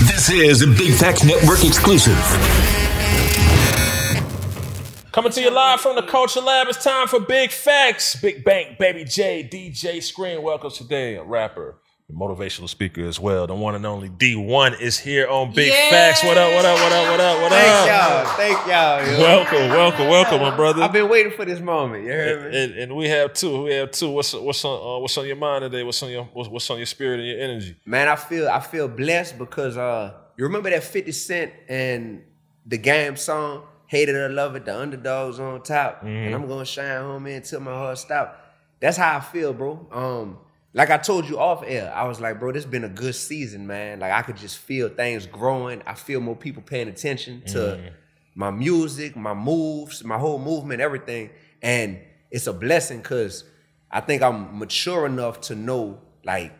This is a Big Facts Network exclusive. Coming to you live from the Culture Lab. It's time for Big Facts. Big Bank, Baby J, DJ Screen. Welcome today, a rapper, a motivational speaker as well. The one and only Dee-1 is here on Big Facts. What up, what up, what up, what up, what up? Thank y'all. Welcome, my brother. I've been waiting for this moment. You heard me? And we have two. What's on your mind today? What's on your spirit and your energy? Man, I feel blessed because you remember that 50 Cent and the Game song, Hate It or Love It, the underdogs on top, and I'm gonna shine home until my heart stop. That's how I feel, bro. Like I told you off air, I was like, bro, this been a good season, man. Like I could just feel things growing. I feel more people paying attention to my music, my moves, my whole movement, everything. And it's a blessing because I think I'm mature enough to know like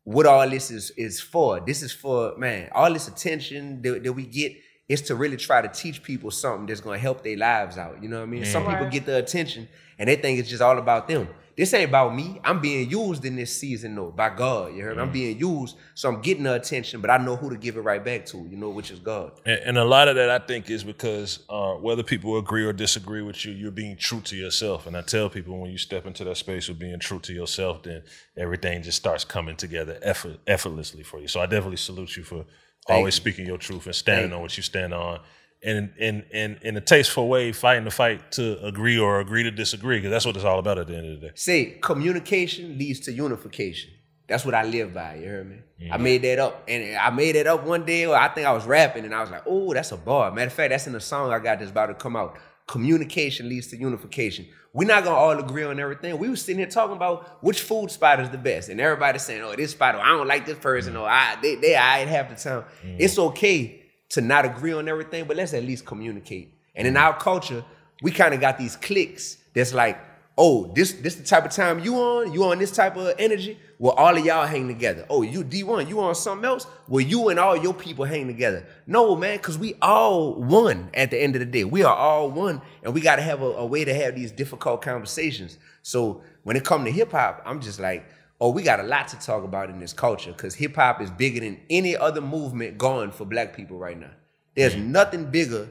what all this is for. This is for, man, all this attention that we get is to really try to teach people something that's gonna help their lives out. You know what I mean? Some people get the attention and they think it's just all about them. This ain't about me. I'm being used in this season though, by God. You heard me? I'm being used, so I'm getting the attention, but I know who to give it right back to, you know, which is God. And a lot of that I think is because whether people agree or disagree with you, you're being true to yourself. And I tell people when you step into that space of being true to yourself, then everything just starts coming together effortlessly for you. So I definitely salute you for always speaking your truth and standing on what you stand on. And in a tasteful way, fighting the fight to agree or agree to disagree, because that's what it's all about at the end of the day. Say, communication leads to unification. That's what I live by, you heard me? I made that up. And I made it up one day, or I think I was rapping, and I was like, oh, that's a bar. Matter of fact, that's in a song I got that's about to come out. Communication leads to unification. We're not going to all agree on everything. We were sitting here talking about which food spot is the best, and everybody's saying, oh, this spot, or I don't like this person, or they I ain't half the time. It's okay to not agree on everything, but let's at least communicate. And in our culture, we kind of got these cliques that's like, oh, this the type of time you on this type of energy, well, all of y'all hang together. Oh, you Dee-1, you on something else? Well, you and all your people hang together. No, man, because we all one at the end of the day. We are all one, and we got to have a way to have these difficult conversations. So when it comes to hip-hop, I'm just like, oh, we got a lot to talk about in this culture because hip-hop is bigger than any other movement going for black people right now. There's nothing bigger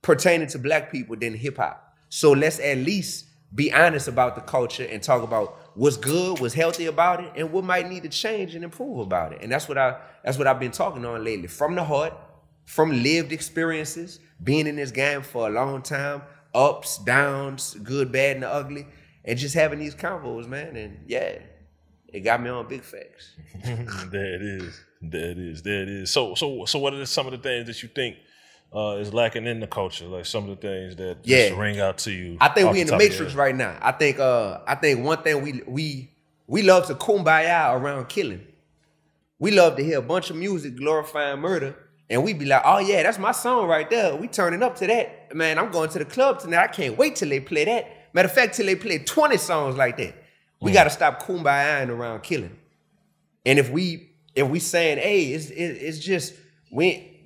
pertaining to black people than hip-hop. So let's at least be honest about the culture and talk about what's good, what's healthy about it, and what might need to change and improve about it. And that's what I've been talking on lately. From the heart, from lived experiences, being in this game for a long time, ups, downs, good, bad, and the ugly. And just having these convos, man, and yeah, it got me on Big Facts. There it is. So what are some of the things that you think is lacking in the culture? Like some of the things that just ring out to you. I think we in the Matrix right now. I think one thing we love to kumbaya around killing. We love to hear a bunch of music glorifying murder, and we be like, oh yeah, that's my song right there. We turning up to that. Man, I'm going to the club tonight. I can't wait till they play that. Matter of fact, till they play 20 songs like that. We got to stop kumbayaing around killing. And if we saying, hey, it's just,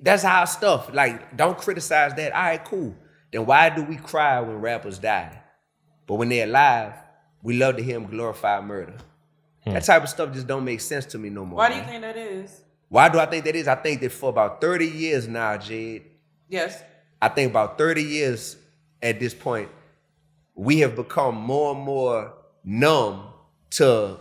that's our stuff. Like, don't criticize that. All right, cool. Then why do we cry when rappers die? But when they're alive, we love to hear them glorify murder. That type of stuff just don't make sense to me no more. Why do you think that is? Why do I think that is? I think that for about 30 years now, Jade. Yes. I think about 30 years at this point, we have become more and more numb to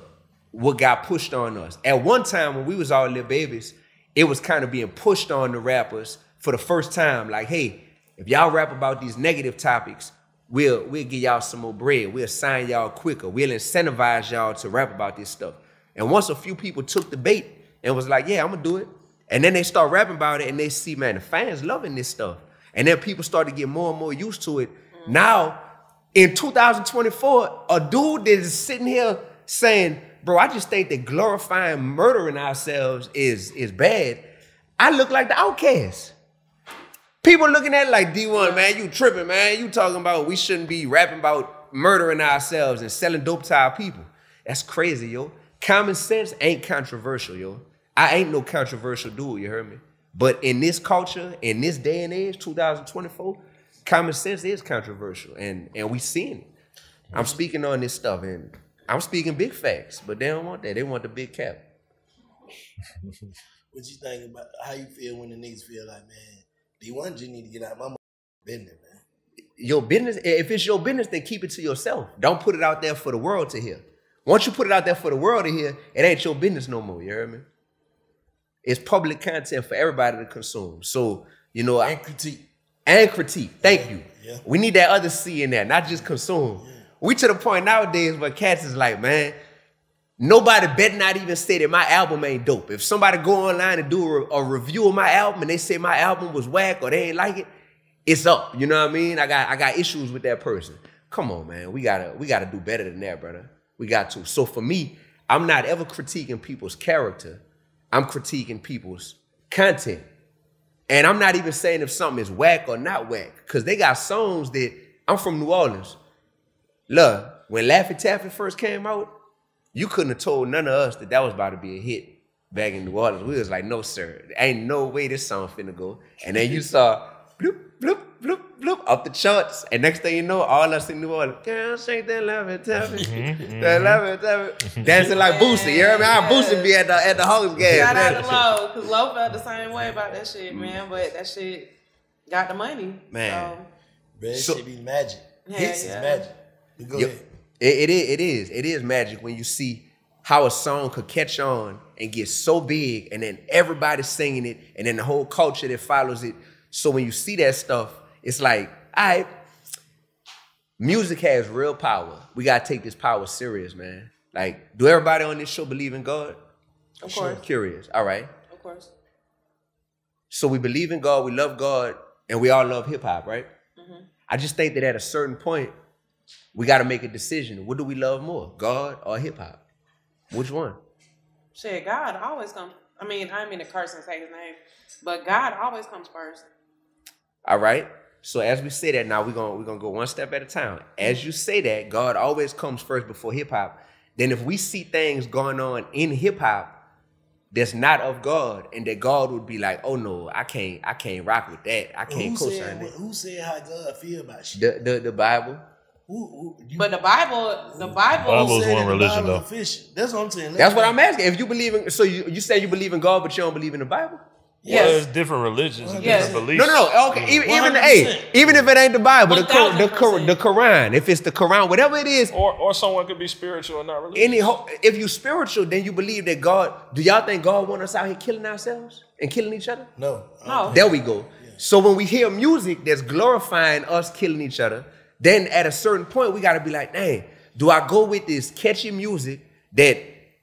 what got pushed on us. At one time when we was all little babies, it was kind of being pushed on the rappers for the first time. Like, hey, if y'all rap about these negative topics, we'll give y'all some more bread. We'll sign y'all quicker. We'll incentivize y'all to rap about this stuff. And once a few people took the bait and was like, yeah, I'm gonna do it. And then they start rapping about it and they see, man, the fans loving this stuff. And then people start to get more and more used to it. Now, in 2024, a dude that is sitting here saying, bro, I just think that glorifying murdering ourselves is bad. I look like the outcast. People looking at it like, Dee-1, man, you tripping, man. You talking about we shouldn't be rapping about murdering ourselves and selling dope to our people. That's crazy, yo. Common sense ain't controversial, yo. I ain't no controversial dude, you heard me? But in this culture, in this day and age, 2024, common sense is controversial, and we seeing it. I'm speaking on this stuff, and I'm speaking big facts, but they don't want that. They want the big cap. What you think about how you feel when the niggas feel like, man, Dee-1 just need to get out of my business, man. Your business, if it's your business, then keep it to yourself. Don't put it out there for the world to hear. Once you put it out there for the world to hear, it ain't your business no more, you hear me? It's public content for everybody to consume. So, you know, And critique. And critique. Thank you. Yeah. We need that other C in there, not just consume. Yeah. We to the point nowadays where cats is like, man, nobody better not even say that my album ain't dope. If somebody go online and do a review of my album and they say my album was whack or they ain't like it, it's up. You know what I mean? I got issues with that person. Come on, man. We gotta do better than that, brother. We got to. So for me, I'm not ever critiquing people's character. I'm critiquing people's content. And I'm not even saying if something is whack or not whack, because they got songs that, I'm from New Orleans. Look, when Laffy Taffy first came out, you couldn't have told none of us that was about to be a hit back in New Orleans. We was like, no, sir. There ain't no way this song finna go. And then you saw bloop, bloop, bloop, bloop, up the charts. And next thing you know, all us in New Orleans, girl, shake that Laffy Taffy. That Laffy Taffy. Dancing like Boosie. You hear me? Our Boosie be at the hose gas. Shout out to Low, because Low felt the same way about that shit, man. But that shit got the money. Man. So shit be magic. Hits is magic. Go ahead. It is magic when you see how a song could catch on and get so big and then everybody's singing it and then the whole culture that follows it. So when you see that stuff, it's like, all right, music has real power. We got to take this power serious, man. Like, do everybody on this show believe in God? Of course. Curious. All right. Of course. So we believe in God, we love God, and we all love hip hop, right? Mm-hmm. I just think that at a certain point, we got to make a decision. What do we love more, God or hip hop? Which one? Shit, God always comes. I mean, I didn't mean to curse and say his name, but God always comes first. All right. So as we say that now, we're gonna go one step at a time. As you say that, God always comes first before hip hop. Then if we see things going on in hip hop that's not of God, and that God would be like, oh no, I can't rock with that. I can't co-sign that. Who said how God feel about shit? The Bible. But the Bible's one religion though. That's what I'm saying. That's what I'm asking. If you believe in, so you say you believe in God, but you don't believe in the Bible? Yes. Well, there's different religions and different beliefs. No. Okay, even if it ain't the Bible, the Quran, if it's the Quran, whatever it is, or someone could be spiritual or not religious. If you spiritual, then you believe that God. Do y'all think God want us out here killing ourselves and killing each other? No. There we go. Yeah. So when we hear music that's glorifying us killing each other, then at a certain point we gotta be like, dang, do I go with this catchy music that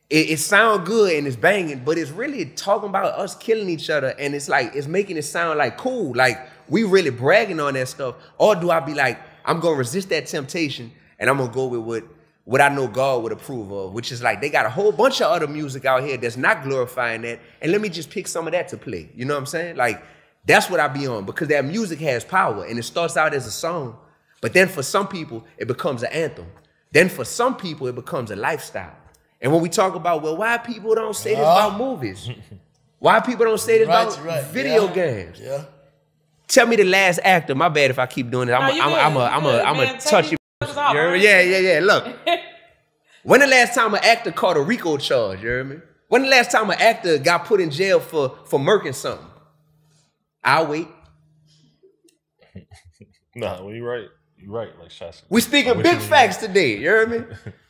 it sound good and it's banging, but it's really talking about us killing each other, and it's like it's making it sound like cool, like we really bragging on that stuff? Or do I be like, I'm gonna resist that temptation and I'm gonna go with what I know God would approve of, which is like they got a whole bunch of other music out here that's not glorifying that, and let me just pick some of that to play. You know what I'm saying? Like that's what I be on, because that music has power and it starts out as a song, but then for some people it becomes an anthem. Then for some people it becomes a lifestyle. And when we talk about, well, why people don't say this about movies? Why people don't say this about video games? Yeah. Tell me the last actor. My bad if I keep doing it. I'm a touch you. Yeah. Look, when the last time an actor caught a RICO charge? You hear me? When the last time an actor got put in jail for murking something? I'll wait. Nah, well, you're right. You're right. Like shots. We speaking big facts today. You hear me?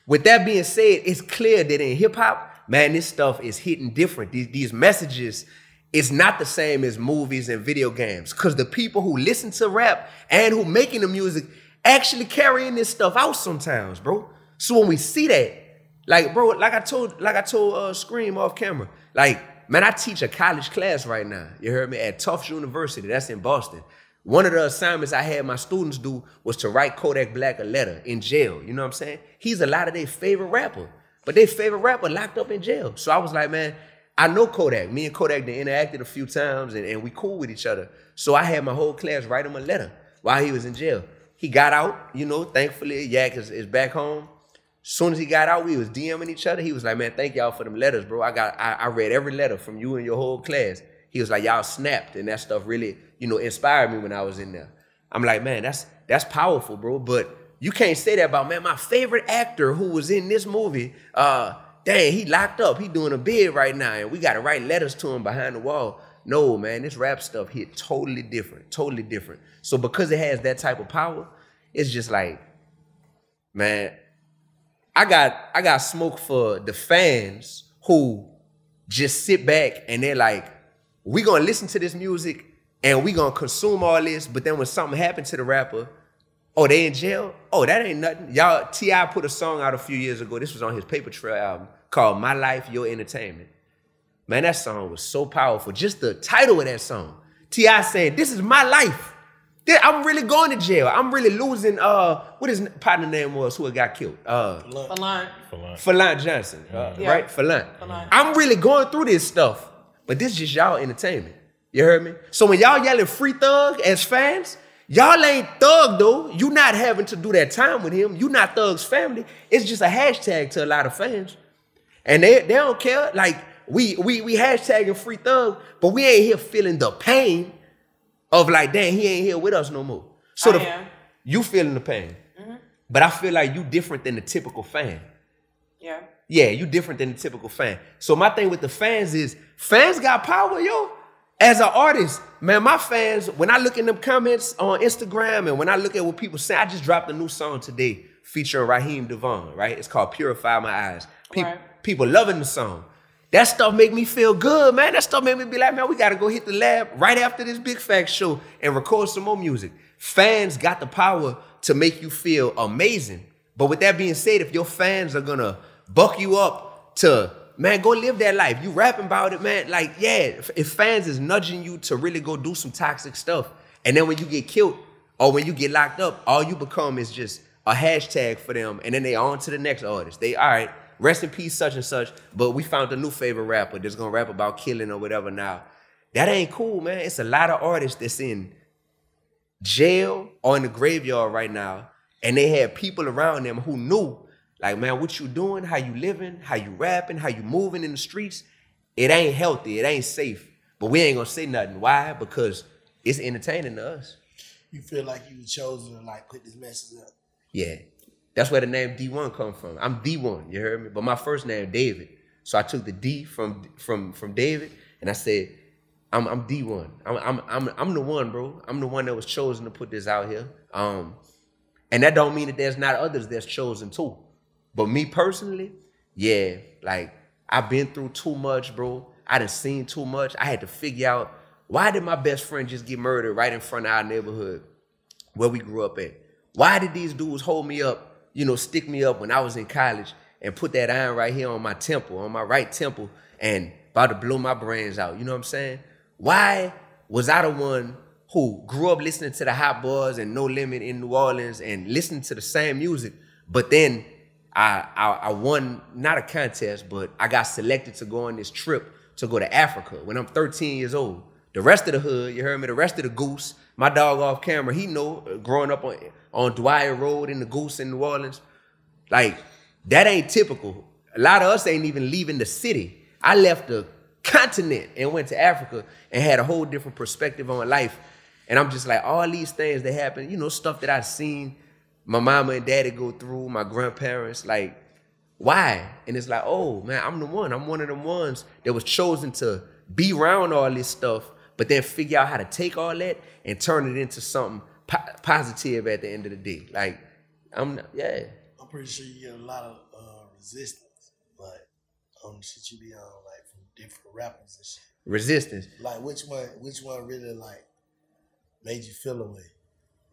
With that being said, it's clear that in hip hop, man, this stuff is hitting different. These messages is not the same as movies and video games, because the people who listen to rap and who making the music actually carrying this stuff out sometimes, bro. So when we see that, like, bro, like I told Scream off camera, like, man, I teach a college class right now. You heard me? At Tufts University. That's in Boston. One of the assignments I had my students do was to write Kodak Black a letter in jail. You know what I'm saying? He's a lot of their favorite rapper, but their favorite rapper locked up in jail. So I was like, man, I know Kodak. Me and Kodak they interacted a few times and we cool with each other. So I had my whole class write him a letter while he was in jail. He got out, you know, thankfully Yak is back home. Soon as he got out, we was DMing each other. He was like, man, thank y'all for them letters, bro. I read every letter from you and your whole class. He was like, y'all snapped, and that stuff really, you know, inspired me when I was in there. I'm like, man, that's powerful, bro. But you can't say that about, man, my favorite actor who was in this movie dang, he locked up. He doing a bid right now, and we got to write letters to him behind the wall. No, man, this rap stuff hit totally different, totally different. So because it has that type of power, it's just like, man, I got smoke for the fans who just sit back and they're like, we gonna listen to this music and we gonna consume all this, but then when something happened to the rapper, oh, they in jail? Oh, that ain't nothing. Y'all, T.I. put a song out a few years ago. This was on his Paper Trail album called My Life, Your Entertainment. Man, that song was so powerful. Just the title of that song. T.I. saying, this is my life. I'm really going to jail. I'm really losing, what his partner name was who had got killed? Falant Johnson, right? Falant. I'm really going through this stuff, but this is just y'all entertainment. You heard me? So when y'all yelling Free Thug as fans, y'all ain't Thug though. You not having to do that time with him. You not Thug's family. It's just a hashtag to a lot of fans. And they don't care. Like, we hashtagging Free Thug, but we ain't here feeling the pain of like, dang, he ain't here with us no more. So you feeling the pain. Mm-hmm. But I feel like you different than the typical fan. Yeah. Yeah, you different than the typical fan. So my thing with the fans is, fans got power, yo. As an artist, man, my fans, when I look in them comments on Instagram and when I look at what people say, I just dropped a new song today featuring Raheem Devon, right? It's called Purify My Eyes. People loving the song. That stuff make me feel good, man. That stuff make me be like, man, we got to go hit the lab right after this Big Facts show and record some more music. Fans got the power to make you feel amazing. But with that being said, if your fans are going to buck you up to, man, go live that life. You rapping about it, man. Like, yeah, if fans is nudging you to really go do some toxic stuff, and then when you get killed or when you get locked up, all you become is just a hashtag for them, and then they on to the next artist. They, all right, rest in peace, such and such, but we found a new favorite rapper that's gonna rap about killing or whatever now. That ain't cool, man. It's a lot of artists that's in jail or in the graveyard right now, and they had people around them who knew, like, man, what you doing, how you living, how you rapping, how you moving in the streets, it ain't healthy, it ain't safe. But we ain't gonna say nothing. Why? Because it's entertaining to us. You feel like you were chosen to like put this message up? Yeah. That's where the name Dee-1 come from. I'm Dee-1, you heard me? But my first name, David. So I took the D from David, and I said, I'm Dee-1. I'm the one, bro. I'm the one that was chosen to put this out here. And that don't mean that there's not others that's chosen too. But me personally, yeah, like, I've been through too much, bro. I done seen too much. I had to figure out, why did my best friend just get murdered right in front of our neighborhood where we grew up at? Why did these dudes hold me up, stick me up when I was in college and put that iron right here on my temple, on my right temple, and about to blow my brains out? You know what I'm saying? Why was I the one who grew up listening to the Hot Boys and No Limit in New Orleans and listening to the same music, but then I won, not a contest, but I got selected to go on this trip to go to Africa when I'm 13 years old. The rest of the hood, you heard me, the rest of the Goose, my dog off camera, he know, growing up on Dwyer Road in the Goose in New Orleans, like, that ain't typical. A lot of us ain't even leaving the city. I left the continent and went to Africa and had a whole different perspective on life. And I'm just like, all these things that happen, stuff that I've seen my mama and daddy go through, my grandparents, like, why? And it's like, oh, man, I'm the one. I'm one of them ones that was chosen to be around all this stuff, but then figure out how to take all that and turn it into something positive at the end of the day. Like, I'm pretty sure you get a lot of resistance, but on the shit you be on, like, from different rappers and shit. Resistance. Like, which one really, like, made you feel away?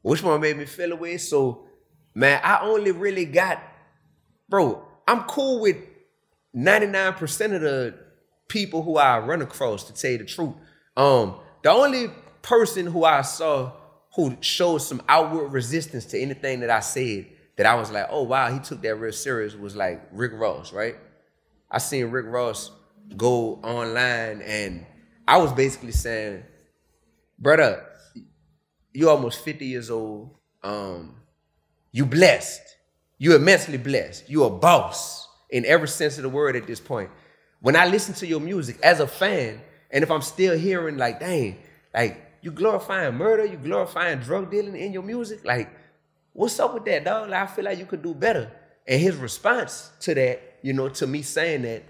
Which one made me feel away? So, man, I only really got, bro, I'm cool with 99% of the people who I run across, to tell you the truth. The only person who I saw who showed some outward resistance to anything that I said, that I was like, oh, wow, he took that real serious, was like Rick Ross, right? I seen Rick Ross go online, and I was basically saying, brother, you almost 50 years old. You blessed. You immensely blessed. You a boss in every sense of the word at this point. When I listen to your music as a fan, and if I'm still hearing like, dang, like, you glorifying murder, you glorifying drug dealing in your music, like, what's up with that, dog? Like, I feel like you could do better. And his response to that you know, to me saying that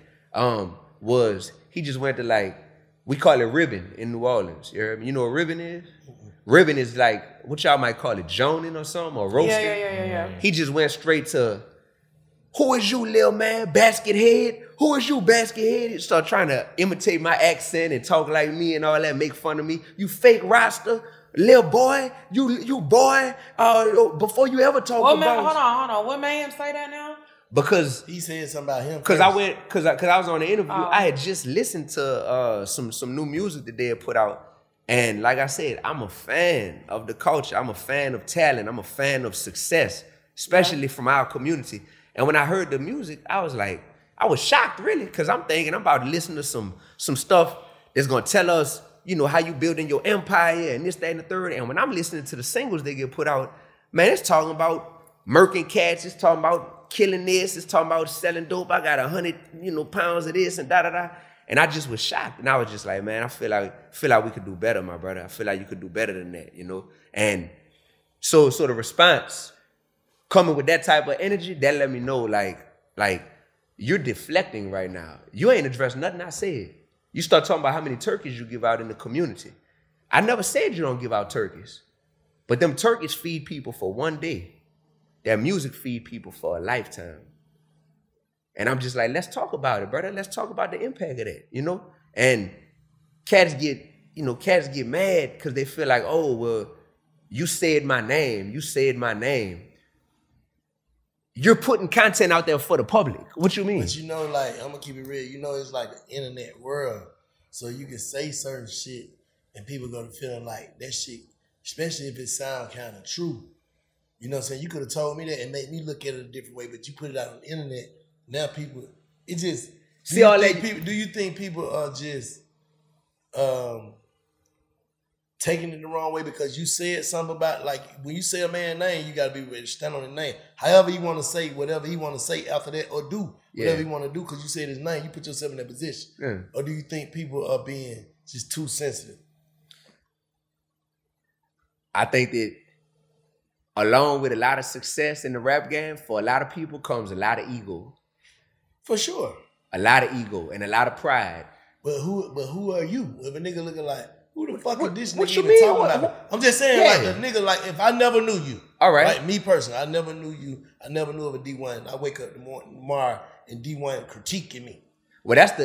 was he just went to like, we call it ribbon in New Orleans. You heard me? You know what ribbon is? Ribbon is like, what y'all might call it, joning or something, or roasting. Yeah. He just went straight to, who is you, little man, basket head? Who is you, basket head? He started trying to imitate my accent and talk like me and all that, make fun of me. You fake roster, little boy, you boy, before you ever talk about... Hold on. What made him say that now? Because he said something about him. Because I was on the interview. I had just listened to some new music that they had put out. And like I said, I'm a fan of the culture. I'm a fan of talent. I'm a fan of success, especially from our community. And when I heard the music, I was like, I was shocked really, because I'm thinking I'm about to listen to some stuff that's gonna tell us, you know, how you building your empire and this, that, and the third. And when I'm listening to the singles they get put out, man, it's talking about murking cats, it's talking about killing this, it's talking about selling dope. I got 100, you know, pounds of this and da-da-da. And I just was shocked. And I was just like, man, I feel like we could do better, my brother. I feel like you could do better than that, you know? And so the response coming with that type of energy, that let me know, like you're deflecting right now. You ain't addressed nothing I said. You start talking about how many turkeys you give out in the community. I never said you don't give out turkeys. But them turkeys feed people for one day. That music feed people for a lifetime. And I'm just like, let's talk about it, brother. Let's talk about the impact of that, you know? And cats get mad because they feel like, oh, well, you said my name. You said my name. You're putting content out there for the public. What you mean? But you know, like, I'm gonna keep it real. You know, it's like the internet world. So you can say certain shit and people gonna feel like that shit, especially if it sound kind of true. You know what I'm saying? You could have told me that and made me look at it a different way, but you put it out on the internet. Now people, it just... Do you think people are just taking it the wrong way because you said something about, like, when you say a man's name, you got to be ready to stand on his name. However you want to say whatever he want to say after that, or do whatever he want to do because you said his name, you put yourself in that position. Yeah. Or do you think people are being just too sensitive? I think that along with a lot of success in the rap game, for a lot of people comes a lot of ego. For sure. A lot of ego and a lot of pride. But who are you? If a nigga looking like, who the fuck is this nigga even talking about? I'm just saying, like, a nigga, like, if I never knew you. All right. Like, me personally, I never knew you. I never knew of a Dee-1. I wake up in the morning tomorrow and Dee-1 critiquing me. Well, that's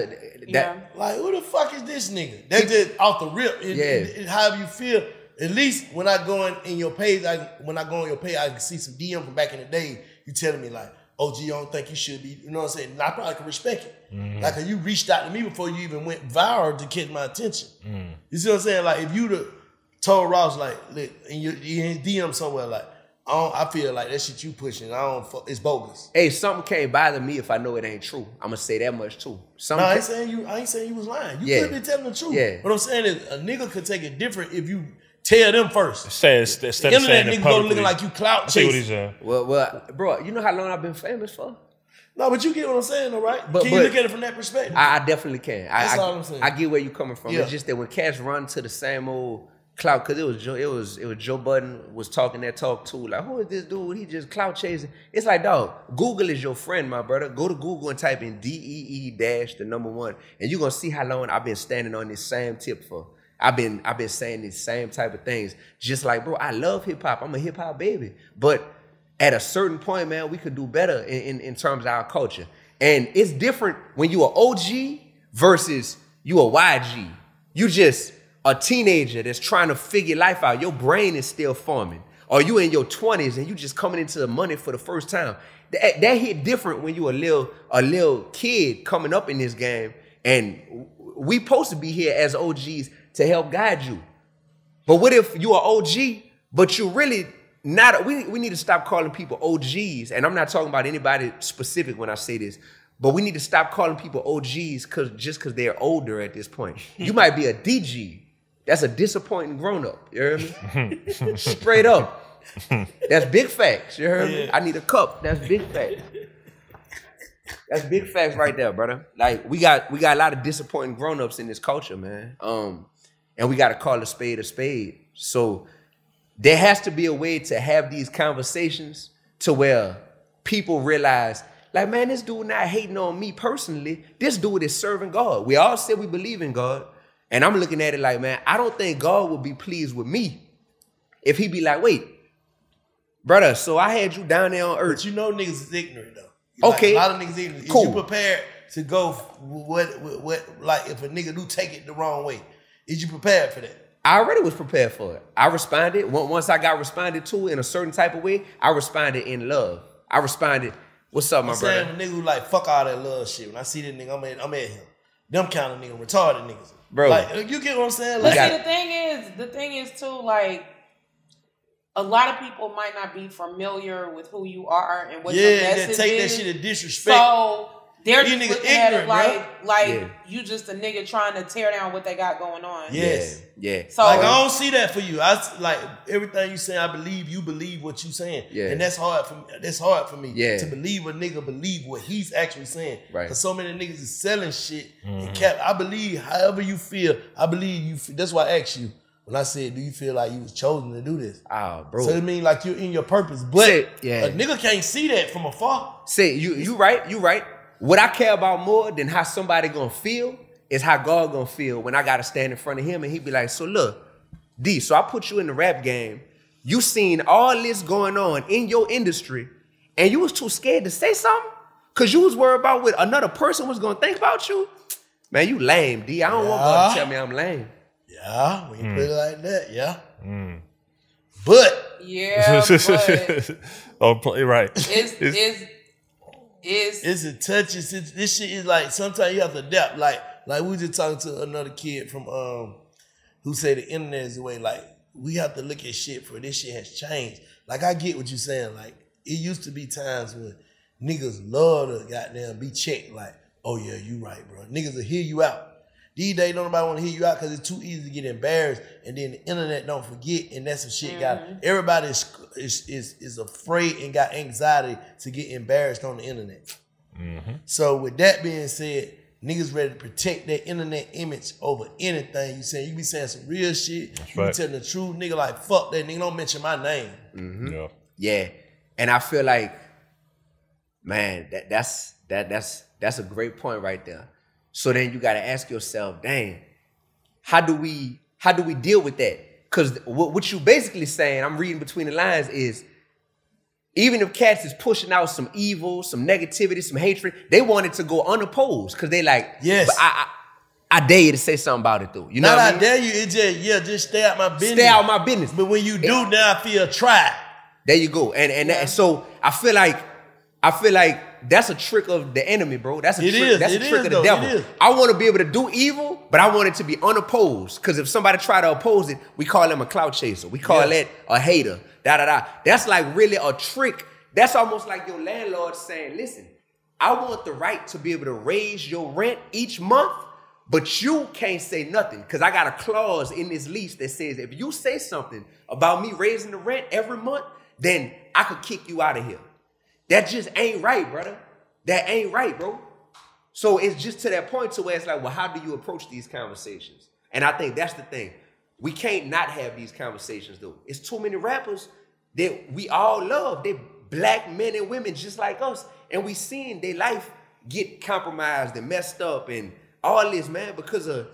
like, who the fuck is this nigga? That's just off the rip. However you feel. At least when I go in your page, I can see some DM from back in the day. You telling me like, OG, I don't think you should be, you know what I'm saying? And I probably can respect it. Mm-hmm. Like, you reached out to me before you even went viral to catch my attention. Mm. You see what I'm saying? Like, if you'd have told Ross, like, look, in your DM somewhere, like, I feel like that shit you pushing, it's bogus. Hey, something can't bother me if I know it ain't true. I'm gonna say that much too. I ain't saying you was lying. You could be telling the truth. Yeah. What I'm saying is, a nigga could take it different if you tell them first. Instead of saying it publicly. Looking like you clout chasing. See what he's saying. Well, bro, you know how long I've been famous for? No, but you get what I'm saying, though, right? Can you look at it from that perspective? I definitely can. That's all I'm saying. I get where you're coming from. Yeah. It's just that when cats run to the same old clout, because it was Joe Budden was talking that talk too. Like, who is this dude? He just clout chasing. It's like, dog, Google is your friend, my brother. Go to Google and type in DEE-1, and you're gonna see how long I've been standing on this same tip for. I've been saying these same type of things. Just like, bro, I love hip hop. I'm a hip hop baby. But at a certain point, man, we could do better in terms of our culture. And it's different when you are OG versus you a YG. You just a teenager that's trying to figure life out. Your brain is still forming. Or you in your 20s and you just coming into the money for the first time. That hit different when you a little kid coming up in this game. And we supposed to be here as OGs to help guide you. But what if you are OG, but you really not, we need to stop calling people OGs. And I'm not talking about anybody specific when I say this, but we need to stop calling people OGs just because they're older at this point. You might be a DG. That's a disappointing grown-up. You heard me? Straight up. That's big facts. You heard me? I need a cup. That's big facts. That's big facts right there, brother. Like, we got a lot of disappointing grown-ups in this culture, man. And we got to call a spade a spade. So there has to be a way to have these conversations to where people realize like, man, this dude not hating on me personally. This dude is serving God. We all said we believe in God. And I'm looking at it like, man, I don't think God would be pleased with me if he be like, wait, brother, so I had you down there on earth. But you know niggas is ignorant, though. Okay. Like, a lot of niggas ignorant. Cool. Is you prepared to go, what, like, if a nigga do take it the wrong way, is you prepared for that? I already was prepared for it. I responded. Once I got responded to in a certain type of way, I responded in love. I responded, what's up, my brother? I'm saying a nigga who like, fuck all that love shit. When I see that nigga, I'm at him. Them kind of nigga, retarded niggas. Bro. Like, you get what I'm saying? But Like, see, the thing is too, like, a lot of people might not be familiar with who you are and what your message is. take that shit as disrespect. So they're just niggas looking at it ignorant, like you just a nigga trying to tear down what they got going on. Yes. Yeah. So Like, I don't see that for you. Like, everything you saying, I believe you believe what you saying. Yeah. And that's hard for me. That's hard for me Yeah. to believe a nigga believe what he's actually saying. Right. Because so many niggas is selling shit. And cap. I believe however you feel, I believe you feel. That's why I asked you when I said, do you feel like you was chosen to do this? Ah, bro. So it mean like you're in your purpose. But Yeah. a nigga can't see that from afar. Say, you right. What I care about more than how somebody gonna feel is how God gonna feel when I gotta stand in front of him and he be like, so look, D, so I put you in the rap game. You seen all this going on in your industry and you was too scared to say something? Cause you was worried about what another person was gonna think about you? Man, you lame, D. I don't want God to tell me I'm lame. Yeah, when you put it like that, yeah. But yeah, but Right. it's a touch. This shit is like sometimes you have to adapt. Like we was just talking to another kid from who said the internet is the way. Like we have to look at shit for this shit has changed. Like I get what you're saying. Like it used to be times when niggas love to goddamn be checked. Like, oh yeah, you right, bro. Niggas will hear you out. These days, don't nobody want to hear you out because it's too easy to get embarrassed, and then the internet don't forget, and that's some shit. Everybody is afraid and got anxiety to get embarrassed on the internet. So with that being said, niggas ready to protect their internet image over anything. You saying you be saying some real shit. That's you right. be telling the truth, nigga. Like fuck that nigga. Don't mention my name. Yeah. And I feel like, man, that's a great point right there. So then you got to ask yourself, dang, how do we deal with that? Because what you basically saying, I'm reading between the lines, is even if cats is pushing out some evil, some negativity, some hatred, they want it to go unopposed because they like, yes, but I dare you to say something about it though. You know what I mean? dare you. It just stay out my business. Stay out my business. But when you do, now I feel tried. There you go. And so I feel like that's a trick of the enemy, bro. That's a trick. That's a trick of the devil. I want to be able to do evil, but I want it to be unopposed. Because if somebody try to oppose it, we call them a clout chaser. We call that a hater. That's like really a trick. That's almost like your landlord saying, listen, I want the right to be able to raise your rent each month, but you can't say nothing. Because I got a clause in this lease that says if you say something about me raising the rent every month, then I could kick you out of here. That just ain't right, brother. That ain't right, bro. So it's just to that point to where it's like, well, how do you approach these conversations? And I think that's the thing. We can't not have these conversations, though. It's too many rappers that we all love. They black men and women just like us. And we seeing their life get compromised and messed up and all this, man, because of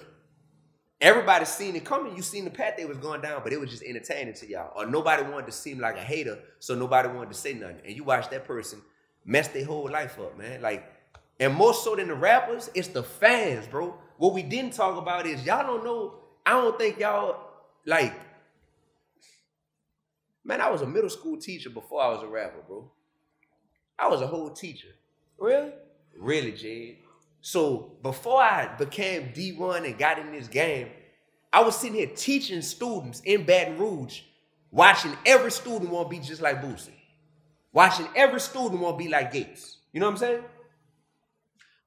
everybody seen it coming. You seen the path they was going down, but it was just entertaining to y'all. Or nobody wanted to seem like a hater, so nobody wanted to say nothing. And you watch that person mess their whole life up, man. Like, and more so than the rappers, it's the fans, bro. What we didn't talk about is y'all don't know. I don't think y'all, like, man, I was a middle school teacher before I was a rapper, bro. I was a whole teacher. Really? Really, Jade. So before I became Dee-1 and got in this game, I was sitting here teaching students in Baton Rouge, watching every student want to be just like Boosie. Watching every student want to be like Gates. You know what I'm saying?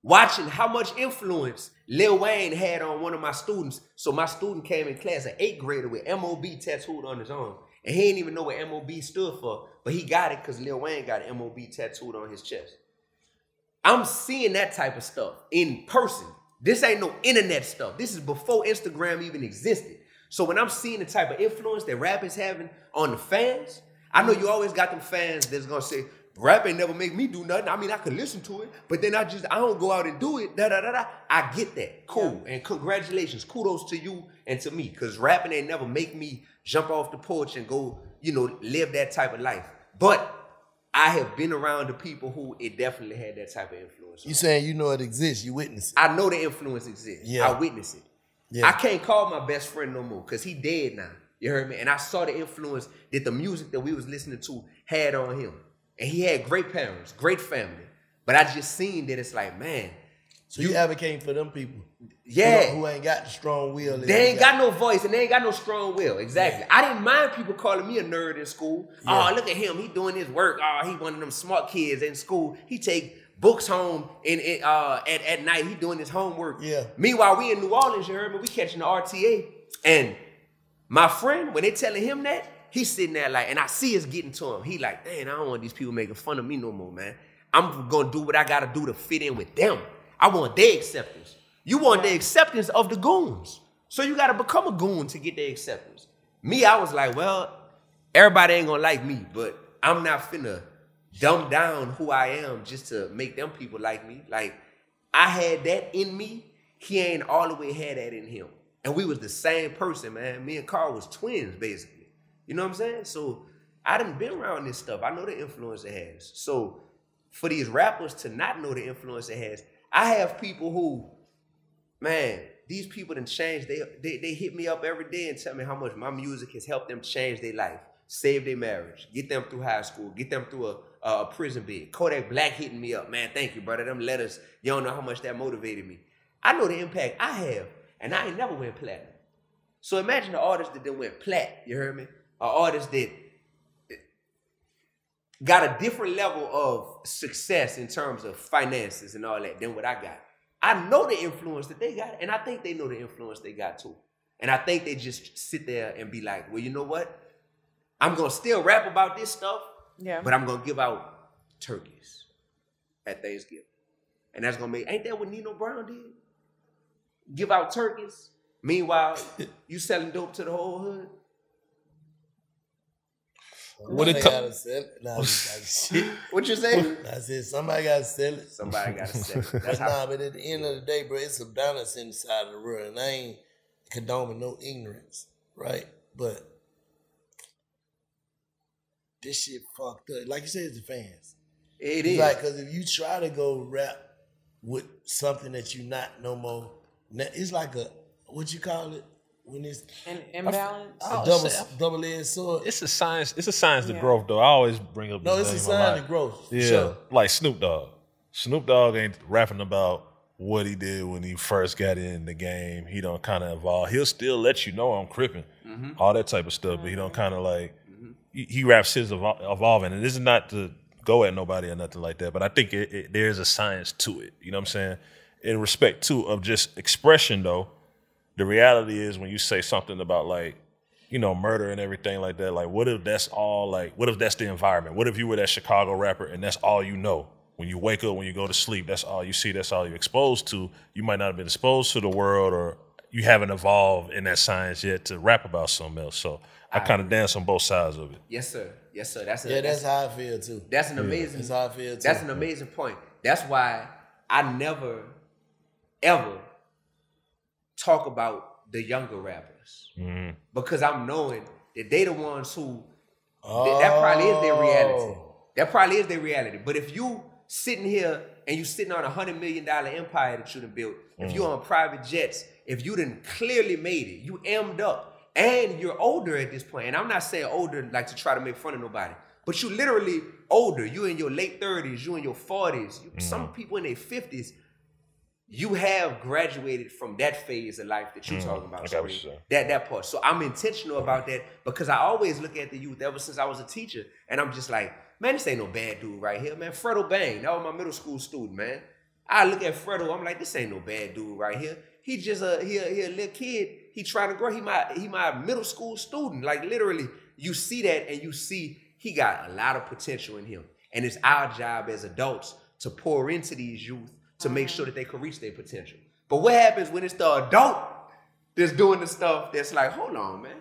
Watching how much influence Lil Wayne had on one of my students. So my student came in class, an 8th grader with MOB tattooed on his arm. And he didn't even know what MOB stood for, but he got it because Lil Wayne got MOB tattooed on his chest. I'm seeing that type of stuff in person. This ain't no internet stuff. This is before Instagram even existed. So when I'm seeing the type of influence that rap is having on the fans, I know you always got them fans that's going to say, rap ain't never make me do nothing. I mean, I could listen to it, but then I don't go out and do it. I get that. Cool. And congratulations. Kudos to you and to me. Because rapping ain't never make me jump off the porch and go, live that type of life. But I have been around the people who it definitely had that type of influence. You saying you know it exists, you witness it. I know the influence exists. Yeah. I witness it. Yeah. I can't call my best friend no more because he dead now. You heard me? And I saw the influence that the music that we was listening to had on him. And he had great parents, great family. But I just seen that it's like, man. So you advocating for them people. Yeah. Who ain't got the strong will. They ain't got no voice and they ain't got no strong will. Exactly. Yeah. I didn't mind people calling me a nerd in school. Yeah. Oh, look at him. He doing his work. Oh, he one of them smart kids in school. He take books home at night. He doing his homework. Yeah. Meanwhile, we in New Orleans, you heard me? We catching the RTA. And my friend, when they telling him that, he's sitting there like, and I see us getting to him. He like, dang, I don't want these people making fun of me no more, man. I'm going to do what I got to do to fit in with them. I want their acceptance. You want the acceptance of the goons. So you got to become a goon to get their acceptance. Me, I was like, well, everybody ain't going to like me, but I'm not finna dumb down who I am just to make them people like me. Like, I had that in me. He ain't all the way had that in him. And we was the same person, man. Me and Carl was twins, basically. You know what I'm saying? So I done been around this stuff. I know the influence it has. So for these rappers to not know the influence it has, I have people who, man, these people done changed. They hit me up every day and tell me how much my music has helped them change their life, save their marriage, get them through high school, get them through a prison bed. Kodak Black hitting me up. Man, thank you, brother. Them letters, you don't know how much that motivated me. I know the impact I have, and I ain't never went platinum. So imagine the artist that then went plat, you heard me? An artist that got a different level of success in terms of finances and all that than what I got. I know the influence that they got, and I think they know the influence they got too. And I think they just sit there and be like, well, you know what? I'm going to still rap about this stuff, but I'm going to give out turkeys at Thanksgiving. And that's going to make, ain't that what Nino Brown did? Give out turkeys. Meanwhile, you selling dope to the whole hood. What it gotta sell it. Nah, what you say? I said somebody gotta sell it. Somebody gotta sell it. That's but at the end of the day, bro, it's a balance inside of the world. And I ain't condoning no ignorance, right? But this shit fucked up. Like you said, it's the fans. It is. Like, because if you try to go rap with something that you not no more, it's like a, what you call it? When it's an imbalance, double-edged sword. It's a science. It's a science to growth, though. I always bring up. No, it's a science to growth. Yeah, sure. Like Snoop Dogg. Snoop Dogg ain't rapping about what he did when he first got in the game. He don't kind of evolve. He'll still let you know I'm cripping, all that type of stuff. But he don't kind of like. He raps his evolving, and this is not to go at nobody or nothing like that. But I think there's a science to it. You know what I'm saying? In respect too of just expression, though. The reality is when you say something about like, you know, murder and everything like that, like what if that's all like, what if that's the environment? What if you were that Chicago rapper and that's all you know? When you wake up, when you go to sleep, that's all you see, that's all you're exposed to. You might not have been exposed to the world or you haven't evolved in that science yet to rap about something else. So I kind of dance on both sides of it. Yes, sir. Yes, sir. That's how I feel too. That's an amazing. That's how I feel too. That's an amazing point. That's why I never, ever talk about the younger rappers because I'm knowing that they the ones who that probably is their reality. That probably is their reality. But if you sitting here and you sitting on $100 million empire that you done built, if you on private jets, if you done clearly made it, you emmed up, and you're older at this point. And I'm not saying older like to try to make fun of nobody, but you literally older. You in your late 30s, you in your 40s. Some people in their 50s. You have graduated from that phase of life that you're talking about. So that part. So I'm intentional about that because I always look at the youth ever since I was a teacher. And I'm just like, man, this ain't no bad dude right here, man. Fredo Bang, that was my middle school student, man. I look at Fredo, I'm like, this ain't no bad dude right here. He just he a little kid. He trying to grow. He my middle school student. Like literally, you see that and you see he got a lot of potential in him. And it's our job as adults to pour into these youth to make sure that they can reach their potential. But what happens when it's the adult that's doing the stuff that's like, hold on, man.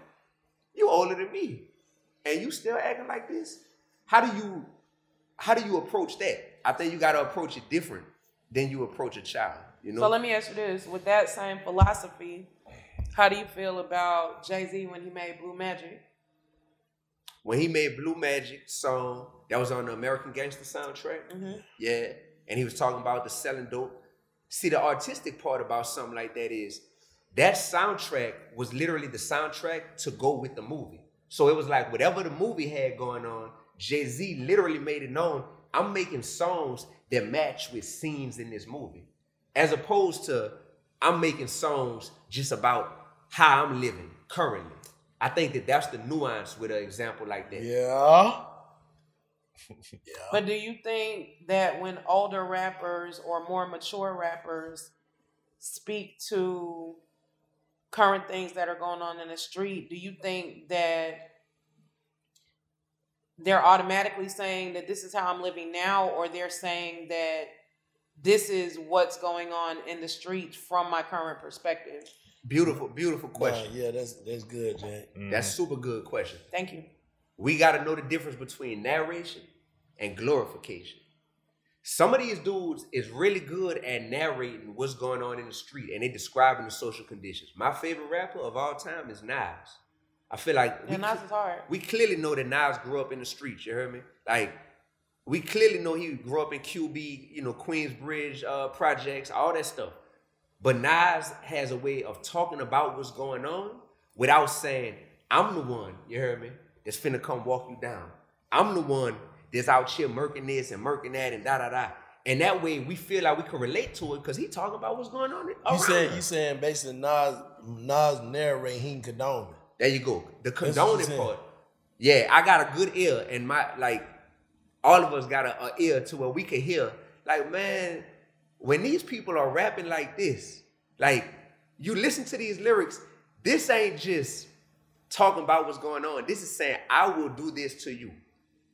You older than me. And you still acting like this? How do you how do you approach that? I think you got to approach it different than you approach a child. You know. So let me ask you this: with that same philosophy, how do you feel about Jay-Z when he made Blue Magic? When he made Blue Magic song that was on the American Gangster soundtrack, yeah, and he was talking about the selling dope. See, the artistic part about something like that is that soundtrack was literally the soundtrack to go with the movie. So it was like whatever the movie had going on, Jay-Z literally made it known, I'm making songs that match with scenes in this movie. As opposed to, I'm making songs just about how I'm living currently. I think that that's the nuance with an example like that. Yeah. But do you think that when older rappers or more mature rappers speak to current things that are going on in the street, do you think that they're automatically saying that this is how I'm living now, or they're saying that this is what's going on in the streets from my current perspective? Beautiful, beautiful question. Yeah, that's good, Jay. That's super good question. Thank you. We got to know the difference between narration and glorification. Some of these dudes is really good at narrating what's going on in the street and they describing the social conditions. My favorite rapper of all time is Nas. I feel like Nas is hard. We clearly know that Nas grew up in the streets, you heard me? Like, we clearly know he grew up in QB, you know, Queensbridge projects, all that stuff. But Nas has a way of talking about what's going on without saying, I'm the one, you heard me, that's finna come walk you down. I'm the one that's out here murking this and murking that and da-da-da. And that way we feel like we can relate to it because he talking about what's going on. You saying basically Nas narrating, he can condone it. There you go. The condoning part. Yeah, I got a good ear, and all of us got a ear to where we can hear. Like, man, when these people are rapping like this, like, you listen to these lyrics, this ain't just talking about what's going on. This is saying, I will do this to you.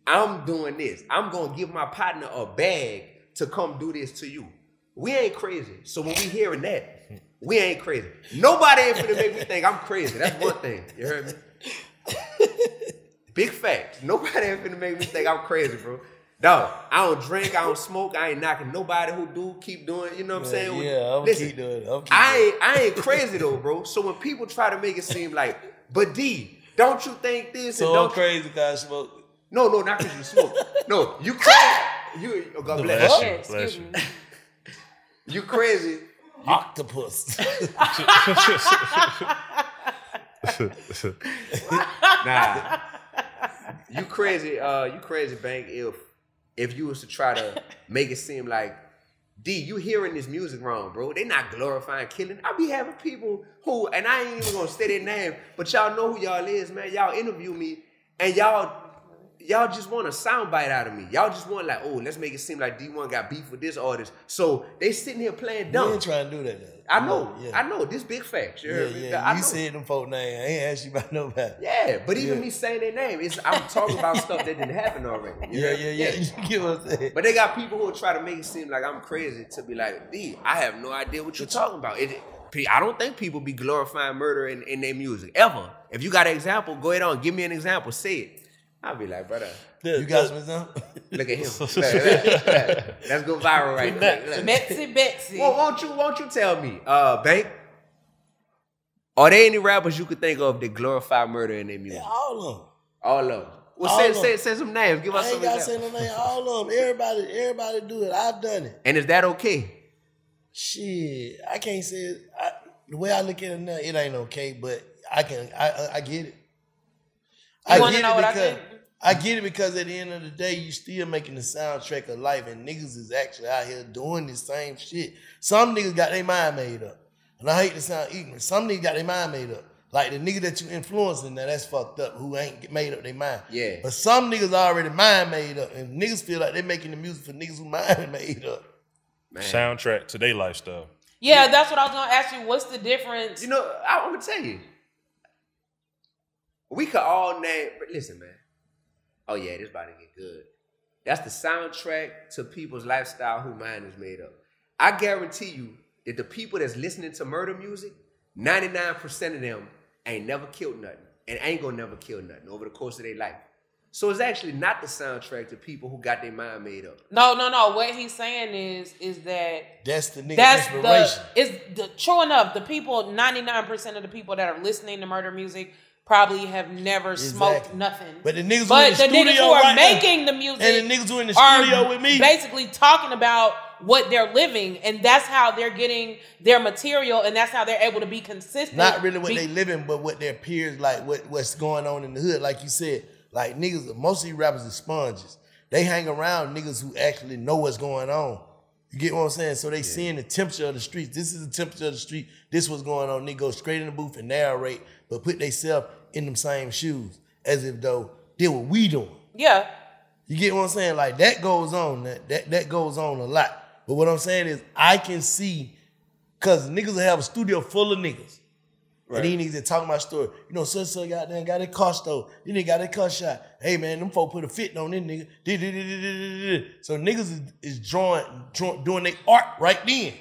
I'm doing this. I'm gonna give my partner a bag to come do this to you. We ain't crazy. So when we hearing that, we ain't crazy. Nobody ain't finna make me think I'm crazy. That's one thing. You heard me? Big facts. Nobody ain't finna make me think I'm crazy, bro. Dog, I don't drink, I don't smoke, I ain't knocking nobody who do, keep doing, you know what I'm saying? Yeah, I'm Listen, keep doing it. I ain't crazy though, bro. So when people try to make it seem like, but D, don't you think this? So and don't I'm crazy because I smoke. No, not because you smoke. No, you crazy. Oh, God bless you. Bless you. You crazy. Octopus. Nah. You crazy, Bank, if you was to try to make it seem like, D, you hearing this music wrong, bro. They not glorifying killing. I be having people who, and I ain't even gonna say their name, but y'all know who y'all is, man. Y'all interview me, and y'all just want a soundbite out of me. Y'all just want like, oh, let's make it seem like Dee-1 got beef with this artist. So they sitting here playing dumb. You ain't trying to do that though. I know. This big facts. You heard me? You said them folk name. I ain't asked you about nobody. Yeah, but even me saying their name, I'm talking about stuff that didn't happen already. Yeah. You get what I'm saying? But they got people who will try to make it seem like I'm crazy to be like, D, I have no idea what you're talking about. I don't think people be glorifying murder in their music, ever. If you got an example, go ahead on. Give me an example. Say it. I'll be like, brother. You got some example? Look at him. Look. Let's go viral right now. Betsy. Well, won't you tell me, Bank? Are there any rappers you could think of that glorify murder in their music? Yeah, all of them. All of them. Well, say some names. Give us some examples. I ain't got to say no name. All of them. Everybody do it. I've done it. And is that okay? Shit, I can't say it. The way I look at it now, it ain't okay, but I get it. You want to know what I think? I get it because at the end of the day, you still making the soundtrack of life, and niggas is actually out here doing this same shit. Some niggas got their mind made up. And I hate to sound ignorant. Some niggas got their mind made up. Like the nigga that you influencing, now that's fucked up, who ain't made up their mind. Yeah. But some niggas already mind made up, and niggas feel like they making the music for niggas who mind made up. Man. Soundtrack to their lifestyle. Yeah, that's what I was going to ask you. What's the difference? You know, I'm going to tell you. We could all name, but listen, man. Oh yeah, this about to get good. That's the soundtrack to people's lifestyle who mind is made up. I guarantee you that the people that's listening to murder music, 99% of them ain't never killed nothing and ain't gonna never kill nothing over the course of their life. So it's actually not the soundtrack to people who got their mind made up. No. What he's saying is that that's the nigga inspiration. True enough. The people, 99% of the people that are listening to murder music probably have never smoked nothing. But the niggas who are making the music and the niggas who in the studio with me, basically talking about what they're living, and that's how they're getting their material, and that's how they're able to be consistent. Not really what they living, but what their peers like, what's going on in the hood, like you said. Like niggas, most of these rappers are sponges. They hang around niggas who actually know what's going on. You get what I'm saying? So they seeing the temperature of the streets. This is the temperature of the street. This what's going on. They go straight in the booth and narrate, but put themselves in them same shoes as if though they what we doing. Yeah. You get what I'm saying? Like that goes on. That goes on a lot. But what I'm saying is I can see, cause niggas will have a studio full of niggas. Right. And these niggas that talking about story. You know, so goddamn got that car stole. Then they got that car shot. Hey man, them folk put a fit on this nigga. So niggas is doing their art right then.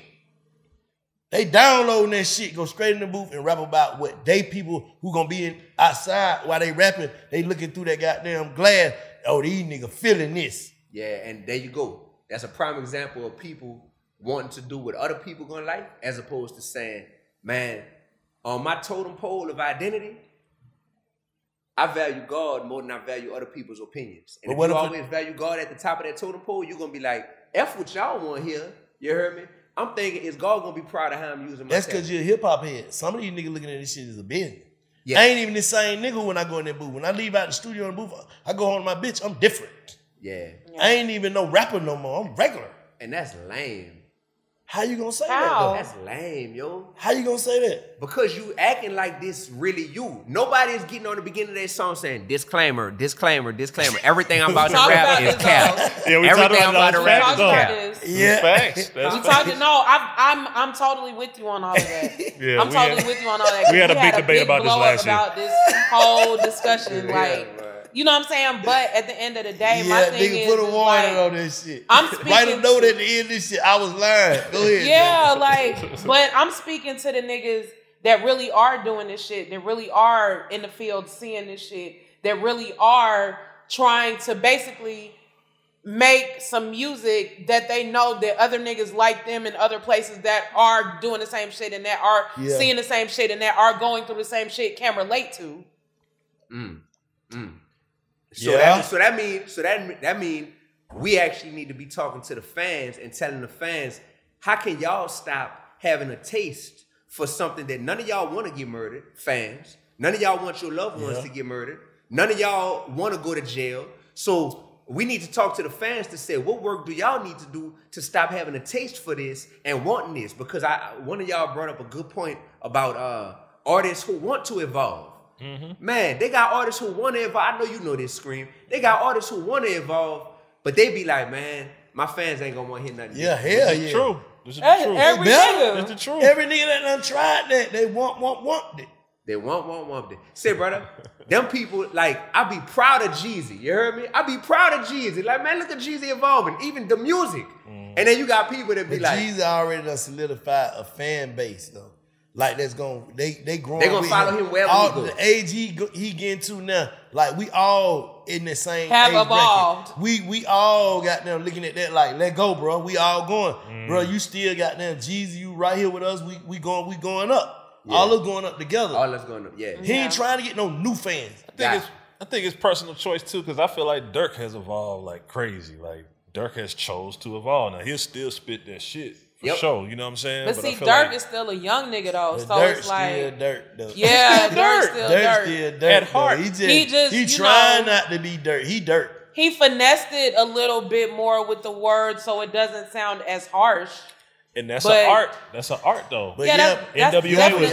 They downloading that shit, go straight in the booth and rap about what they people who gonna be outside while they rapping, they looking through that goddamn glass. Oh, these niggas feeling this. Yeah, and there you go. That's a prime example of people wanting to do what other people gonna like, as opposed to saying, man, on my totem pole of identity, I value God more than I value other people's opinions. And if you always value God at the top of that totem pole, you're going to be like, F what y'all want here. You heard me? I'm thinking, is God going to be proud of how I'm using my That's because you're a hip-hop head. Some of these niggas looking at this shit as a business. Yeah. I ain't even the same nigga when I go in that booth. When I leave out the studio in the booth, I go home to my bitch, I'm different. Yeah. I ain't even no rapper no more. I'm regular. And that's lame. How you gonna say that though? That's lame, yo. How you gonna say that? Because you acting like this really you. Nobody is getting on the beginning of their song saying disclaimer, disclaimer, disclaimer. Everything I'm about to rap is cap. Everything I'm about to rap is cap. Yeah, facts. I'm totally with you on all of that. Yeah, I'm totally with you on all that. We had a big debate about this last year. About this whole discussion, you know what I'm saying? But at the end of the day, my thing is, put a warning on this shit. I'm speaking. Write a note at the end of this shit. I was lying. Go ahead. Yeah, but I'm speaking to the niggas that really are doing this shit, that really are in the field seeing this shit, that really are trying to basically make some music that they know that other niggas like them in other places that are doing the same shit and that are seeing the same shit and that are going through the same shit can relate to. So that mean we actually need to be talking to the fans and telling the fans, how can y'all stop having a taste for something that none of y'all want to get murdered, fans? None of y'all want your loved ones to get murdered. None of y'all want to go to jail. So we need to talk to the fans to say, what work do y'all need to do to stop having a taste for this and wanting this? Because one of y'all brought up a good point about artists who want to evolve. Mm-hmm. Man, they got artists who want to evolve. I know you know this, Scream. They got artists who want to evolve, but they be like, man, my fans ain't gonna want to hear nothing. Yeah, hell yeah. True. This is the truth. Every nigga. It's the truth. Every nigga that done tried that, they want it. They want it. Say, brother, them people, like, I be proud of Jeezy. You heard me? I be proud of Jeezy. Like, man, look at Jeezy evolving, even the music. And then you got people that be like, Jeezy already done solidified a fan base, though. Like that's going, they growing. They gonna follow him wherever he goes. The age he getting to now, like we all in the same have age evolved. Bracket. We all got them looking at that like, let go, bro. We all going, bro. You still got them Jeezy. You right here with us. We going up. Yeah. All us going up together. All us going up. Yeah. He ain't trying to get no new fans. I think it's personal choice too, because I feel like Dirk has evolved like crazy. Like Dirk has chose to evolve. Now he'll still spit that shit. For sure, you know what I'm saying? But see, Dirk is still a young nigga though, so it's like still Dirk though. Yeah, Dirk's still Dirk. Still Dirk at heart. He trying not to be Dirk. He Dirk. He finessed it a little bit more with the words, so it doesn't sound as harsh. And that's an art. That's an art though. But NWA was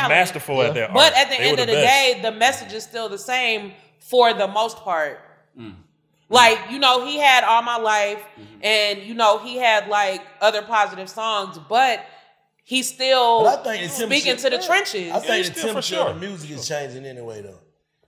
masterful at their art. But at the end of the day, the message is still the same for the most part. Like, you know, he had All My Life and, you know, he had like other positive songs, but he's still speaking to the trenches. I think the temperature of the music is changing anyway, though.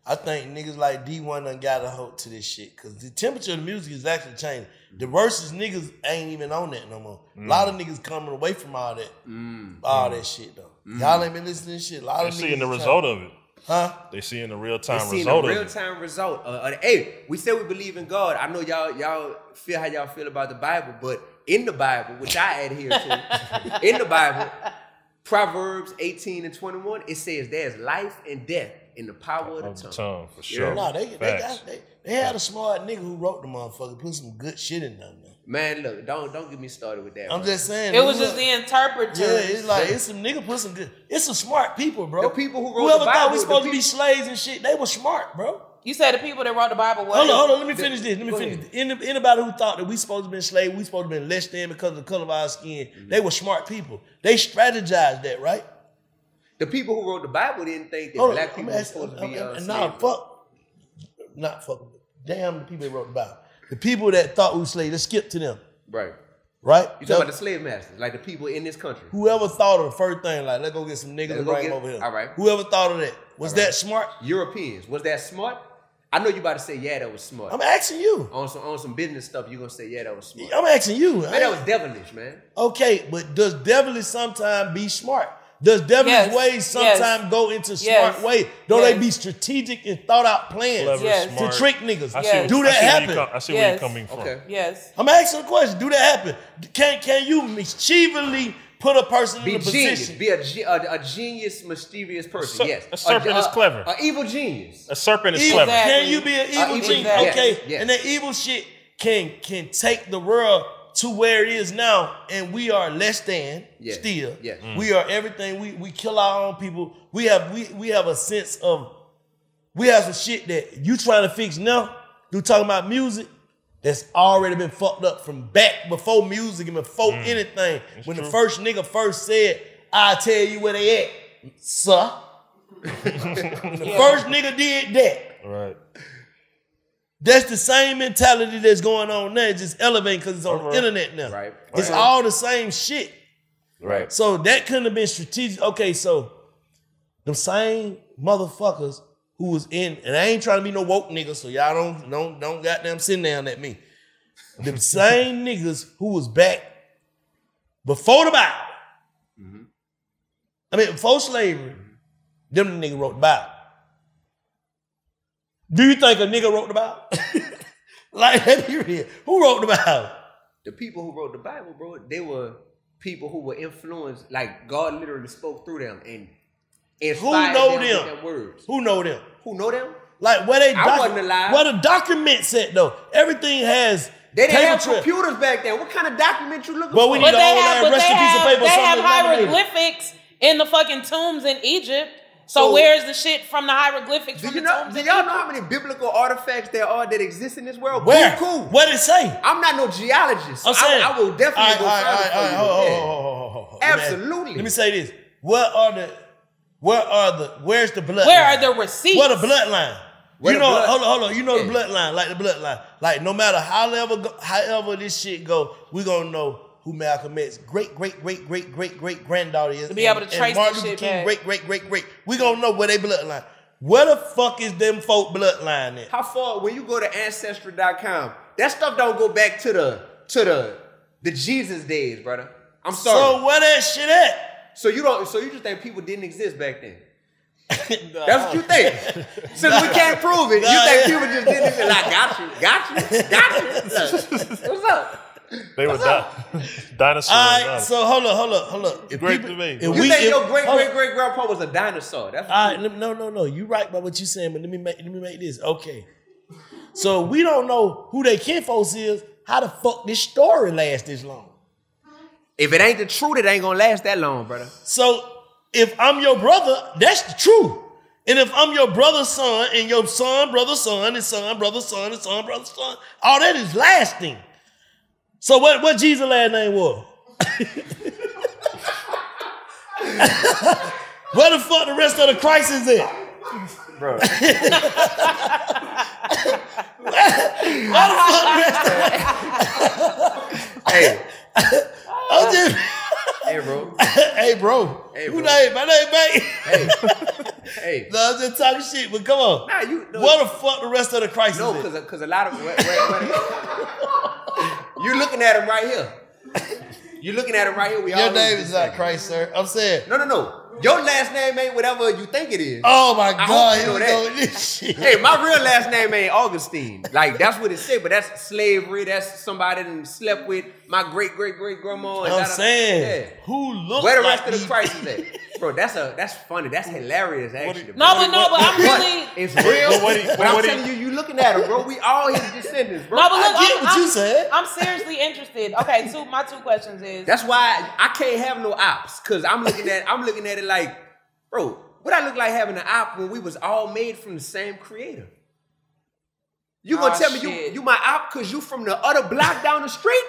I think niggas like Dee-1 done got a hold to this shit because the temperature of the music is actually changing. The versus niggas ain't even on that no more. A lot of niggas coming away from all that shit, though. Y'all ain't been listening to shit. A lot of niggas seeing the result of it. Huh? They seeing the real time result. They seeing the real time result. Hey, we say we believe in God. I know y'all feel how y'all feel about the Bible, but in the Bible, which I adhere to, in the Bible, Proverbs 18:21, it says there's life and death in the power of the tongue. For sure. No, they had a smart nigga who wrote the motherfucker, put some good shit in there. Man, look, don't get me started with that. I'm just saying. It was just the interpreters. Yeah, it's like, it's some nigga put some good. It's some smart people, bro. The people who wrote Whoever the Bible, thought we supposed to be slaves and shit, they were smart, bro. You said the people that wrote the Bible. Hold on. Let me finish this. Anybody who thought that we supposed to be slaves, we supposed to be less than because of the color of our skin, they were smart people. They strategized that, right? The people who wrote the Bible didn't think that black people were supposed to be Damn the people that wrote the Bible. The people that thought we were slaves, let's skip to them. Right. Right? You talking about the slave masters, like the people in this country. Whoever thought of the first thing, like, let's go get some niggas and bring them over here. All right. Whoever thought of that. Was that smart? Europeans. Was that smart? I know you about to say, yeah, that was smart. I'm asking you. On some business stuff, you're going to say, yeah, that was smart. I'm asking you. Man, that was devilish, man. Okay, but does devilish sometimes be smart? Does devilish ways sometimes go into smart ways? Don't they be strategic and thought out plans to trick niggas? Do that happen? I see where you're coming from. Okay. Yes. I'm asking a question. Do that happen? Can you mischievously put a person in a position? Be a genius, mischievous person. Yes. A serpent is clever. An evil genius. A serpent is clever. Can you be an evil genius? Exactly. Okay. Yes. And that evil shit can take the world to where it is now, and we are less than still. Yes. We are everything. We kill our own people. We have a sense of, we have some shit that you trying to fix now. You talking about music that's already been fucked up from back before music and before anything. When the first nigga first said, "I'll tell you where they at, sir." When the first nigga did that. Right. That's the same mentality that's going on now. It's just elevating because it's on the internet now. Right. It's all the same shit. Right. So that couldn't have been strategic. Okay, so them same motherfuckers who was in, and I ain't trying to be no woke nigga, so y'all don't goddamn sit down at me. Them same niggas who was back before the Bible. I mean, before slavery, them niggas wrote the Bible. Do you think a nigga wrote the Bible? Like, let me read. Who wrote the Bible? The people who wrote the Bible, bro, they were people who were influenced, like God literally spoke through them and inspired them with their words. Who know them? Who know them? Like, where they I wasn't alive. Where the documents at, though? Everything has They didn't have computers back then. What kind of document you looking for? We need a whole rest of piece of paper. They have hieroglyphics in the fucking tombs in Egypt. So where's the shit from the hieroglyphics? Do y'all know how many biblical artifacts there are that exist in this world? Where? Cool. What did it say? I'm not no geologist. I'm saying, I will definitely go further for you. Absolutely. Let me say this. Where's the bloodline? Where are the receipts? Where the bloodline? Hold on. You know the bloodline, like the bloodline. Like no matter however this shit go, we gonna know who Malcolm X's great granddaughter is. To be able to trace Martin this Luther shit King, back. great. We gonna know where they bloodline. Where the fuck is them folk bloodline at? How far? When you go to Ancestry.com, that stuff don't go back to the Jesus days, brother. I'm sorry. So where that shit at? So you just think people didn't exist back then? That's what you think. Since we can't prove it, you think people just didn't exist? Like, got you. What's up? They were dinosaurs. All right, so hold up. Great debate. You think your great-great-great-grandpa was a dinosaur? That's all right. No. You right about what you saying, but let me make this. Okay. So we don't know who they kinfolks is. How the fuck this story last this long? If it ain't the truth, it ain't gonna last that long, brother. So if I'm your brother, that's the truth. And if I'm your brother's son and your son, brother's son, and son, brother's son, and son, brother's son, all that is lasting. So what Jesus' last name was? Where the fuck the rest of the Christ is at? Bro. Where the fuck the rest of the Hey. I'm just... Hey, bro. Hey, bro. Who name? My name, mate. Hey. No, I'm just talking shit, but come on. Nah, where the fuck the rest of the Christ is at? No, because a lot of... You're looking at him right here. You're looking at him right here. Your name is not Christ, sir. I'm saying. No. Your last name ain't whatever you think it is. Oh my God, you know that. This shit. Hey, my real last name ain't Augustine. Like, that's what it said, but that's slavery. That's somebody that slept with my great-great-great-grandma. I'm saying, who look where the like rest of the Christ is at? Bro, that's funny. That's hilarious, actually. But I'm really... It's real. But I'm telling you, you looking at him, bro. We all his descendants, bro. No, but look, I get what you said. I'm seriously interested. Okay, my two questions is... That's why I can't have no ops, because I'm looking at it like, bro, what I look like having an op when we was all made from the same creator? You gonna tell me you my op because you from the other block down the street?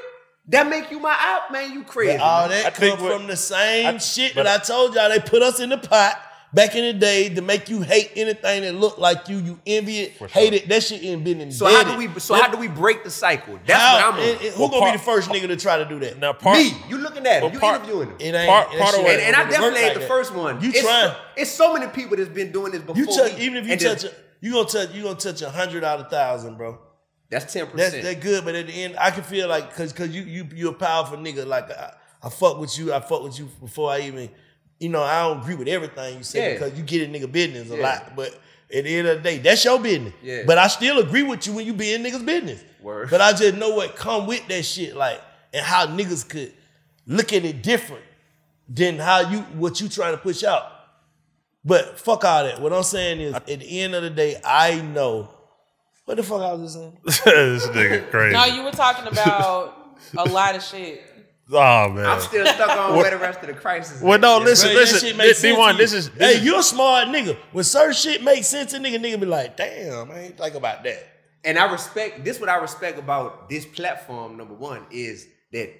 That make you my op, man? You crazy. All that come from the same shit that I told y'all. They put us in the pot back in the day to make you hate anything that look like you. You envy it, hate it. That shit ain't been embedded. So how do we break the cycle? That's what I'm on. Who gonna be the first nigga to try to do that? Now, me. You looking at him. You interviewing him. It ain't. And I definitely ain't the first one. You trying? It's so many people that's been doing this before. Even if you touch it, you gonna touch 100 out of 1,000, bro. That's 10%. That's good, but at the end, I can feel like cause you a powerful nigga. Like I fuck with you. I fuck with you before I even, I don't agree with everything you say because you get in nigga business a lot. But at the end of the day, that's your business. Yeah. But I still agree with you when you be in niggas business. Word. But I just know what come with that shit, like, and how niggas could look at it different than what you trying to push out. But fuck all that. What I'm saying is, at the end of the day, I know. What the fuck I was just saying? This nigga crazy. No, you were talking about a lot of shit. Oh man, I'm still stuck on where the rest of the crisis. Well, no, listen. Dee-1, this is. Hey, you a smart nigga. When certain shit makes sense, a nigga be like, damn, I ain't think about that. And I respect this. What I respect about this platform, number one, is that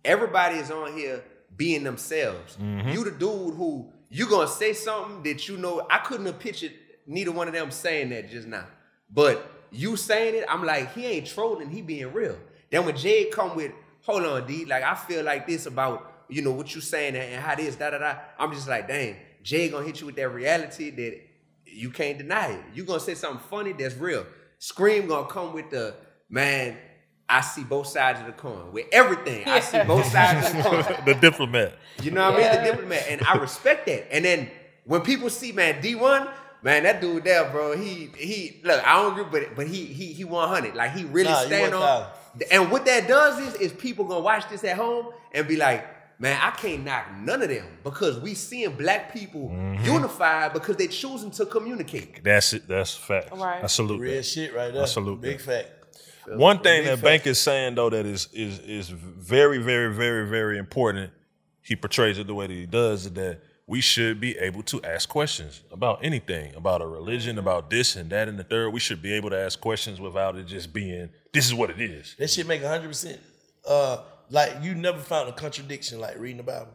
everybody is on here being themselves. Mm-hmm. You the dude who you gonna say something that I couldn't have pictured neither one of them saying that just now, but you saying it, I'm like, he ain't trolling, he being real. Then when Jay come with, hold on, D, like I feel like this about, what you saying and how this, da-da-da. I'm just like, dang, Jay gonna hit you with that reality that you can't deny it. You gonna say something funny that's real. Scream gonna come with the, man, I see both sides of the coin. With everything, I see both sides of the coin. The diplomat. You know what I mean? The diplomat. And I respect that. And then when people see, man, Dee-1, man, that dude there, bro, he look, I don't agree, but he 100. Like, he really stand on. And what that does is people gonna watch this at home and be like, man, I can't knock none of them because we seeing black people unified because they choosing to communicate. That's it. That's fact. Right. I salute real that. shit right there. I salute Big fact. One thing that Bank is saying though that is very, very, very, very important. He portrays it the way that he does, is that we should be able to ask questions about anything, about a religion, about this and that and the third. We should be able to ask questions without it just being, this is what it is. That shit make 100%. Like, you never found a contradiction like reading the Bible?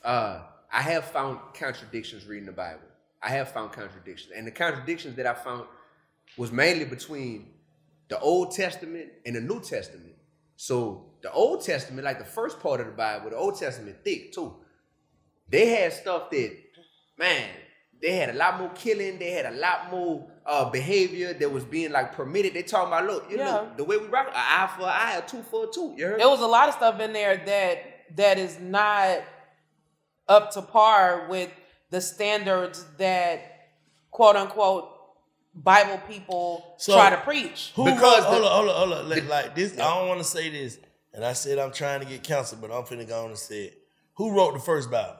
I have found contradictions reading the Bible. I have found contradictions. And the contradictions that I found was mainly between the Old Testament and the New Testament. So the Old Testament, like the first part of the Bible, the Old Testament thick too. They had stuff that, man, they had a lot more killing. They had a lot more behavior that was being like permitted. They talking about, look, the way we rock, an eye for an eye, a tooth for a tooth. You heard? There was a lot of stuff in there that is not up to par with the standards that quote unquote Bible people try to preach. Hold on. Like this, I don't want to say this, and I said I'm trying to get counsel, but I'm finna go on and say it. Who wrote the first Bible?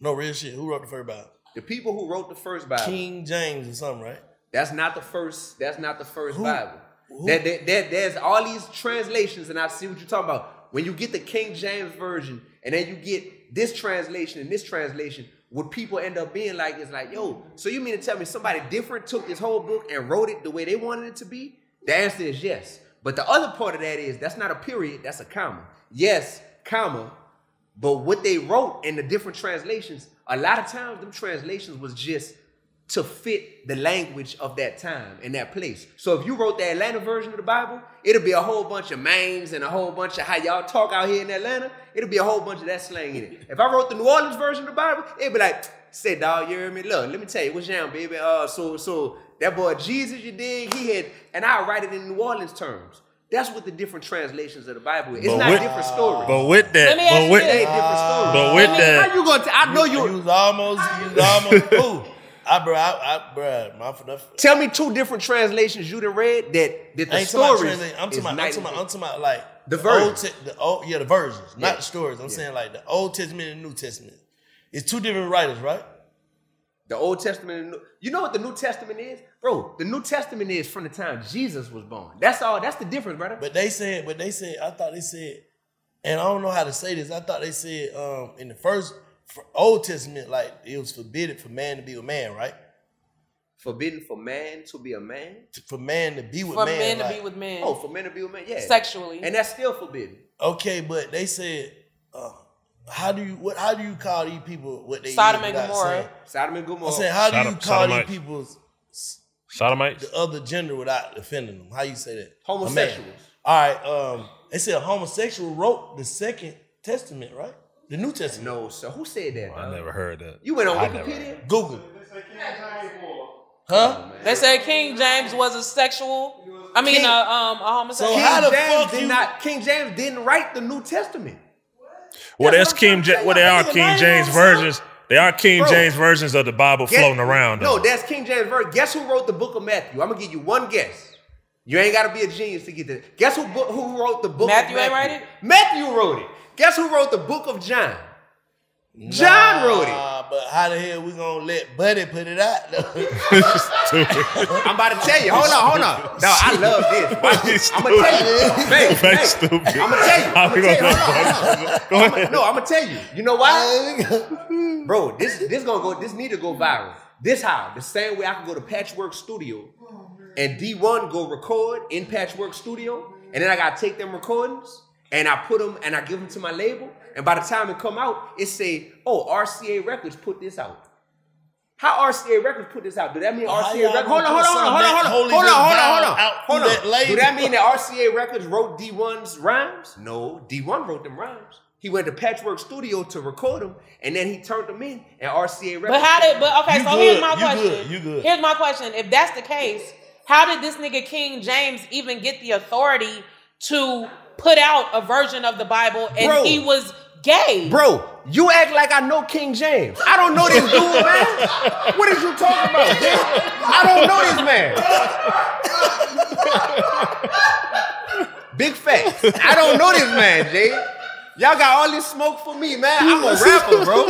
No, real shit. Who wrote the first Bible? The people who wrote the first Bible. King James or something, right? That's not the first Bible. There's all these translations, and I see what you're talking about. When you get the King James Version, and then you get this translation and this translation, what people end up being like is like, yo, so you mean to tell me somebody different took this whole book and wrote it the way they wanted it to be? The answer is yes. But the other part of that is, that's not a period, that's a comma. Yes, comma. But what they wrote in the different translations, a lot of times them translations was just to fit the language of that time and that place. So if you wrote the Atlanta version of the Bible, it'll be a whole bunch of mains and a whole bunch of how y'all talk out here in Atlanta. It'll be a whole bunch of that slang in it. If I wrote the New Orleans version of the Bible, it'd be like, say, dog, you hear me? Look, let me tell you, what's down, baby? So that boy Jesus, you dig, he had, and I'll write it in New Orleans terms. That's what the different translations of the Bible is. It's not different stories. But with that, different stories. But with that, how you gonna? I know you. You was almost. Ooh. Tell me 2 different translations you done read that the stories. I'm talking about like the versions. The versions, not the stories. I'm saying like the Old Testament and the New Testament. It's 2 different writers, right? The Old Testament and you know what the New Testament is? Bro, the New Testament is from the time Jesus was born. That's all. That's the difference, brother. But they said, I thought they said, and I don't know how to say this. I thought they said in the first Old Testament, like it was forbidden for man to be with man, right? Forbidden for man to be a man? For man to be with man. For man. men to be with men. Oh, for men to be with men, yeah. Sexually. And that's still forbidden. Okay, but they said, how do you call these people what they Sodom and Gomorrah. Sodom and Gomorrah. I'm saying, how do you call these people sodomites? The other gender without offending them? How you say that? Homosexuals. All right. They said a homosexual wrote the Second Testament, right? The New Testament. No, so who said that? I never heard that. You went on Wikipedia? Google. Huh? They said King James was a sexual. A homosexual. So how the fuck King James didn't write the New Testament. Well, that's King James. Well, they are King James versions. They are King James versions of the Bible floating around. No, that's King James version. Guess who wrote the book of Matthew? I'm gonna give you one guess. You ain't gotta be a genius to get this. Guess who wrote the book Matthew of Matthew? Ain't write it? Matthew wrote it. Guess who wrote the book of John? John wrote it. But how the hell we gonna let Buddy put it out? I'm about to tell you. Hold on. No, I love this. Watch this. I'm gonna tell you. Hey, I'm gonna tell you. Go ahead. No, I'm gonna tell you. You know why? Bro, this need to go viral. This how? The same way I can go to Patchwork Studio and Dee-1 go record in Patchwork Studio, and then I gotta take them recordings and I put them and I give them to my label. And by the time it come out, it say, oh, RCA Records put this out. How RCA Records put this out? Do that mean RCA Records? Hold on. Do that mean that RCA Records wrote Dee-1's rhymes? No, Dee-1 wrote them rhymes. He went to Patchwork Studio to record them, and then he turned them in, and RCA Records. Here's my question. Here's my question. If that's the case, how did this nigga King James even get the authority to put out a version of the Bible and he was gay? Bro, you act like I know King James. I don't know this dude, man. What is you talking about, dude? I don't know this man. Big facts. I don't know this man, Jay. Y'all got all this smoke for me, man. I'm a rapper, bro.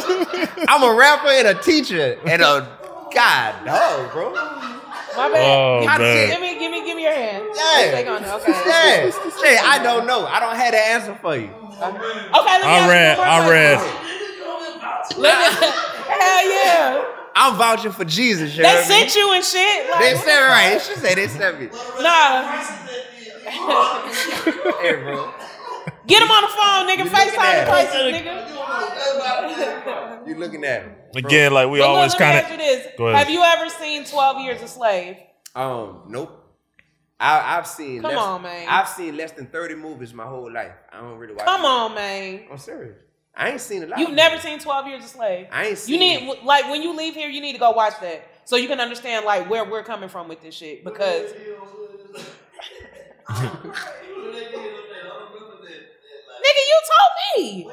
I'm a rapper and a teacher and a god dog, bro. My bad. Oh, Give me your hand. Yeah. Take on it. Okay. Yeah. Hey, I don't know. I don't have the answer for you. Okay, I read. Hell yeah. I'm vouching for Jesus, you They sent you and shit. Like, they sent right. She said they sent me. Nah. Hey, bro. Get him on the phone, nigga. FaceTime the person, nigga. You looking at him. Again, like we But always let me kind ask you this. of. Go ahead. Have you ever seen 12 Years a Slave? Nope. I've seen. Man. I've seen less than 30 movies my whole life. I don't really watch. Come on, man. I'm serious. I ain't seen a lot. You've never seen 12 Years a Slave? I ain't seen. You need like when you leave here, you need to go watch that so you can understand like where we're coming from with this shit because. Nigga, you told me.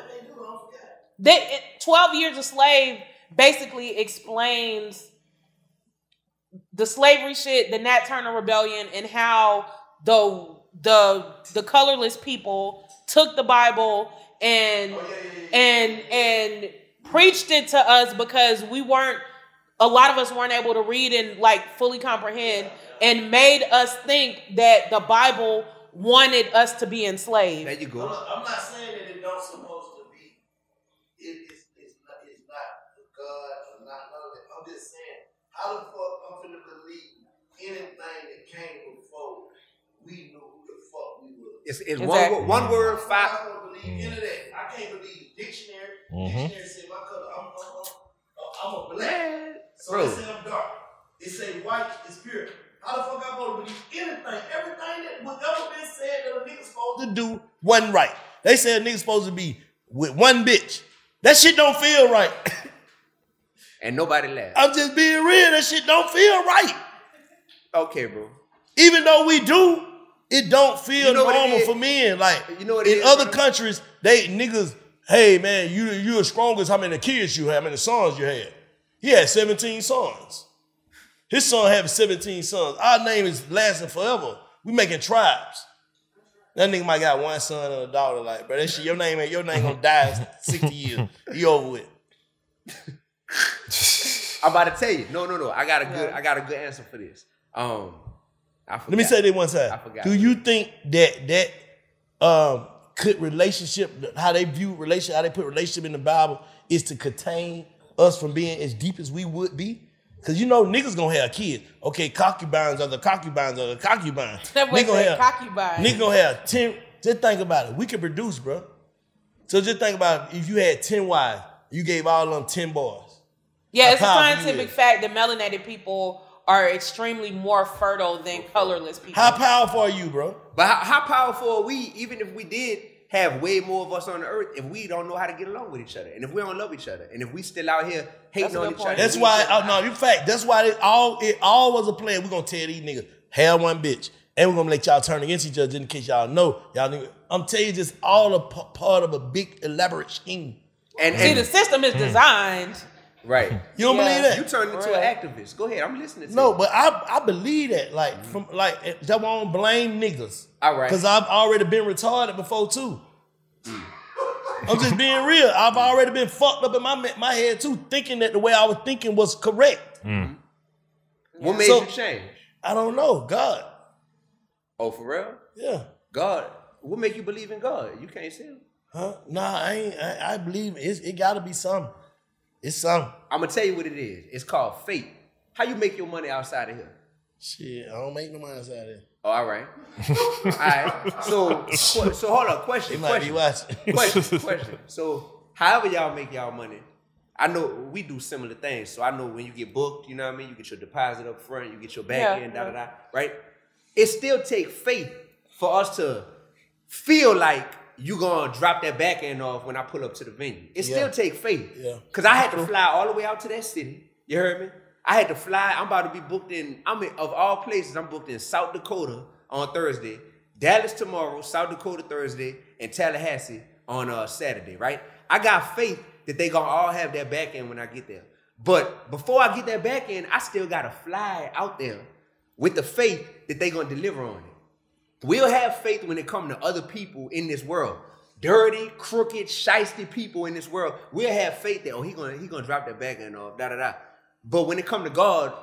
That 12 Years a Slave basically explains the slavery shit, the Nat Turner Rebellion, and how the colorless people took the Bible and preached it to us because a lot of us weren't able to read and like fully comprehend, and made us think that the Bible wanted us to be enslaved. There you go. I'm not saying that it don't supposed to be. It's not God or not none of that. I'm just saying, how the fuck I'm finna believe anything that came before we knew who the fuck we were? It's exactly. one word, five. I don't believe any of that. I can't believe dictionary. Dictionary said my color. I'm a black. So they say I'm dark. It say white is pure. How the fuck I supposed to believe anything? Everything that was ever been said that a nigga supposed to do wasn't right. They said a nigga supposed to be with one bitch. That shit don't feel right. And nobody laughed. I'm just being real. That shit don't feel right. Okay, bro. Even though we do, It don't feel normal for men. Like, in other countries, niggas, hey man, you the strongest. How many kids you have? How many sons you had? He had 17 sons. His son had 17 sons. Our name is lasting forever. We making tribes. That nigga might got one son and a daughter. Like, bro, that shit, your name gonna die in 60 years. You over with. I'm about to tell you. No. I got a good answer for this. Let me say this one time. I forgot. Do you think that could relationship, how they view relationship, how they put relationship in the Bible, is to contain us from being as deep as we would be? Because niggas gonna have kids. Okay, concubines are the concubines are the concubines. Nigga gonna have 10. Just think about it. We can produce, bro. So just think about it. If you had 10 wives, you gave all of them 10 boys. Yeah, it's a scientific fact that melanated people are extremely more fertile than colorless people. How powerful are you, bro? But how powerful are we, even if we did have way more of us on the earth, if we don't know how to get along with each other, and if we don't love each other, and if we still out here hating on each other? That's why, that's why it all was a plan. We're going to tell these niggas, have one bitch, and we're going to let y'all turn against each other just in case y'all know. I'm telling you, just all a part of a big, elaborate scheme. And the system is designed. Right. You don't believe that? You turned into an activist. Go ahead, I'm listening to you. No, but I believe that. That won't blame niggas. All right. Because I've already been retarded before too. I'm just being real. I've already been fucked up in my head too, thinking that the way I was thinking was correct. What made you change? I don't know. God. Oh, for real? Yeah. God. What make you believe in God? You can't see him. Huh? Nah, I ain't. I believe it gotta be something. It's something. I'm gonna tell you what it is. It's called faith. How you make your money outside of here? Shit, I don't make no money outside of here. Oh, all right. All right. So hold on. Question. Be watching. Question. So however y'all make y'all money, I know we do similar things. So I know when you get booked, you know what I mean? You get your deposit up front, you get your back end, right? It still takes faith for us to feel like you gonna drop that back end off when I pull up to the venue. It still take faith. Yeah. Cause I had to fly all the way out to that city. You heard me? I had to fly. I'm about to be booked of all places, I'm booked in South Dakota on Thursday, Dallas tomorrow, South Dakota Thursday, and Tallahassee on Saturday, right? I got faith that they gonna all have that back end when I get there. But before I get that back end, I still gotta fly out there with the faith that they gonna deliver on it. We'll have faith when it comes to other people in this world. Dirty, crooked, shiesty people in this world. We'll have faith that, he gonna drop that back end off, da-da-da. But when it comes to God,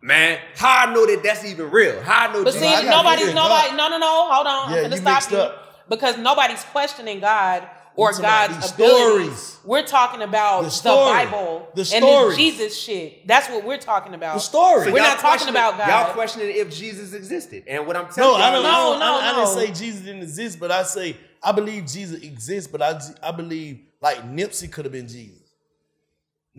man, how I know that that's even real? How I know But see, nobody, hold on. Yeah, I'm gonna stop you. Because nobody's questioning God or God's abilities. We're talking about the Bible and the Jesus shit. That's what we're talking about. The story. So we're not talking about God. Y'all questioning if Jesus existed. And what I'm telling you, I didn't say Jesus didn't exist, but I believe Jesus exists, but I believe like Nipsey could have been Jesus.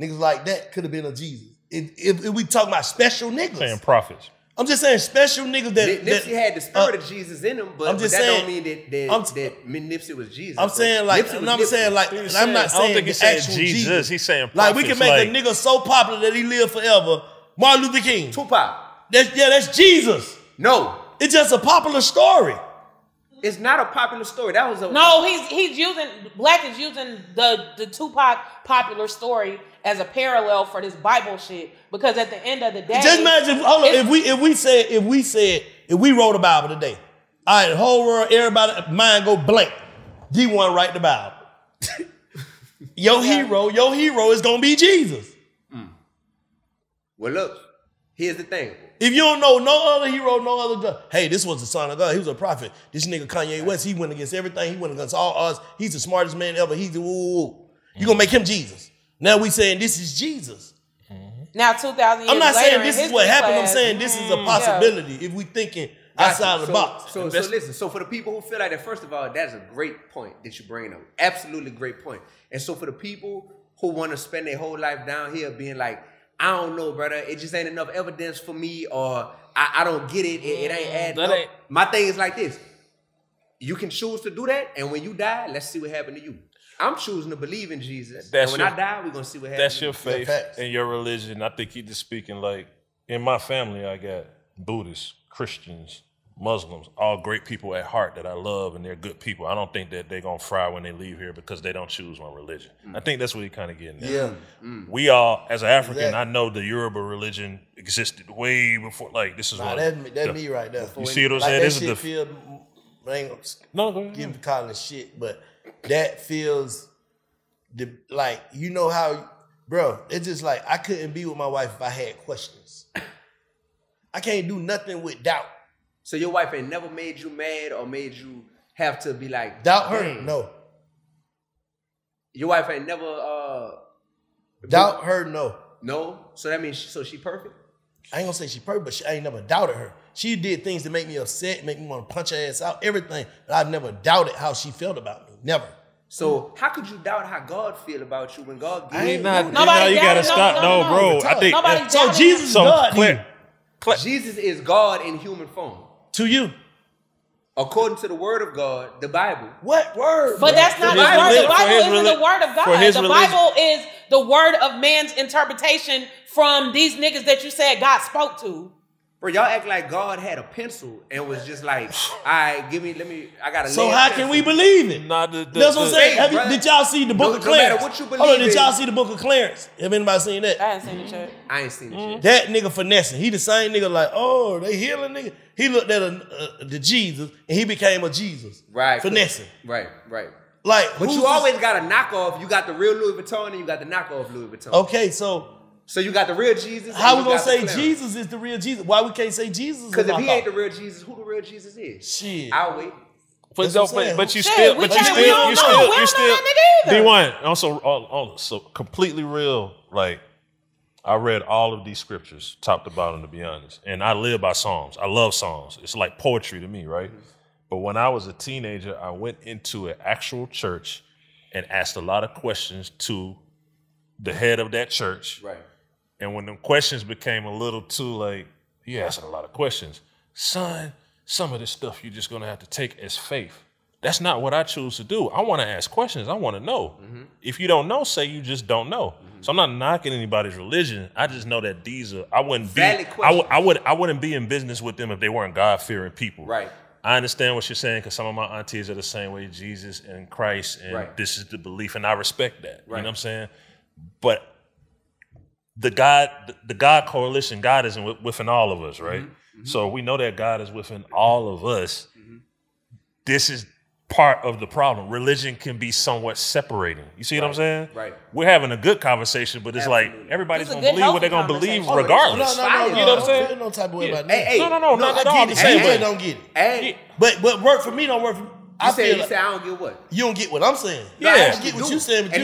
Niggas like that could have been a Jesus. If we talking about special niggas. Saying prophets. I'm just saying special niggas that Nipsey had the spirit of Jesus in him, but that don't mean that Nipsey was Jesus. I'm saying like, I'm not saying the actual Jesus. He's saying prophets. Like we can make a nigga so popular that he live forever. Martin Luther King. Tupac. That's Jesus. No. It's just a popular story. It's not a popular story. That was he's using Black is using the Tupac popular story as a parallel for this Bible shit, because at the end of the day, just imagine. If we wrote a Bible today, all right, the whole world, everybody mind go blank. Dee-1 write the Bible. Your hero is gonna be Jesus. Well, look, here's the thing. If you don't know no other hero, no other God, hey, this was the son of God. He was a prophet. This nigga Kanye West, he went against everything. He went against all odds. He's the smartest man ever. He's the You gonna make him Jesus. Now we saying this is Jesus. Now 2,000 years I'm not later, saying this is what happened. I'm saying this is a possibility if we thinking outside of the box. So listen. So for the people who feel like that, first of all, that's a great point that you bring up. Absolutely great point. And so for the people who want to spend their whole life down here being like, I don't know, brother, it just ain't enough evidence for me, or I don't get it. It ain't adding up. My thing is like this. You can choose to do that, and when you die, let's see what happened to you. I'm choosing to believe in Jesus. And when I die, we're going to see what happens. That's your faith and your religion. I think you're just speaking like, in my family, I got Buddhists, Christians, Muslims, all great people at heart that I love, and they're good people. I don't think that they're going to fry when they leave here because they don't choose one religion. I think that's what you're kind of getting at. Yeah. We all, as an African, I know the Yoruba religion existed way before. Like, this is what. That's me right there. You see what I'm saying? Like, This that is shit I ain't go gonna ahead. give him calling shit, but that feels like, you know how, bro, it's just like I couldn't be with my wife if I had questions. I can't do nothing with doubt. So your wife ain't never made you mad or made you have to be like, Doubt her? dang. No. Your wife ain't never Doubt her? No. No? So that means she perfect? I ain't gonna say she perfect, but I ain't never doubted her. She did things to make me upset, make me want to punch her ass out, everything. But I've never doubted how she felt about me. Never. So how could you doubt how God feel about you when God gives You you? gotta stop. No, bro. I think Nobody So Jesus is God to you. Jesus is God in human form. To you. According to the word of God, the Bible. What word? But that's not the word. The Bible isn't the word of God. The Bible is the word of man's interpretation from these niggas that you said God spoke to. Bro, y'all act like God had a pencil and was just like, all right, I gotta So how can we believe it? That's what I'm saying. Did y'all see the book of Clarence? What you believe Hold on, did y'all see the book of Clarence? Have anybody seen that? I ain't seen the shit. I ain't seen the shit. That nigga finessing. He the same nigga like, oh, they healing nigga. He looked at the Jesus and he became a Jesus. Right. Finessing. Right. Like, But you always got a knockoff. You got the real Louis Vuitton and you got the knockoff Louis Vuitton. Okay, so you got the real Jesus. how we gonna say Jesus is the real Jesus? Why we can't say Jesus? Because if he ain't the real Jesus, who the real Jesus is? Shit. I'll wait. But you Shit, still, we don't know that nigga either. Dee-1, also completely real. Like, I read all of these scriptures, top to bottom, to be honest. And I live by Psalms. I love Psalms. It's like poetry to me, right? Mm-hmm. But when I was a teenager, I went into an actual church and asked a lot of questions to the head of that church. Right. And when the questions became a little too like, you asking a lot of questions. Son, some of this stuff you're just gonna have to take as faith. That's not what I choose to do. I want to ask questions. I want to know. Mm-hmm. If you don't know, say you just don't know. Mm-hmm. So I'm not knocking anybody's religion. I just know that these are. I wouldn't be in business with them if they weren't God-fearing people. Right. I understand what you're saying because some of my aunties are the same way, Jesus and Christ, and this is the belief, and I respect that. Right. You know what I'm saying? But the God coalition, God is within all of us, right? Mm-hmm. So we know that God is within all of us. Mm-hmm. This is part of the problem. Religion can be somewhat separating. You see what I'm saying? Right. We're having a good conversation, but it's like everybody's going to believe what they're going to believe regardless. No. You know what I'm saying? No type of way about that. No, not at all. I'm the same way. Don't get it. Hey. But work for me don't work for me. You say I don't get what? You don't get what I'm saying. No, I get what you saying, but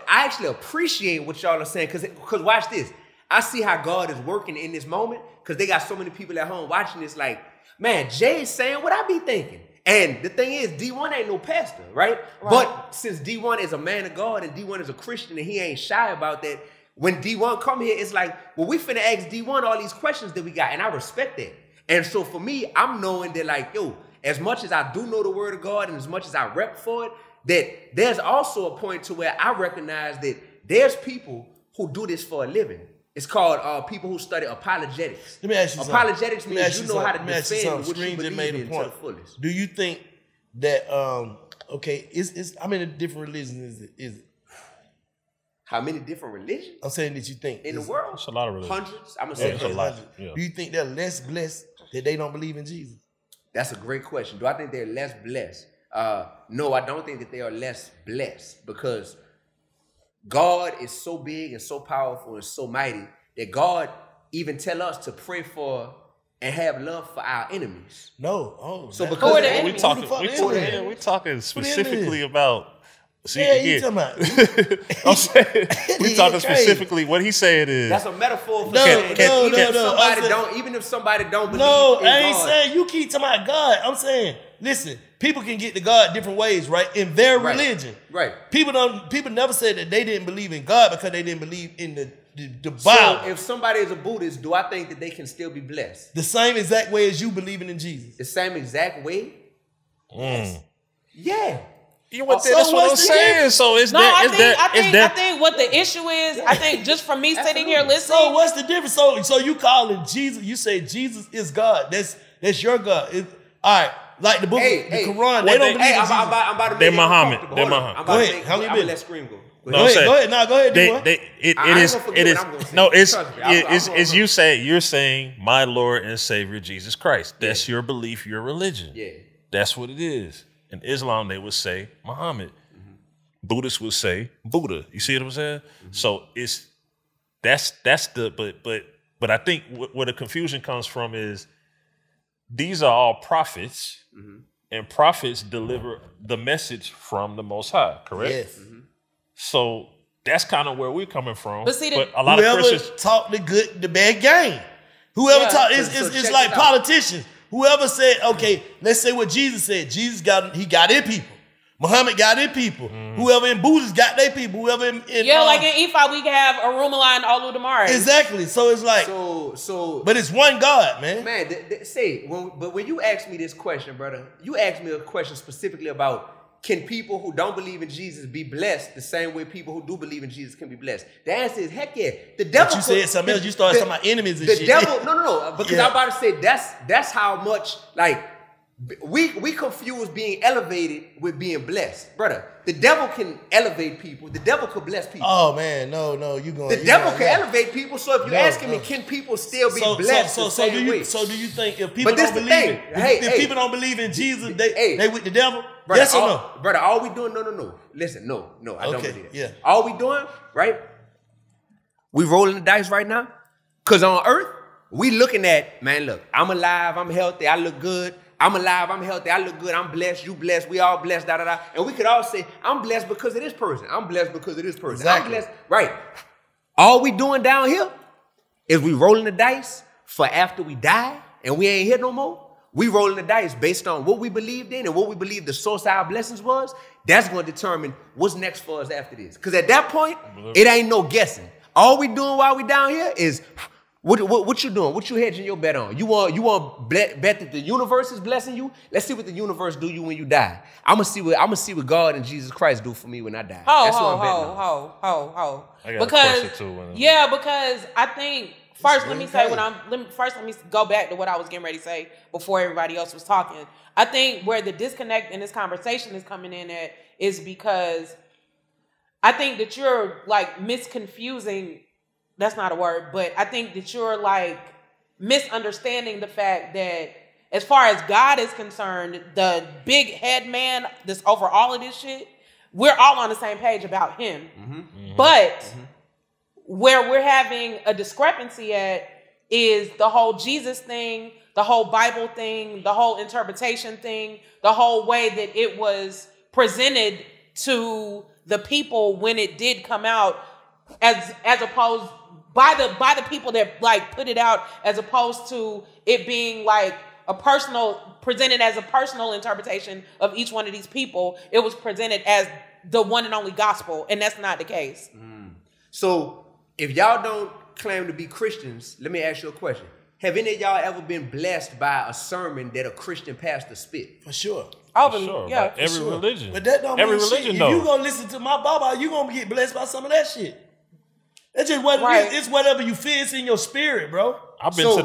I actually appreciate what y'all are saying because watch this. I see how God is working in this moment because they got so many people at home watching this like, man, Jay's saying what I be thinking. And the thing is, Dee-1 ain't no pastor, right? But since Dee-1 is a man of God and Dee-1 is a Christian and he ain't shy about that, when Dee-1 come here, it's like, well, we finna ask Dee-1 all these questions that we got, and I respect that. And so for me, I'm knowing that like, yo, as much as I do know the word of God and as much as I rep for it, that there's also a point to where I recognize that there's people who do this for a living. It's called people who study apologetics. Let me ask you apologetics something. means you know how to defend what you believe in to the fullest. Do you think that, how many different religions is it? How many different religions? I'm saying that you think. In the world? It's a lot of religions. Hundreds? I'm going to say it's a lot. Yeah. Do you think they're less blessed that they don't believe in Jesus? That's a great question. Do I think they're less blessed? No, I don't think that they are less blessed because God is so big and so powerful and so mighty that God even tell us to pray for and have love for our enemies. No. So because we talking specifically about. See, you talking about? I'm saying we talking specifically. What he's saying is that's a metaphor for even if somebody don't believe. No, in I ain't God. saying you keep talking about God. I'm saying, listen, people can get to God different ways, right? In their religion, right? People never said that they didn't believe in God because they didn't believe in the Bible. So if somebody is a Buddhist, do I think that they can still be blessed? The same exact way as you believing in Jesus. The same exact way? Yes. Yeah. That's what I'm saying. So it's I think what the issue is, I think just from me sitting here listening. So what's the difference? So you calling Jesus? You say Jesus is God. That's That's your God. All right, like the book, the Quran, they don't believe in Jesus. I'm about to make They're Muhammad. They're Muhammad. Go ahead. How many I'm gonna let Scream go. Go ahead. No, go ahead. You're saying my Lord and Savior Jesus Christ. That's your belief, your religion. Yeah. That's what it is. In Islam, they would say Muhammad. Mm-hmm. Buddhists would say Buddha. You see what I'm saying? Mm-hmm. So but I think where the confusion comes from is these are all prophets, mm-hmm. and prophets deliver the message from the Most High, correct? Yes. Mm-hmm. So that's kind of where we're coming from. But see, a lot of Christians talk the good, the bad game. Whoever talk, it's like politicians. Whoever said, okay, let's say what Jesus said. Jesus got their people. Muhammad got their people. Mm. Whoever in Buddhists got their people. Whoever in like in Ifa, we can have Arumala and Oludamare. Exactly. So it's like but it's one God, man. Man, but when you ask me this question, brother, you asked me a question specifically about can people who don't believe in Jesus be blessed the same way people who do believe in Jesus can be blessed? The answer is heck yeah. The devil. But you said something else. You started talking about enemies and shit. The devil. No. Because I'm about to say that's how much like we confuse being elevated with being blessed, brother. The devil can elevate people. The devil could bless people. Oh man, no, you going. The devil can elevate people. So if you're asking me, can people still be blessed the same way? So do you think if people don't believe if people don't believe in Jesus, they with the devil? Brother, yes or no? Brother, all we doing, no. Listen, no, I don't believe that. Yeah. All we doing, right? We rolling the dice right now. Because on earth, we looking at, man, look, I'm alive, I'm healthy, I look good. I'm alive, I'm healthy, I look good, I'm blessed, you blessed, we all blessed, da-da-da. And we could all say, I'm blessed because of this person. I'm blessed because of this person. Exactly. I'm blessed. Right. All we doing down here is we rolling the dice for after we die and we ain't here no more. We rolling the dice based on what we believed in and what we believed the source of our blessings was. That's going to determine what's next for us after this. Because at that point, it ain't no guessing. All we doing while we down here is what you doing? What you hedging your bet on? You want bet that the universe is blessing you? Let's see what the universe do you when you die. I'm gonna see what God and Jesus Christ do for me when I die. That's what I'm betting on. I got a question too. Because I think. First, let me go back to what I was getting ready to say before everybody else was talking. I think where the disconnect in this conversation is coming in at is because I think that you're like misconfusing. That's not a word, but I think that you're like misunderstanding the fact that as far as God is concerned, the big head man that's over all of this shit, we're all on the same page about him. Mm-hmm. Mm-hmm. But where we're having a discrepancy at is the whole Jesus thing, the whole Bible thing, the whole interpretation thing, the whole way that it was presented to the people when it did come out as opposed by the people that like put it out as opposed to it being like presented as a personal interpretation of each one of these people. It was presented as the one and only gospel, and that's not the case. So if y'all don't claim to be Christians, let me ask you a question. Have any of y'all ever been blessed by a sermon that a Christian pastor spit? For sure. Yeah. Every religion. But that don't every mean religion shit. though. If you gonna listen to my Baba, you gonna get blessed by some of that shit. It's just what it is. It's whatever you feel. It's in your spirit, bro. I've been to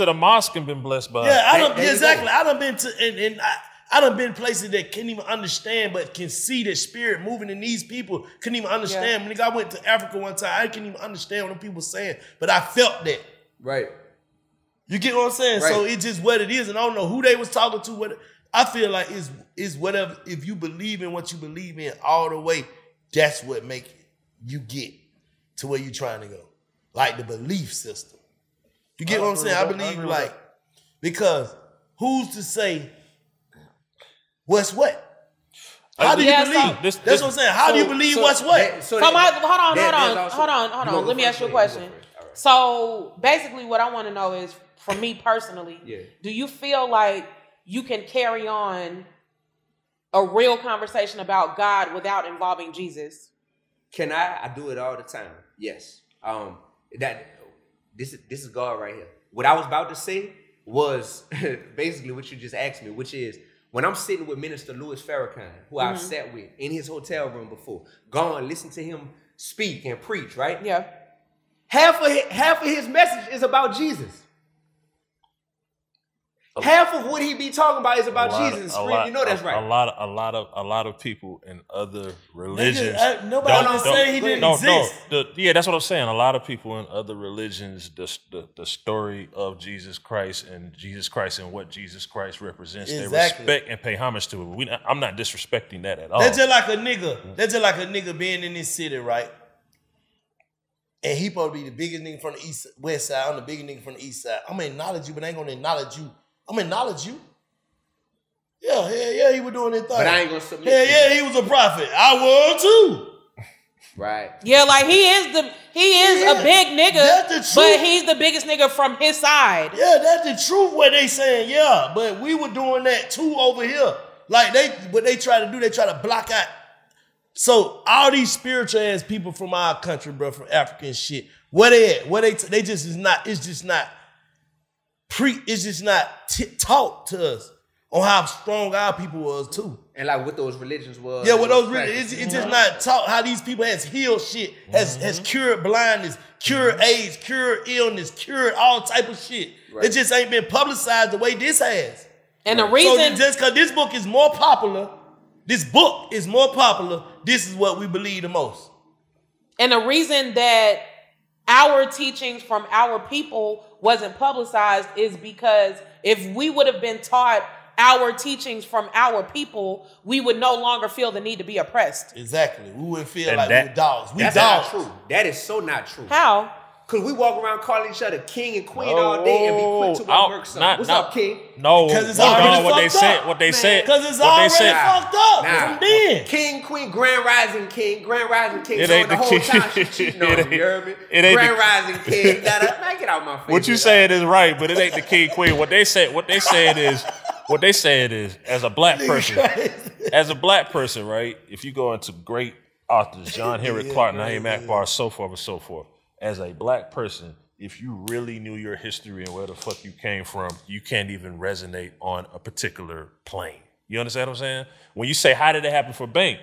the mosque and been blessed by. Yeah, I done been to and I done been places that can't even understand, but can see the spirit moving in these people. Couldn't even understand. When I went to Africa one time, I couldn't even understand what the people were saying, but I felt that. Right. You get what I'm saying? Right. So it's just what it is, and I don't know who they was talking to. What I feel like is whatever. If you believe in what you believe in all the way, that's what make you get to where you're trying to go. Like the belief system. You get what I'm saying? I believe like because who's to say what's what? How do you believe? That's what I'm saying. How do you believe what's what? Hold on. Let me ask you a question. So basically what I want to know is, for me personally, do you feel like you can carry on a real conversation about God without involving Jesus? Can I? I do it all the time. Yes. This is God right here. What I was about to say was basically what you just asked me, which is when I'm sitting with Minister Louis Farrakhan, who I've sat with in his hotel room before, gone, listen to him speak and preach, right? Yeah. Half of his message is about Jesus. Half of what he be talking about is about Jesus. You know that's right. A lot of people in other religions. Nobody say he didn't exist. Yeah, that's what I'm saying. A lot of people in other religions, the story of Jesus Christ and what Jesus Christ represents, they respect and pay homage to it. I'm not disrespecting that at all. That's just like a nigga. That's just like a nigga being in this city, right? And he probably be the biggest nigga from the west side. I'm the biggest nigga from the east side. I'm gonna acknowledge you, but I ain't gonna acknowledge you. I'm gonna acknowledge you. Yeah, he was doing his thing. But I ain't gonna submit. Yeah, he was a prophet. I was too. Right. Yeah, like he is a big nigga, that's the truth. but he's the biggest nigga from his side. Yeah, that's the truth. What they saying, yeah, but we were doing that too over here. Like what they try to do, they try to block out. So all these spiritual ass people from our country, bro, from African shit, where they at? They just is not. It's just not. It's just not taught to us on how strong our people was too. And like what those religions was. Yeah, what those religions, it's just not taught how these people has healed shit, has cured blindness, cured AIDS, cured illness, cured all type of shit. Right. It just ain't been publicized the way this has. And the reason... So just because this book is more popular, this is what we believe the most. And the reason that our teachings from our people wasn't publicized is because if we would have been taught our teachings from our people, we would no longer feel the need to be oppressed. Exactly. We wouldn't feel like we're dogs. That's not true. That is so not true. How? Because we walk around calling each other king and queen all day and be quick to work something. What's up, king? No. Because it's already fucked up. What they said. Because it's already fucked up from then. King, queen, grand rising king. It ain't the whole time she's cheating on him, you heard me? Grand rising king. Man, get out my face. What you saying is right, but it ain't the king, queen. What they said is, as a black person, right? If you go into great authors, John Henrik Clark, Naeem Akbar, so forth and so forth. As a black person, if you really knew your history and where the fuck you came from, you can't even resonate on a particular plane. You understand what I'm saying? When you say, how did it happen for Bank?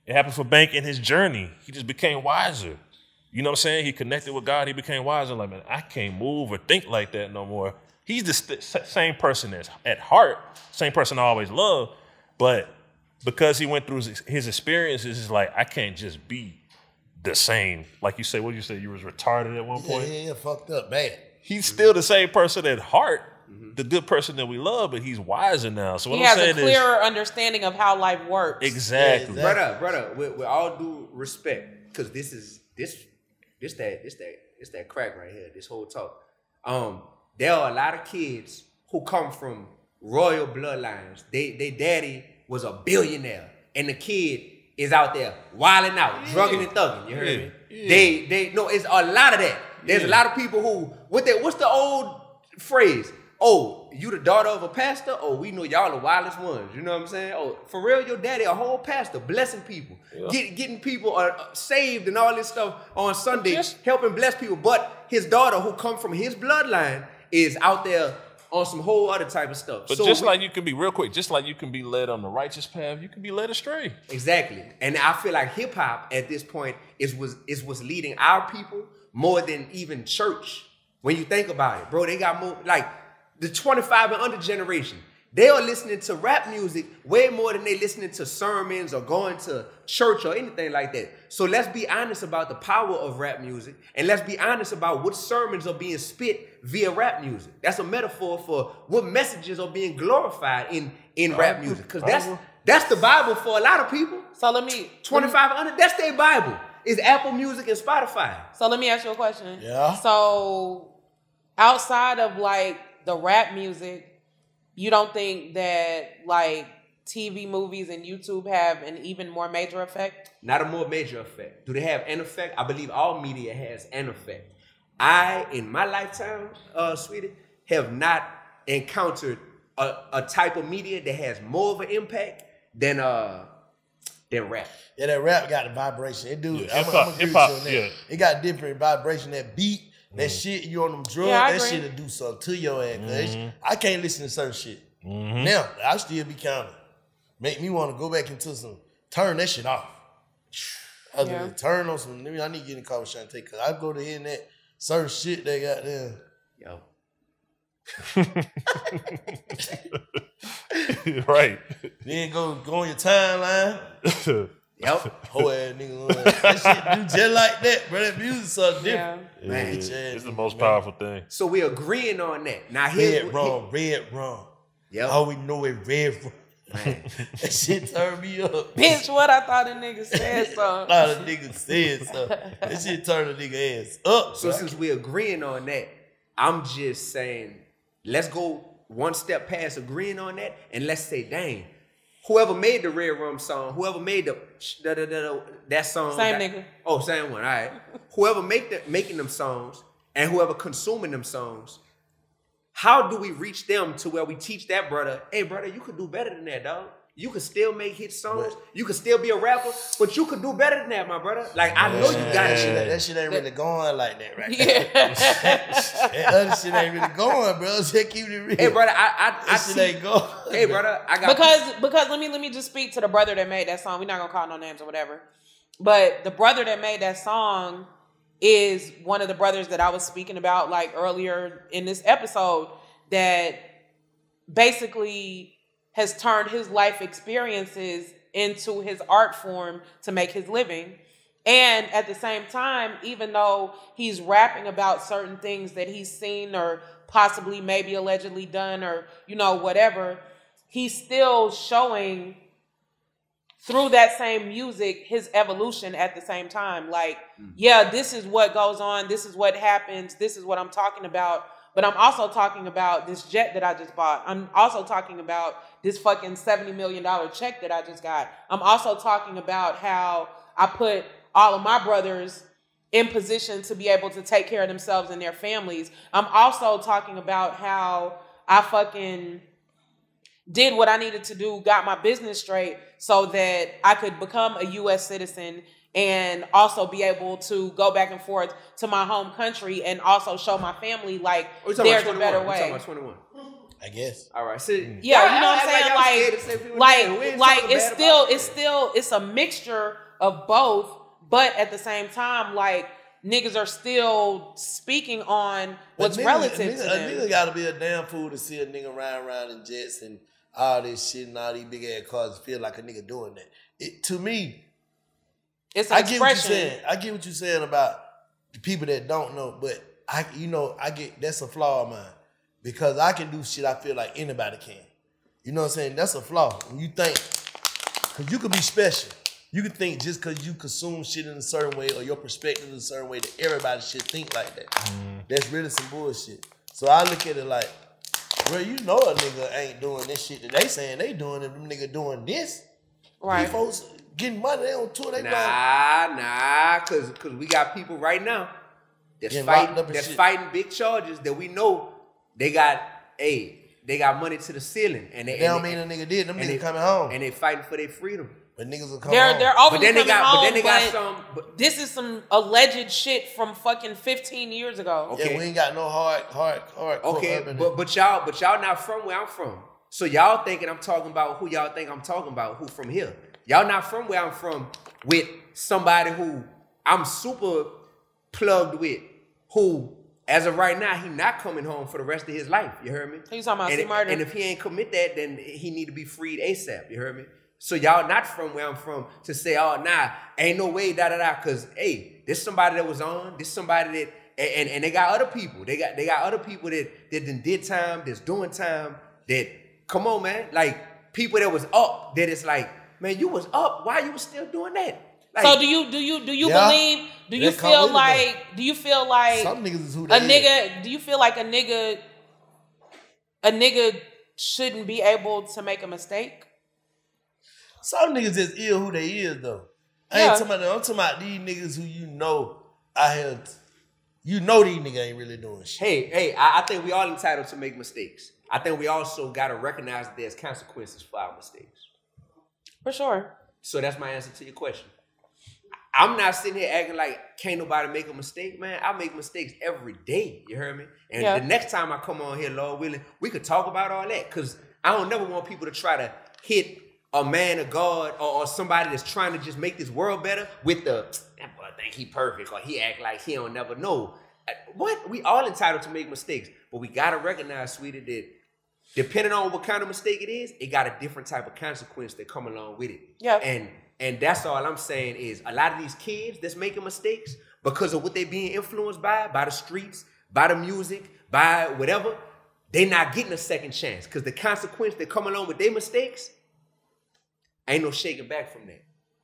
It happened for Bank in his journey. He just became wiser. You know what I'm saying? He connected with God. He became wiser. Like, man, I can't move or think like that no more. He's the same person at heart, same person I always loved. But because he went through his experiences, it's like, I can't just be the same. Like you say, what did you say? You was retarded at one point? Yeah, fucked up, man. He's still the same person at heart, the good person that we love, but he's wiser now. So what he I'm has saying a clearer understanding of how life works. Exactly. Yeah, brother, with all due respect, because this that crack right here, this whole talk. There are a lot of kids who come from royal bloodlines. They daddy was a billionaire, and the kid is out there wilding out, drugging and thugging. You heard me? Yeah. They no, it's a lot of that. There's a lot of people who what's the old phrase? Oh, you the daughter of a pastor? Oh, we know y'all the wildest ones. You know what I'm saying? Oh, for real, your daddy a whole pastor, blessing people, getting people saved and all this stuff on Sunday, helping bless people. But his daughter, who come from his bloodline, is out there on some whole other type of stuff. But just like you can be led on the righteous path, you can be led astray. Exactly. And I feel like hip hop at this point is what's leading our people more than even church. When you think about it, bro, they got more, like the 25 and under generation. They are listening to rap music way more than they listening to sermons or going to church or anything like that. So let's be honest about the power of rap music, and let's be honest about what sermons are being spit via rap music. That's a metaphor for what messages are being glorified in rap music, because that's the Bible for a lot of people. So let me 25 and under, that's their Bible. Is Apple Music and Spotify. So let me ask you a question. Yeah. So outside of like the rap music, you don't think that like TV, movies, and YouTube have an even more major effect? Not a more major effect. Do they have an effect? I believe all media has an effect. I, in my lifetime, sweetie, have not encountered a type of media that has more of an impact than rap. Yeah, that rap got a vibration. It do. Yeah, hip hop. It got different vibration. That beat, that shit, you on them drugs, that shit will do something to your ass. I can't listen to certain shit. Now, I still be counting. Make me want to go back into turn that shit off. Turn on some, I need to get in the car with Shantae, because I go to hearing that certain shit they got there. Yo. Right. Then go on your timeline. Yep. Whole ass nigga. That shit do just like that, bro. That music so different. Yeah. Man, it's the most powerful thing. So we agreeing on that. Now here's Red wrong. Yep. All we know is red wrong. Man. That shit turned me up. Bitch, what I thought a nigga said something. A lot of niggas said something. That shit turned a nigga ass up. So since we agreeing on that, I'm just saying, let's go one step past agreeing on that, and let's say, dang, whoever made the Red Rum song, whoever made that song. Same nigga. Oh, same one. All right. Whoever making them songs and whoever consuming them songs, how do we reach them to where we teach that brother, hey, brother, you could do better than that, dog. You could still make hit songs. You could still be a rapper, but you could do better than that, my brother. Like, I know you got it. That shit ain't really going like that, right? Yeah. That other shit ain't really going, bro. Just keep it real. Hey, brother, that shit ain't going. Hey, brother, I got because let me just speak to the brother that made that song. We're not gonna call no names or whatever. But the brother that made that song is one of the brothers that I was speaking about like earlier in this episode that basically has turned his life experiences into his art form to make his living. And at the same time, even though he's rapping about certain things that he's seen or possibly maybe allegedly done or, you know, whatever, he's still showing through that same music his evolution at the same time. Like, yeah, this is what goes on. This is what happens. This is what I'm talking about. But I'm also talking about this jet that I just bought. I'm also talking about this fucking $70 million check that I just got. I'm also talking about how I put all of my brothers in position to be able to take care of themselves and their families. I'm also talking about how I fucking did what I needed to do, got my business straight so that I could become a U.S. citizen and also be able to go back and forth to my home country and also show my family like there's a better way. We're talking about 21. I guess. All right. So, yeah, you know what I'm saying? Like it's a mixture of both, but at the same time, like niggas are still speaking on what's relative to them. A nigga gotta be a damn fool to see a nigga riding around in jets and all this shit and all these big ass cars and feel like a nigga doing that. To me, it's an expression. I get what you're saying about the people that don't know, but I get that's a flaw of mine because I can do shit I feel like anybody can. You know what I'm saying? That's a flaw. When you think, because you could be special. You could think just because you consume shit in a certain way or your perspective is a certain way that everybody should think like that. That's really some bullshit. So I look at it like, bro, you know a nigga ain't doing this shit that they saying they doing and them nigga doing this. Right. These folks getting money, they on tour, they cause we got people right now that's getting fighting big charges that we know they got money to the ceiling and they don't mean a nigga did. Them niggas coming home and they fighting for their freedom. But niggas will come home. They're overly but then they got, home, but then they got some. But this is some alleged shit from fucking 15 years ago. Okay. Yeah, we ain't got no hard. Okay, but y'all not from where I'm from. So y'all thinking I'm talking about who y'all think I'm talking about, who from here. Y'all not from where I'm from with somebody who I'm super plugged with, who, as of right now, he not coming home for the rest of his life. You heard me? You talking about murder? And if he ain't commit that, then he need to be freed ASAP. You heard me? So y'all not from where I'm from to say, oh, nah, ain't no way, da-da-da. Because, hey, this somebody that was on. This somebody that, and they got other people. They got other people that did time, that's doing time, that, come on, man. Like, people that was up, that it's like, man, you was up. Why you was still doing that? Like, so do you believe? Do you feel like some niggas is who they nigga? Do you feel like a nigga shouldn't be able to make a mistake? Some niggas just ill who they is though. I ain't talking about that. I'm talking about these niggas who you know these niggas ain't really doing shit. Hey, I think we all entitled to make mistakes. I think we also gotta recognize that there's consequences for our mistakes. For sure. So that's my answer to your question. I'm not sitting here acting like can't nobody make a mistake, man. I make mistakes every day. You heard me? And the next time I come on here, Lord willing, we could talk about all that. Because I don't never want people to try to hit a man of God or somebody that's trying to just make this world better with that boy think he perfect or he act like he don't never know. What? We all entitled to make mistakes, but we gotta recognize, sweetie, that depending on what kind of mistake it is, it got a different type of consequence that come along with it. Yeah. And that's all I'm saying is a lot of these kids that's making mistakes because of what they being influenced by the streets, by the music, by whatever, they not getting a second chance because the consequence that come along with their mistakes ain't no shaking back from that.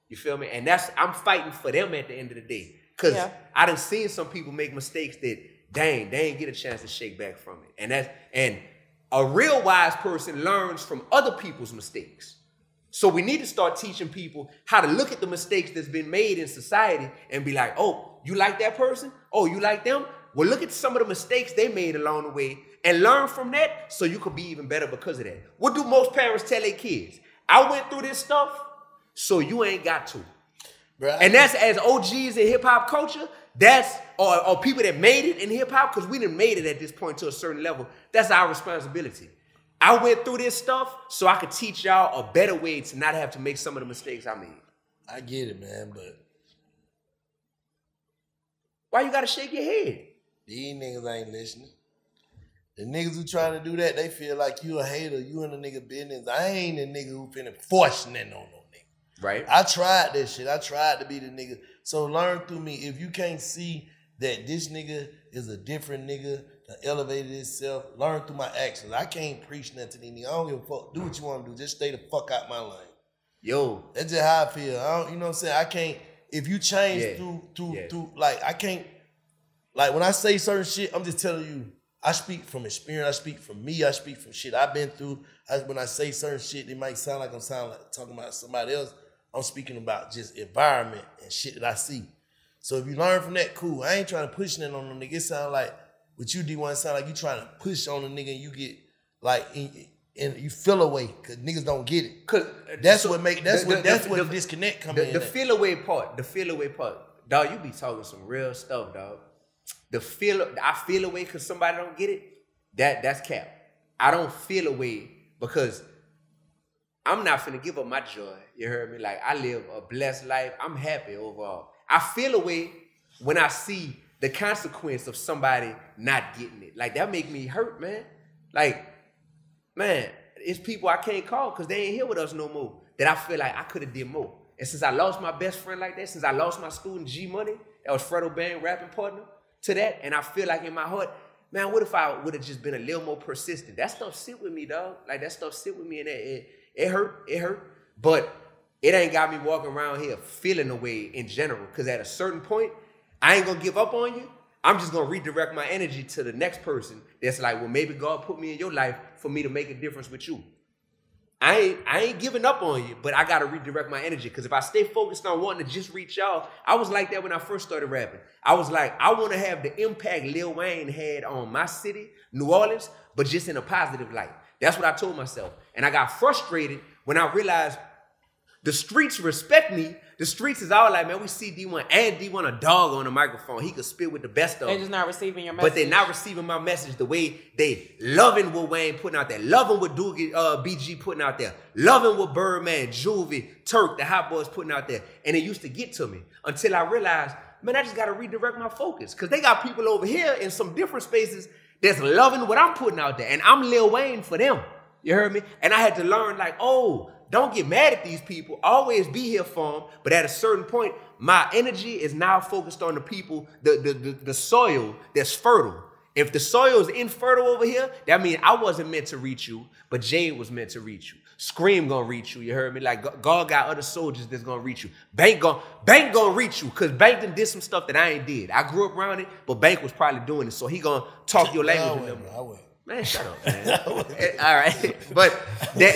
You feel me? And I'm fighting for them at the end of the day. Because I done seen some people make mistakes that, dang, they ain't get a chance to shake back from it. And a real wise person learns from other people's mistakes. So we need to start teaching people how to look at the mistakes that's been made in society and be like, oh, you like that person? Oh, you like them? Well, look at some of the mistakes they made along the way and learn from that so you could be even better because of that. What do most parents tell their kids? I went through this stuff, so you ain't got to. Right. And that's as OGs in hip-hop culture, or people that made it in hip-hop, because we done made it at this point to a certain level, that's our responsibility. I went through this stuff so I could teach y'all a better way to not have to make some of the mistakes I made. I get it, man, but why you gotta shake your head? These niggas ain't listening. The niggas who trying to do that, they feel like you a hater, you in the nigga business. I ain't the nigga who finna force nothing on no nigga. Right. I tried that shit. I tried to be the nigga. So learn through me. If you can't see that this nigga is a different nigga that elevated itself, learn through my actions. I can't preach nothing to these niggas. I don't give a fuck. Do what you want to do. Just stay the fuck out my lane. Yo. That's just how I feel. You know what I'm saying? I can't, if you change through, like, I can't, like, when I say certain shit, I'm just telling you, I speak from experience. I speak from me. I speak from shit I've been through. When I say certain shit, it might sound like I'm talking about somebody else. I'm speaking about just environment and shit that I see. So if you learn from that, cool. I ain't trying to push nothing on the nigga. It sound like, with you, D-1, sound like you trying to push on the nigga and you get, like, and you feel away because niggas don't get it. Cause that's what the disconnect come in. The feel away part, dog. You be talking some real stuff, dog. I feel away because somebody don't get it. That's cap. I don't feel away because I'm not finna give up my joy. You heard me? Like, I live a blessed life. I'm happy overall. I feel away when I see the consequence of somebody not getting it. Like, that make me hurt, man. Like, man, it's people I can't call because they ain't here with us no more that I feel like I could have did more. And since I lost my best friend like that, since I lost my student G-Money, that was Fredo Bang rapping partner, to that, and I feel like in my heart, man, what if I would have just been a little more persistent? That stuff sit with me, dog. Like, that stuff sit with me, and it hurt. But it ain't got me walking around here feeling the way in general, because at a certain point, I ain't gonna give up on you. I'm just gonna redirect my energy to the next person that's like, well, maybe God put me in your life for me to make a difference with you. I ain't giving up on you, but I gotta redirect my energy, because if I stay focused on wanting to just reach y'all, I was like that when I first started rapping. I was like, I want to have the impact Lil Wayne had on my city, New Orleans, but just in a positive light. That's what I told myself. And I got frustrated when I realized the streets respect me. The streets is all like, man, we see D-1 and D-1 a dog on the microphone. He could spit with the best of them. They're just not receiving your message. But they're not receiving my message the way they loving what Wayne putting out there, loving what Doogie, BG putting out there, loving what Birdman, Juvie, Turk, the Hot Boys putting out there. And it used to get to me until I realized, man, I just got to redirect my focus. Because they got people over here in some different spaces that's loving what I'm putting out there. And I'm Lil Wayne for them. You heard me? And I had to learn, like, oh, don't get mad at these people. Always be here for them. But at a certain point, my energy is now focused on the people, the soil that's fertile. If the soil is infertile over here, that means I wasn't meant to reach you, but Jade was meant to reach you. Scream gonna reach you, you heard me? Like, God got other soldiers that's gonna reach you. Bank gonna reach you, because Bank did some stuff that I ain't did. I grew up around it, but Bank was probably doing it, so he gonna talk your language. Man, shut up, man. All right. But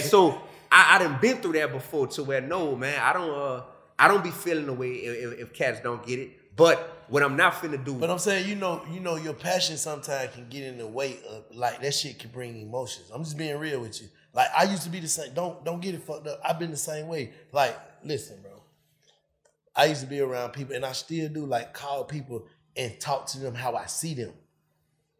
so I done been through that before, to where, no, man, I don't be feeling the way if cats don't get it. But what I'm not finna do. But I'm saying, you know, your passion sometimes can get in the way of, like, that shit can bring emotions. I'm just being real with you. Like, I used to be the same. Don't get it fucked up. I've been the same way. Like, listen, bro. I used to be around people, and I still do, like, call people and talk to them how I see them.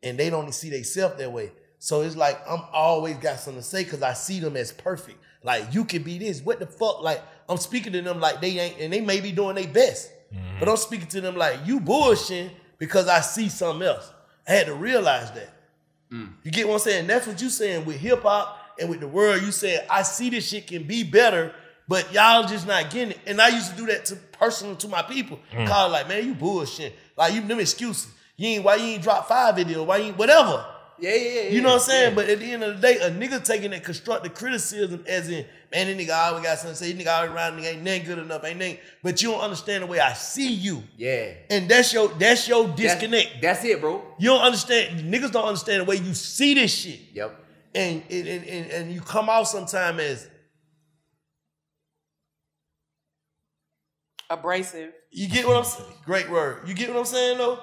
And they don't see themselves that way. So it's like, I'm always got something to say because I see them as perfect. Like, you can be this. What the fuck? Like, I'm speaking to them like they ain't, and they may be doing their best. Mm-hmm. But I'm speaking to them like, you bullshitting because I see something else. I had to realize that. You get what I'm saying? That's what you saying with hip hop and with the world. You saying I see this shit can be better, but y'all just not getting it. And I used to do that personal to my people. Call it like, man, you bullshit. Like you them excuses. Why you ain't drop 5 videos? Why you ain't whatever? Yeah. You know what I'm saying? Yeah. But at the end of the day, a nigga taking that constructive criticism as in, man, this nigga always got something to say, this nigga always around, nigga ain't nothing good enough, ain't nothing. But you don't understand the way I see you. Yeah. And that's your disconnect. That's it, bro. You don't understand, niggas don't understand the way you see this shit. Yep. And you come out sometime as abrasive. You get what I'm saying? Great word. You get what I'm saying though?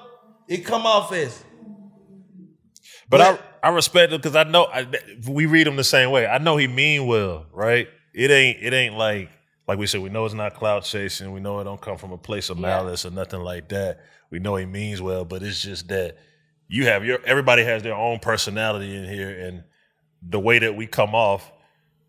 It come off as. But I respect him because I know we read him the same way. I know he mean well, right? It ain't like we said. We know it's not clout chasing. We know it don't come from a place of malice or nothing like that. We know he means well, but it's just that everybody has their own personality in here, and the way that we come off,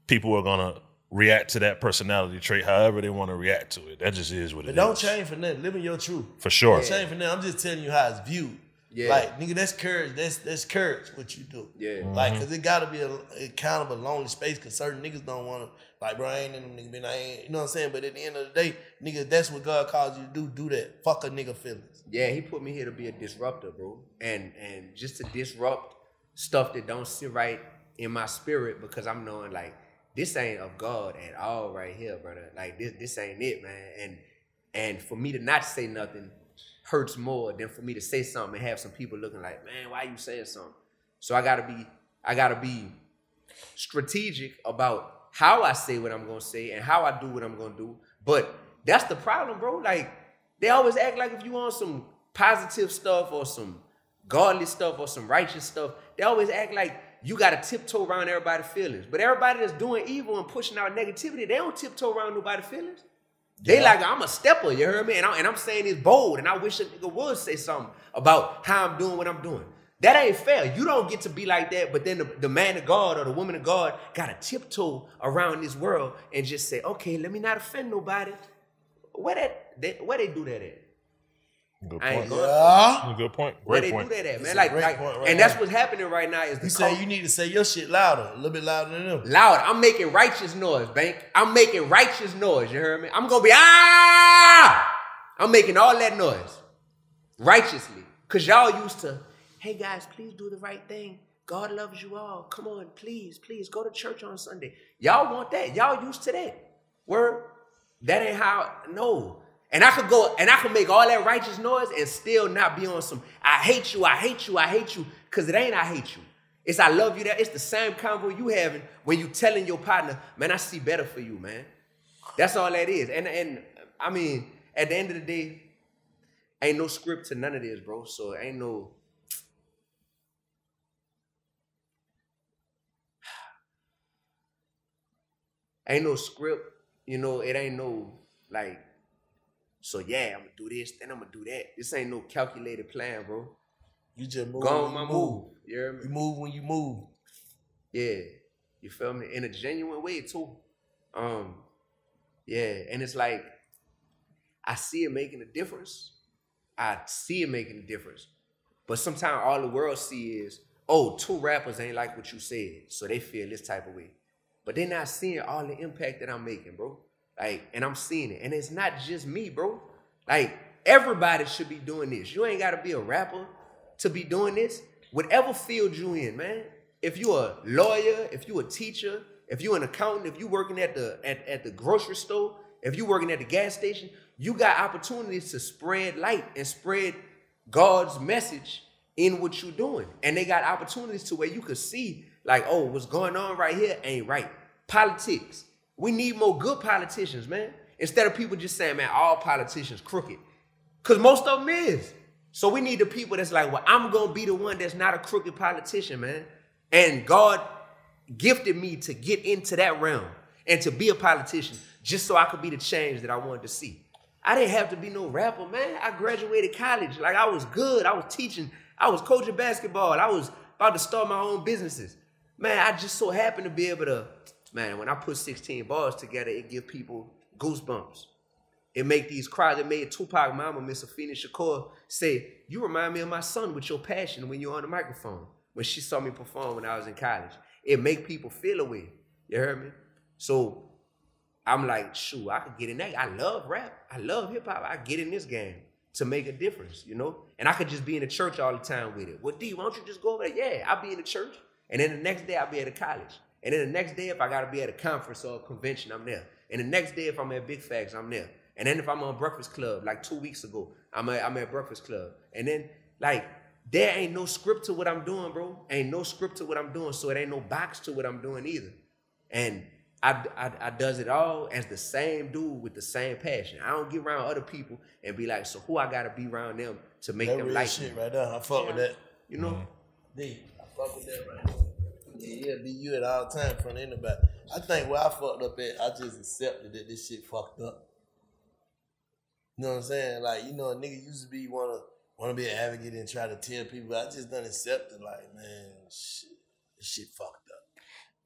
people are gonna react to that personality trait however they want to react to it. That just is what it is. But don't change for nothing. Living your truth. For sure. Don't change for nothing. I'm just telling you how it's viewed. Yeah. Like, nigga, that's courage. That's courage what you do. Yeah. Like, because it got to be a kind of a lonely space because certain niggas don't want to, like, bro, I ain't in them niggas, man, I ain't, you know what I'm saying? But at the end of the day, nigga, that's what God calls you to do that. Fuck a nigga feelings. Yeah, he put me here to be a disruptor, bro. And just to disrupt stuff that don't sit right in my spirit because I'm knowing, like, this ain't of God at all right here, brother. Like, this ain't it, man. And for me to not say nothing hurts more than for me to say something and have some people looking like, man, why you saying something? So I gotta be strategic about how I say what I'm gonna say and how I do what I'm gonna do. But that's the problem, bro. Like, they always act like if you on some positive stuff or some godly stuff or some righteous stuff, they always act like you gotta tiptoe around everybody's feelings. But everybody that's doing evil and pushing out negativity, they don't tiptoe around nobody's feelings. They like, I'm a stepper, you heard me? And I'm saying it's bold, and I wish a nigga would say something about how I'm doing what I'm doing. That ain't fair. You don't get to be like that, but then the man of God or the woman of God got to tiptoe around this world and just say, okay, let me not offend nobody. Where they do that at? Good I ain't point. going Good point. Where Great they point. do that at, man? That's a great point right and now. that's what's happening right now is You say you need to say your shit louder, a little bit louder than them. loud. I'm making righteous noise, Bank. I'm making righteous noise, you heard me? I'm going to be, I'm making all that noise righteously. Because y'all used to, hey guys, please do the right thing. God loves you all. Come on, please go to church on Sunday. Y'all want that. Y'all used to that. Word? That ain't how, no. And I could go and I could make all that righteous noise and still not be on some, I hate you. Because it ain't I hate you. It's I love you. That it's the same convo you having when you telling your partner, man, I see better for you, man. That's all that is. And I mean, at the end of the day, ain't no script to none of this, bro. So ain't no script, you know, it ain't no like, so yeah, I'm gonna do this, then I'm gonna do that. This ain't no calculated plan, bro. You just move. Go on my move. You hear me? You move when you move. Yeah. You feel me? In a genuine way too. Yeah. And it's like, I see it making a difference. But sometimes all the world see is, oh, 2 rappers ain't like what you said, so they feel this type of way. But they're not seeing all the impact that I'm making, bro. Like, and I'm seeing it. And it's not just me, bro. Like, everybody should be doing this. You ain't got to be a rapper to be doing this. Whatever field you in, man. If you a lawyer, if you a teacher, if you an accountant, if you working at the grocery store, if you working at the gas station, you got opportunities to spread light and spread God's message in what you're doing. And they got opportunities to where you could see, like, oh, what's going on right here ain't right. Politics. We need more good politicians, man. Instead of people just saying, man, all politicians crooked. Because most of them is. So we need the people that's like, well, I'm going to be the one that's not a crooked politician, man. And God gifted me to get into that realm and to be a politician just so I could be the change that I wanted to see. I didn't have to be no rapper, man. I graduated college. Like, I was good. I was teaching. I was coaching basketball. I was about to start my own businesses. Man, I just so happened to be able to, man, when I put 16 bars together, it give people goosebumps. It make these crowds. It made Tupac mama, Miss Afeni Shakur, say, "You remind me of my son with your passion when you're on the microphone." When she saw me perform when I was in college, it make people feel a way. You heard me? So I'm like, shoot, I could get in that. I love rap. I love hip hop. I get in this game to make a difference, you know? And I could just be in the church all the time with it. Well, D, why don't you just go over there? Yeah, I'll be in the church. And then the next day I'll be at a college. And then the next day, if I gotta be at a conference or a convention, I'm there. And the next day, if I'm at Big Facts, I'm there. And then if I'm on Breakfast Club, like 2 weeks ago, I'm at Breakfast Club. And then, like, there ain't no script to what I'm doing, bro. Ain't no script to what I'm doing, so it ain't no box to what I'm doing either. And I does it all as the same dude with the same passion. I don't get around other people and be like, so who I gotta be around them to make them like shit me? right there. I fuck with that. You know? D, I fuck with that right now. Yeah, D, you at all time in front of anybody. I think where I fucked up at, I just accepted that this shit fucked up. You know what I'm saying? Like, you know, a nigga used to be wanna be an advocate and try to tell people. I just done accepted, like, man, shit, this shit fucked up.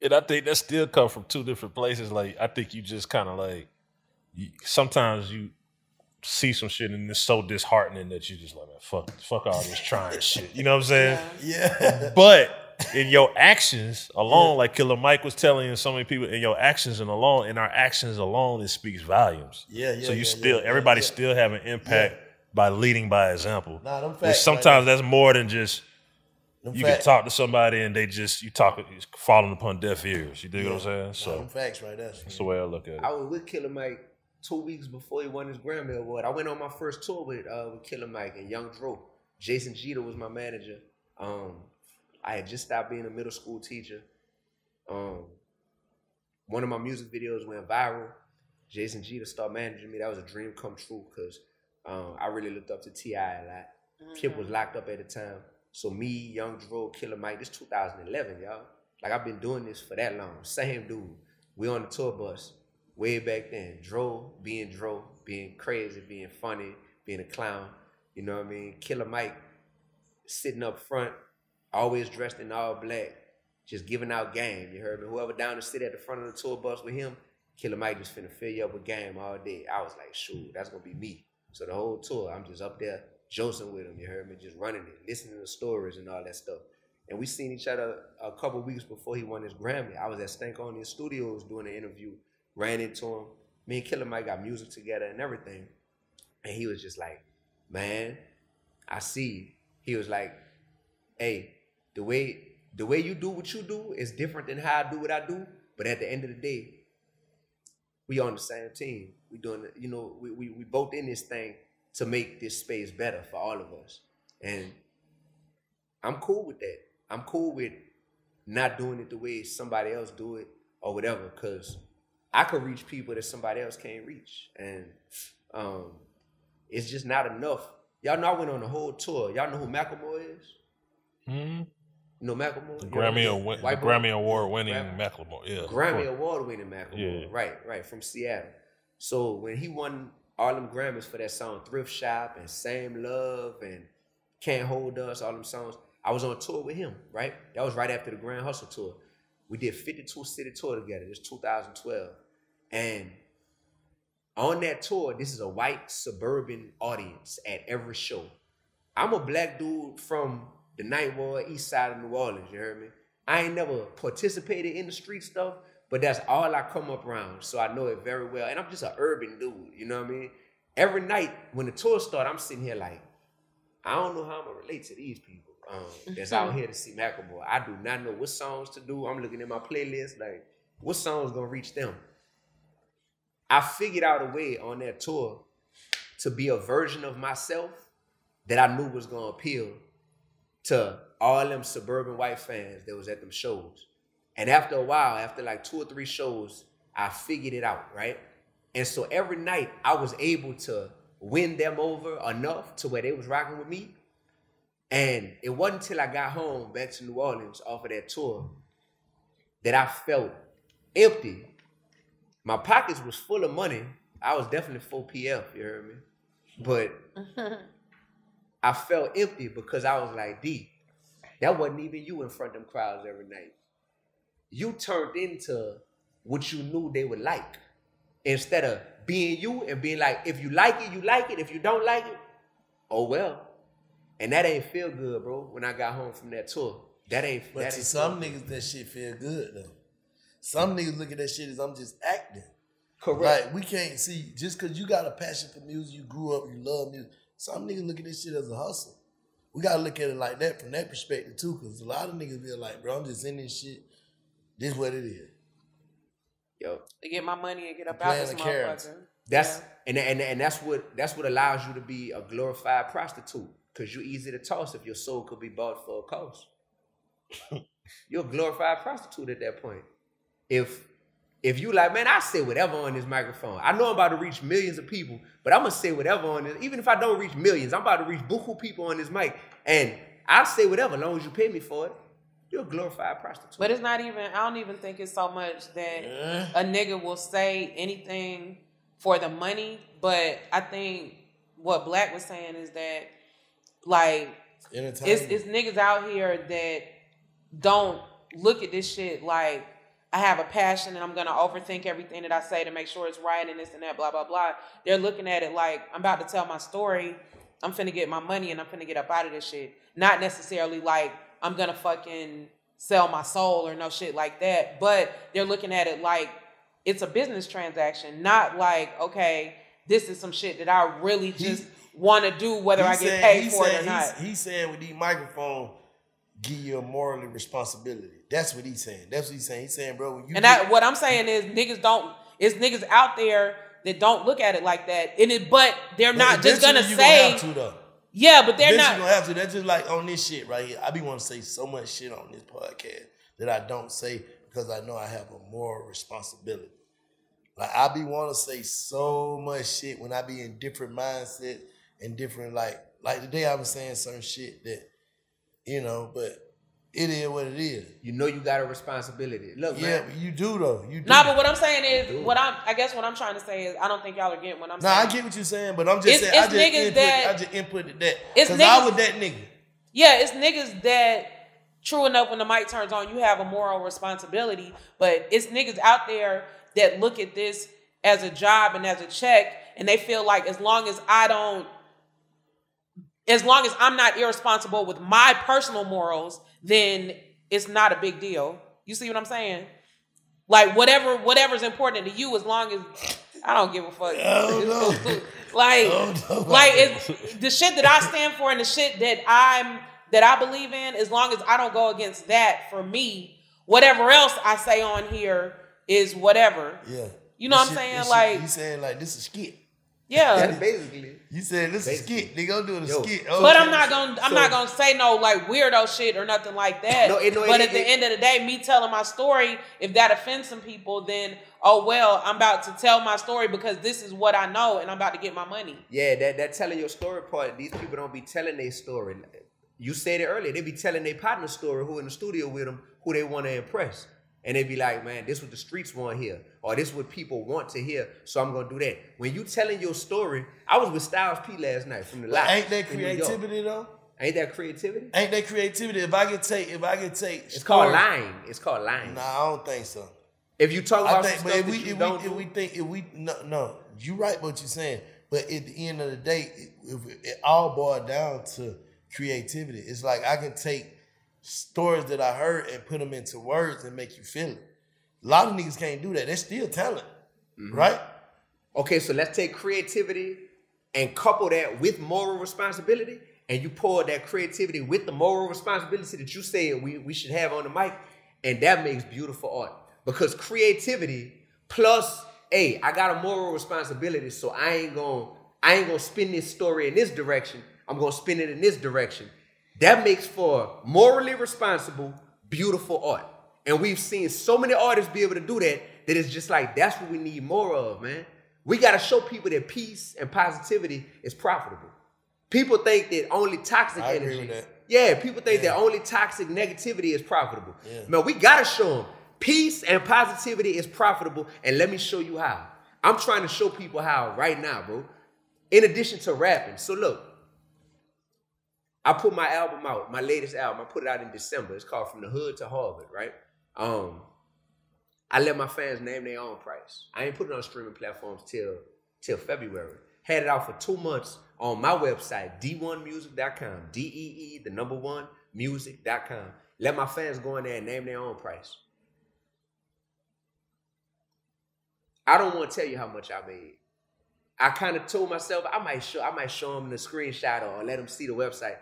And I think that still come from two different places. Like, I think you just kind of like, sometimes you see some shit and it's so disheartening that you just like, man, fuck all this trying shit. You know what I'm saying? Yeah. But in your actions alone, like Killer Mike was telling you, so many people, in your actions and alone, in our actions alone, it speaks volumes. So you everybody still have an impact by leading by example. Nah, them facts, which sometimes that's more than just, you can talk to somebody and you falling upon deaf ears. You dig what I'm saying? So them facts right there. That's the way I look at it. I was with Killer Mike 2 weeks before he won his Grammy Award. I went on my first tour with Killer Mike and Young Dro. Jason Jeter was my manager. I had just stopped being a middle school teacher. One of my music videos went viral. Jason Jeter started managing me. That was a dream come true because I really looked up to T.I. a lot. Kip was locked up at the time. So me, Young Dro, Killer Mike, this 2011, y'all. Like, I've been doing this for that long. Same dude. We on the tour bus way back then. Dro, being crazy, being funny, being a clown. You know what I mean? Killer Mike sitting up front, always dressed in all black, just giving out game. You heard me? Whoever down to sit at the front of the tour bus with him, Killer Mike just finna fill you up with game all day. I was like, shoot, that's gonna be me. So the whole tour, I'm just up there josing with him, you heard me? Just running it, listening to stories and all that stuff. And we seen each other a couple weeks before he won his Grammy. I was at Stankonia Studios doing an interview, ran into him. Me and Killer Mike got music together and everything. And he was just like, man, I see you. He was like, hey, the way you do what you do is different than how I do what I do. But at the end of the day, we on the same team. We doing, you know, we both in this thing to make this space better for all of us. And I'm cool with that. I'm cool with not doing it the way somebody else do it or whatever, because I could reach people that somebody else can't reach. And it's just not enough. Y'all know I went on the whole tour. Y'all know who Macklemore is? Mm-hmm. You know Macklemore? The Grammy Award winning Macklemore. Yeah. Grammy Award winning Macklemore. Yeah. Right, from Seattle. So when he won all them Grammys for that song Thrift Shop and Same Love and Can't Hold Us, all them songs, I was on tour with him, right? That was right after the Grand Hustle tour. We did 52 city tour together. This 2012. And on that tour, this is a white suburban audience at every show. I'm a black dude from the Ninth Ward, east side of New Orleans, you heard me? I ain't never participated in the street stuff, but that's all I come up around, so I know it very well. And I'm just an urban dude, you know what I mean? Every night when the tour starts, I'm sitting here like, I don't know how I'm gonna relate to these people that's out here to see Macklemore. I do not know what songs to do. I'm looking at my playlist, like, what song's gonna reach them? I figured out a way on that tour to be a version of myself that I knew was gonna appeal to all them suburban white fans that was at them shows. And after a while, after like 2 or 3 shows, I figured it out, right? And so every night I was able to win them over enough to where they was rocking with me. And it wasn't until I got home back to New Orleans off of that tour that I felt empty. My pockets was full of money. I was definitely 4 PF, you heard me? But I felt empty because I was like, D, that wasn't even you in front of them crowds every night. You turned into what you knew they would like. instead of being you and being like, if you like it, you like it. If you don't like it, oh well. And that ain't feel good, bro. When I got home from that tour, that ain't. But to some niggas, that shit feel good though. Some niggas look at that shit as I'm just acting. Correct. Like we can't see just because you got a passion for music, you grew up, you love music. Some niggas look at this shit as a hustle. We gotta look at it like that from that perspective too, because a lot of niggas be like, bro, I'm just in this shit. This is what it is. Yo, to get my money and get up out this motherfucker. That's and that's what allows you to be a glorified prostitute, because you're easy to toss if your soul could be bought for a cost. You're a glorified prostitute at that point. If you like, man, I say whatever on this microphone. I know I'm about to reach millions of people, but I'm gonna say whatever on this. Even if I don't reach millions, I'm about to reach buku people on this mic, and I'll say whatever as long as you pay me for it. You're a glorified prostitute. But it's not even. I don't even think it's so much that a nigga will say anything for the money. But I think what Black was saying is that, like, it's niggas out here that don't look at this shit like, I have a passion and I'm going to overthink everything that I say to make sure it's right and this and that, blah, blah, blah. They're looking at it like, I'm about to tell my story. I'm finna get my money and I'm finna get up out of this shit. Not necessarily like I'm going to fucking sell my soul or no shit like that. But they're looking at it like it's a business transaction. Not like, okay, this is some shit that I really just want to do whether I get paid for it or not. He's saying with these microphones, give you a morally responsibility. That's what he's saying. That's what he's saying. He's saying, bro, when you what I'm saying is niggas out there that don't look at it like that. But they're not just gonna say. Have to, though. Yeah, but they're eventually not gonna have to. That's just like on this shit right here. I be want to say so much shit on this podcast that I don't say because I know I have a moral responsibility. Like I be want to say so much shit when I be in different mindsets and different like today I was saying some shit that, you know, but it is what it is. You know you got a responsibility. Look, yeah, man. you do though. You do. Nah, but what I'm saying is, I guess what I'm trying to say is, I don't think y'all are getting what I'm saying. Nah, I get what you're saying, but I'm just saying, I just inputted that. Because I was that nigga. Yeah, it's niggas that, true enough, when the mic turns on, you have a moral responsibility, but it's niggas out there that look at this as a job and as a check, and they feel like as long as I'm not irresponsible with my personal morals, then it's not a big deal. You see what I'm saying? Like whatever's important to you, as long as I don't give a fuck. It's the shit that I stand for and the shit that I believe in, as long as I don't go against that, for me, whatever else I say on here is whatever. Yeah. You know what I'm saying? Like, you saying like this is skit. Yeah. That's basically. You said this is skit. They gonna do a skit. Okay. But I'm not gonna say no like weirdo shit or nothing like that. But at the end of the day, me telling my story, if that offends some people, then oh well, I'm about to tell my story because this is what I know and I'm about to get my money. Yeah, that telling your story part, these people don't be telling their story. You said it earlier, they be telling their partner's story, who in the studio with them, who they want to impress. And they be like, man, this is what the streets want to hear. Or this is what people want to hear, so I'm going to do that. When you telling your story, I was with Styles P last night from the live. Ain't that creativity though? Ain't that creativity? Ain't that creativity? If I could take It's called lying. It's called lying. Nah, I don't think so. If you talk about no, you right what you're saying. But at the end of the day, it all boils down to creativity. It's like I can take stories that I heard and put them into words and make you feel it. A lot of niggas can't do that. They're still talent, right? Okay, so let's take creativity and couple that with moral responsibility, and you pour that creativity with the moral responsibility that you said we should have on the mic, and that makes beautiful art. Because creativity plus, hey, I got a moral responsibility, so I ain't gonna spin this story in this direction. I'm gonna spin it in this direction. That makes for morally responsible, beautiful art. And we've seen so many artists be able to do that it's just like, that's what we need more of, man. We got to show people that peace and positivity is profitable. People think that only toxic energy. Agree with that. Yeah, people think that only toxic negativity is profitable. Yeah. Man, we got to show them peace and positivity is profitable, and let me show you how. I'm trying to show people how right now, bro. In addition to rapping. So look, I put my album out, my latest album. I put it out in December. It's called From the Hood to Harvard, right? I I let my fans name their own price. I ain't put it on streaming platforms till February. Had it out for 2 months on my website, Dee-1music.com. DEE, the number 1, music.com. Let my fans go in there and name their own price. I don't want to tell you how much I made. I kind of told myself I might show them the screenshot or let them see the website.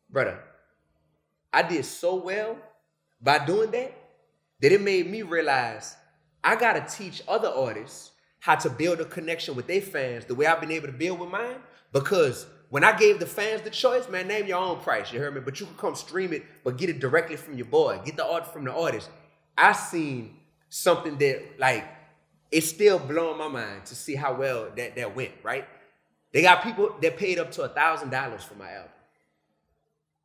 Brother, I did so well by doing that it made me realize I got to teach other artists how to build a connection with their fans the way I've been able to build with mine. Because when I gave the fans the choice, man, name your own price, you heard me? But you can come stream it, but get it directly from your boy. Get the art from the artist. I seen something that, like, it's still blowing my mind to see how well that went, right? They got people that paid up to $1,000 for my album.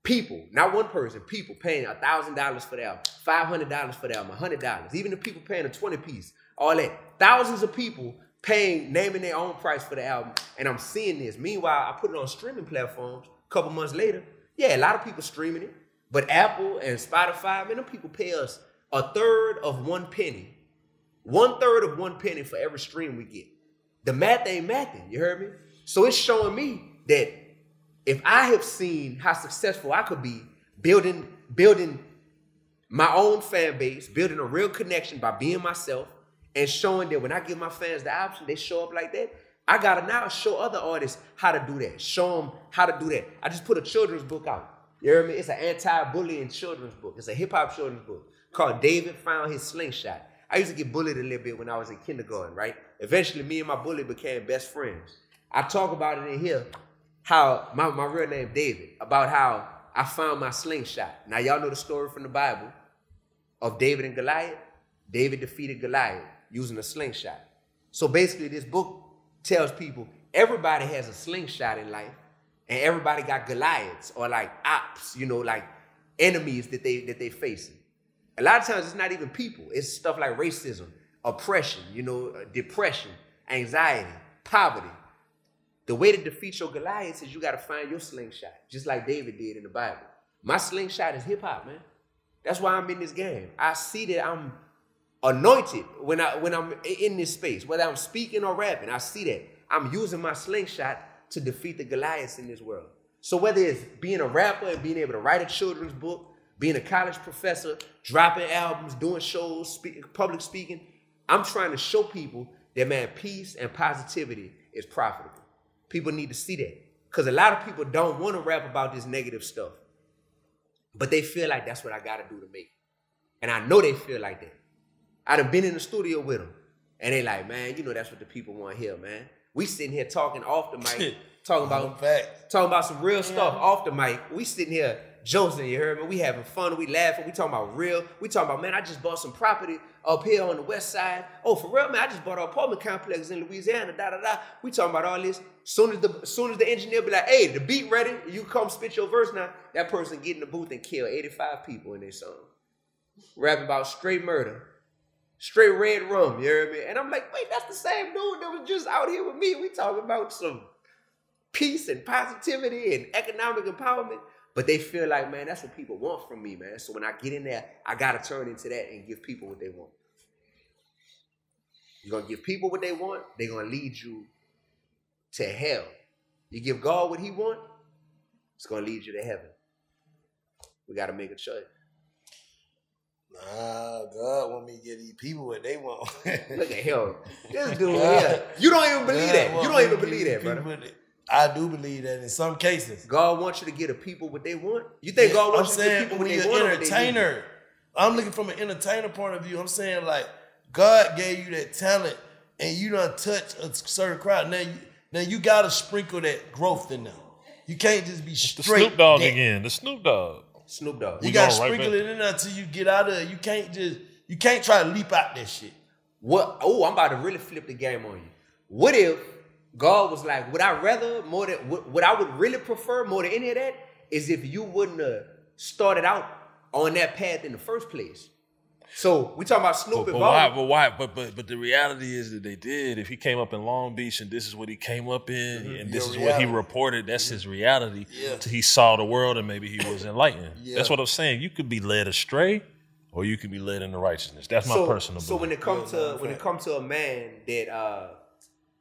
People, not one person, people paying $1,000 for the album, $500 for the album, $100. Even the people paying a 20-piece, all that. Thousands of people paying, naming their own price for the album, and I'm seeing this. Meanwhile, I put it on streaming platforms a couple months later. Yeah, a lot of people streaming it, but Apple and Spotify, man, them people pay us 1/3 of 1 penny. 1/3 of 1 penny for every stream we get. The math ain't mathing, you heard me? So it's showing me that if I have seen how successful I could be building my own fan base, building a real connection by being myself, and showing that when I give my fans the option, they show up like that, I gotta now show other artists how to do that. Show them how to do that. I just put a children's book out. You heard me? It's an anti-bullying children's book. It's a hip-hop children's book called David Found His Slingshot. I used to get bullied a little bit when I was in kindergarten, right? Eventually, me and my bully became best friends. I talk about it in here, how my real name David, about how I found my slingshot. Now, y'all know the story from the Bible of David and Goliath. David defeated Goliath using a slingshot. So basically, this book tells people everybody has a slingshot in life, and everybody got Goliaths or like ops, you know, like enemies that they facing. A lot of times it's not even people. It's stuff like racism, oppression, you know, depression, anxiety, poverty. The way to defeat your Goliaths is you got to find your slingshot, just like David did in the Bible. My slingshot is hip hop, man. That's why I'm in this game. I see that I'm anointed when I'm in this space, whether I'm speaking or rapping. I see that I'm using my slingshot to defeat the Goliaths in this world. So whether it's being a rapper and being able to write a children's book, being a college professor, dropping albums, doing shows, public speaking, I'm trying to show people that, man, peace and positivity is profitable. People need to see that. Because a lot of people don't want to rap about this negative stuff. But they feel like that's what I got to do to make it. And I know they feel like that. I done been in the studio with them. And they like, man, you know that's what the people want to hear, man. We sitting here talking off the mic, talking about some real stuff off the mic. We sitting here joking, you heard me? We having fun, we laughing, we talking about real. We talking about, man, I just bought some property up here on the west side. Oh, for real, man, I just bought an apartment complex in Louisiana, da-da-da. We talking about all this. Soon as the engineer be like, hey, the beat ready, you come spit your verse now, that person get in the booth and kill 85 people in their song. Rapping about straight murder, straight red rum, you heard me? And I'm like, wait, that's the same dude that was just out here with me. We talking about some peace and positivity and economic empowerment. But they feel like, man, that's what people want from me, man. So when I get in there, I got to turn into that and give people what they want. You're going to give people what they want, they're going to lead you to hell. You give God what he wants, it's going to lead you to heaven. We got to make a choice. Nah, God want me to give these people what they want. Look at him. This dude here. You don't even believe that. You don't even believe that, brother. I do believe that in some cases. God wants you to give the people what they want? You think God wants you to give people what they want? I'm saying, when you're an entertainer, I'm looking from an entertainer point of view. I'm saying, like, God gave you that talent and you done touch a certain crowd. Now you got to sprinkle that growth in them. You can't just be straight. The Snoop Dogg again. The Snoop Dogg. Snoop Dogg. You got to sprinkle it in there until you get out of it. You can't try to leap out that shit. What? Oh, I'm about to really flip the game on you. What if God was like, would I rather more than what I would really prefer more than any of that is if you wouldn't have started out on that path in the first place. So we talking about Snoop and why? But the reality is that they did. If he came up in Long Beach and this is what he came up in, and this is what he reported, that's his reality. Yeah. Till he saw the world and maybe he was enlightened. Yeah. That's what I'm saying. You could be led astray, or you can be led into righteousness. That's my personal belief. So when it comes to a man that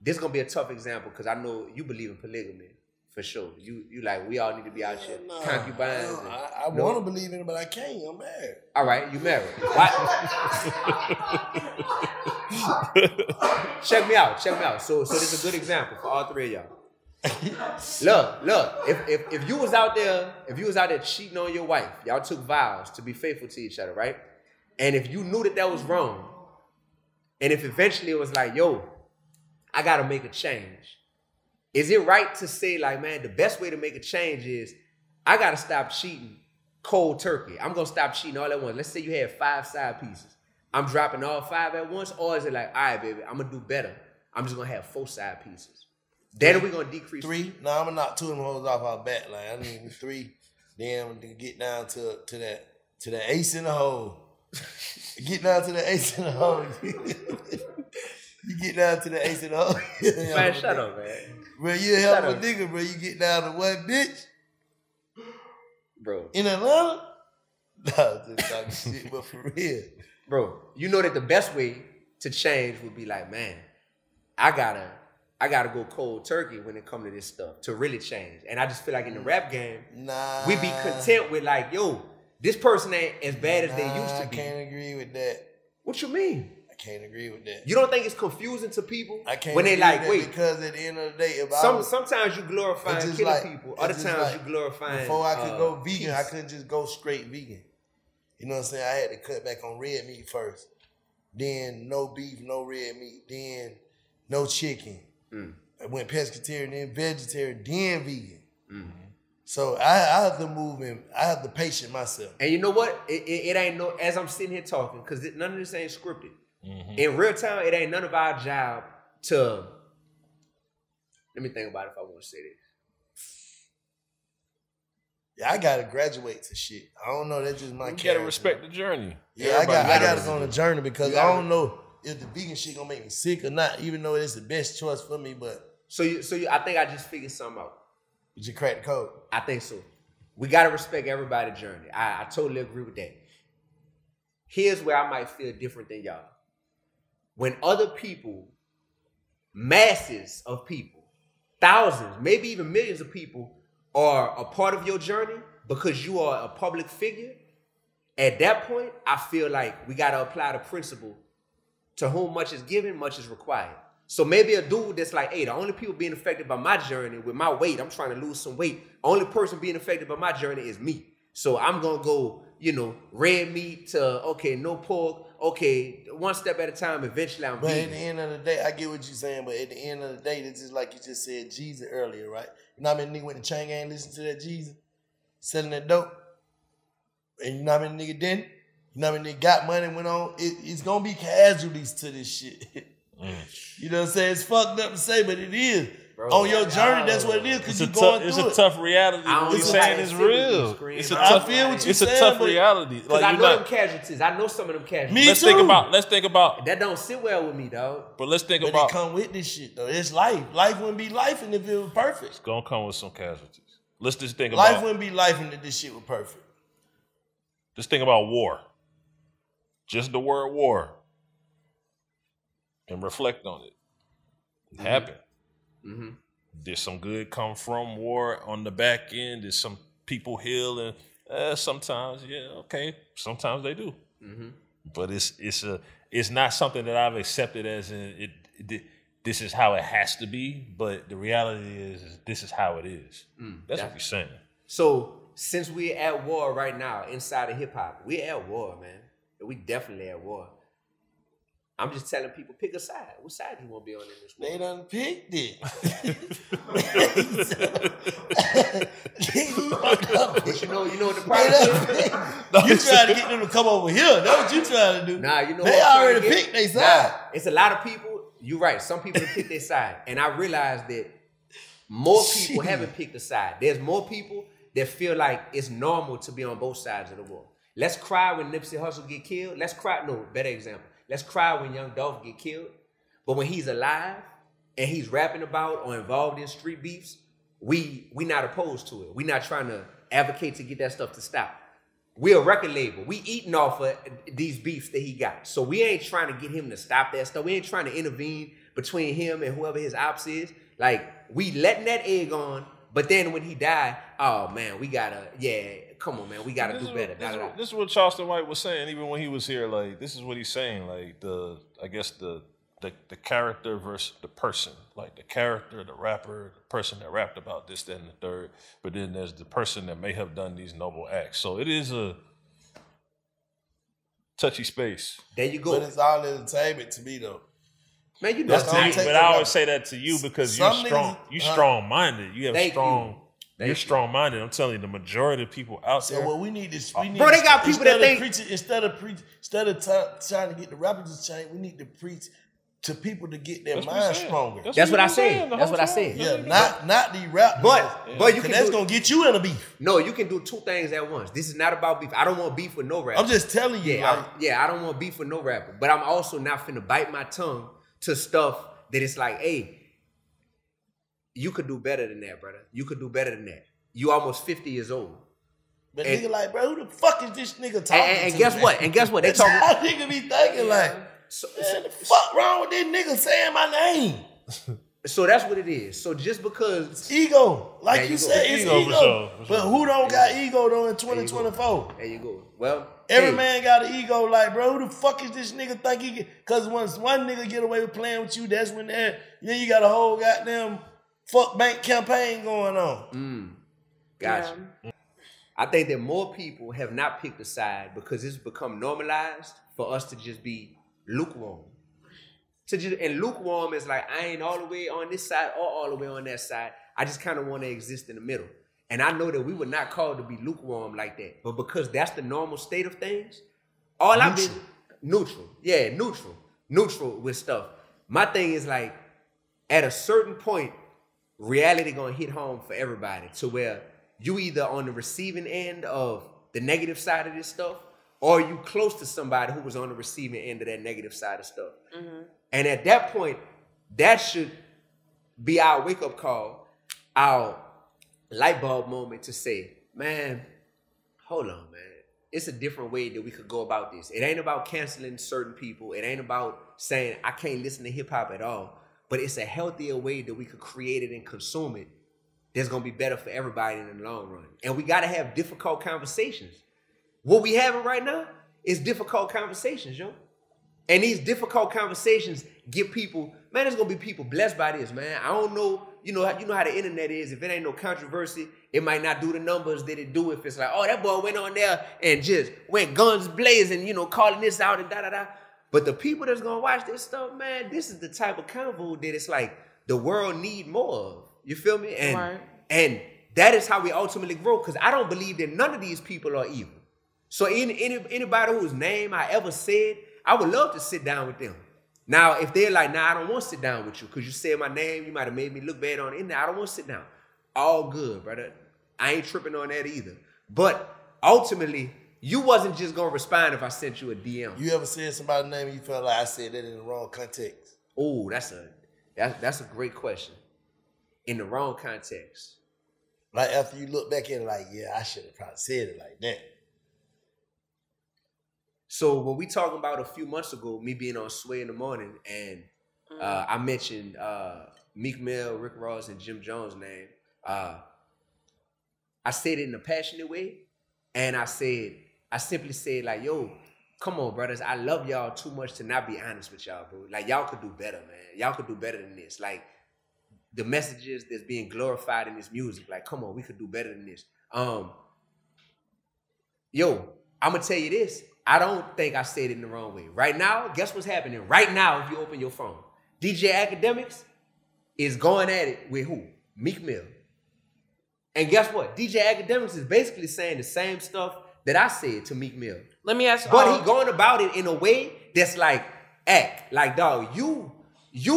this is gonna be a tough example because I know you believe in polygamy for sure. You like we all need to be out here concubines. I want to believe in it, but I can't. I'm married. All right, you married. Why? Check me out. So this is a good example for all three of y'all. Look. If you was out there cheating on your wife, y'all took vows to be faithful to each other, right? And if you knew that was wrong, and if eventually it was like, yo, I gotta make a change. Is it right to say like, man, the best way to make a change is I gotta stop cheating cold turkey. I'm gonna stop cheating all at once. Let's say you had 5 side pieces. I'm dropping all 5 at once, or is it like, all right, baby, I'm gonna do better. I'm just gonna have 4 side pieces. Then we're gonna decrease 3. No, I'm gonna knock 2 of them hoes off our back line. I need 3. Then to get down to the ace in the hole. Get down to the ace in the hole. You get down to the ace in the hole. Man, shut up, man. Bro, you a hell of a nigga, bro. You get down to what, bitch? Bro. In Atlanta? No, just talking shit, but for real. Bro, you know that the best way to change would be like, man, I gotta go cold turkey when it comes to this stuff to really change. And I just feel like in the rap game, we be content with like, yo, this person ain't as bad as they used to be. I can't agree with that. What you mean? I can't agree with that. You don't think it's confusing to people? I can't when they like, wait. Because at the end of the day, sometimes you glorify killing people. Other times you glorify. Before I could go vegan, I couldn't just go straight vegan. You know what I'm saying? I had to cut back on red meat first. Then no beef, no red meat. Then no chicken. I went pescatarian, then vegetarian, then vegan. So I have to move in. I have to patient myself. And you know what? It ain't no, as I'm sitting here talking, because none of this ain't scripted. In real time, it ain't none of our job to, let me think about it if I want to say this. Yeah, I gotta graduate to shit. I don't know. That's just my character. You gotta respect the journey. Yeah, I gotta go on a journey because I don't know if the vegan shit gonna make me sick or not, even though it's the best choice for me. But so I think I just figured something out. Did you crack the code? I think so. We gotta respect everybody's journey. I totally agree with that. Here's where I might feel different than y'all. When other people, masses of people, thousands, maybe even millions of people are a part of your journey because you are a public figure, at that point, I feel like we gotta apply the principle to whom much is given, much is required. So maybe a dude that's like, hey, the only people being affected by my journey with my weight, I'm trying to lose some weight. Only person being affected by my journey is me. So I'm going to go, red meat to, okay, no pork. Okay, one step at a time, eventually I'm vegan. But at the end of the day, I get what you're saying, but at the end of the day, it's just like you just said Jesus earlier, right? You know how many nigga went to Chang and listened to that Jesus? Selling that dope? And you know how many nigga didn't? You know how many nigga got money and went on? It's going to be casualties to this shit. You know what I'm saying? It's fucked up to say, but it is. Bro, on your journey, that's what it is, because you're going through it. It's a tough reality. What you're saying is real. It's a tough reality. Because I know them casualties. I know some of them casualties. Me let's too. Let's think about. That don't sit well with me, dog. But let's think but about. It come with this shit, though. It's life. Life wouldn't be life if it was perfect. It's going to come with some casualties. Let's just think about. Life wouldn't be life if this shit was perfect. Just think about war. Just the word war. And reflect on it. It happened. Did some good come from war on the back end? Did some people heal? And sometimes, okay. Sometimes they do. But it's not something that I've accepted as this is how it has to be. But the reality is this is how it is. That's what you're saying. So since we're at war right now inside of hip hop, we're at war, man. We definitely at war. I'm just telling people, pick a side. What side do you want to be on in this war? They done picked it. But you know what the problem is? You trying to get them to come over here. That's what you trying to do. Nah, you know they already picked their side. It's a lot of people. You're right. Some people have picked their side. And I realized that more people haven't picked a side. There's more people that feel like it's normal to be on both sides of the war. Let's cry when Nipsey Hussle get killed. Let's cry. No, better example. Let's cry when Young Dolph get killed. But when he's alive and he's rapping about or involved in street beefs, we not opposed to it. We not trying to advocate to get that stuff to stop. we a record label. We eating off of these beefs that he got. So we ain't trying to get him to stop that stuff. We ain't trying to intervene between him and whoever his ops is. Like, we letting that egg on, but then when he died, oh man, we gotta, come on, man, we gotta do better. This is what Charleston White was saying, even when he was here. Like, this is what he's saying. Like, I guess the character versus the person. Like, the character, the rapper, the person that rapped about this, that, and the third. But then there's the person that may have done these noble acts. So it is a touchy space. There you go. But it's all entertainment to me, though. Man, you know. But I always say that to you because you're strong. You're strong-minded. You have strong. You're strong-minded. I'm telling you, the majority of people out there. So what we need is, bro, they got people that think instead of trying to get the rappers to change, we need to preach to people to get their mind stronger. That's what I said. That's what I said. Yeah, not the rap. But you can that's gonna get you in a beef. No, you can do two things at once. This is not about beef. I don't want beef with no rapper. I'm just telling you. I don't want beef with no rapper. But I'm also not finna bite my tongue to stuff that it's like, hey, you could do better than that, brother. You could do better than that. You almost 50 years old. But nigga like, bro, who the fuck is this nigga talking and to? Guess what? And guess what? They talking. How nigga be thinking like, man, the fuck wrong with this nigga saying my name? So that's what it is. So just because it's ego, like you said, it's ego. For sure. But who don't got ego though in 2024? There you go. Well, every man got an ego. Like, bro, who the fuck is this nigga think he get? Because once one nigga get away with playing with you, that's when then you got a whole goddamn fuck bank campaign going on. Gotcha. Yeah. I think that more people have not picked a side because it's become normalized for us to just be lukewarm. And lukewarm is like, I ain't all the way on this side or all the way on that side. I just kind of want to exist in the middle. And I know that we were not called to be lukewarm like that. But because that's the normal state of things, I've been neutral. Yeah, neutral with stuff. My thing is like, at a certain point, reality gonna hit home for everybody to where you either on the receiving end of the negative side of this stuff, or you close to somebody who was on the receiving end of that negative side of stuff. Mm-hmm. And at that point, that should be our wake-up call, our light bulb moment to say, man, hold on, man. It's a different way that we could go about this. It ain't about canceling certain people. It ain't about saying, I can't listen to hip-hop at all. But it's a healthier way that we could create it and consume it that's going to be better for everybody in the long run. And we got to have difficult conversations. What we having right now is difficult conversations, yo. And these difficult conversations get people, man, there's going to be people blessed by this, man. I don't know, you know how the internet is. If it ain't no controversy, it might not do the numbers that it do if it's like, oh, that boy went on there and just went guns blazing, calling this out and da-da-da. But the people that's going to watch this stuff, man, this is the type of convo that it's like the world need more of. You feel me? And that is how we ultimately grow, because I don't believe that none of these people are evil. So anybody whose name I ever said, I would love to sit down with them. Now, if they're like, nah, I don't want to sit down with you because you said my name, you might have made me look bad on the internet. I don't want to sit down. All good, brother. I ain't tripping on that either. But ultimately, you wasn't just going to respond if I sent you a DM. You ever said somebody's name and you felt like I said that in the wrong context? Oh, that's a great question. In the wrong context. Like after you look back at it like, yeah, I should have probably said it like that. So when we talking about a few months ago, me being on Sway in the Morning, and I mentioned Meek Mill, Rick Ross, and Jim Jones' name, I said it in a passionate way, and I simply said like, yo, come on, brothers, I love y'all too much to not be honest with y'all, bro. Like, y'all could do better, man. Y'all could do better than this. Like, the messages that's being glorified in this music, like, come on, we could do better than this. Yo, I'm gonna tell you this. I don't think I said it in the wrong way. Right now, guess what's happening? Right now, if you open your phone, DJ Academics is going at it with who? Meek Mill. And guess what? DJ Academics is basically saying the same stuff that I said to Meek Mill. Let me ask you. But he going about it in a way that's like, act. Like, dog, you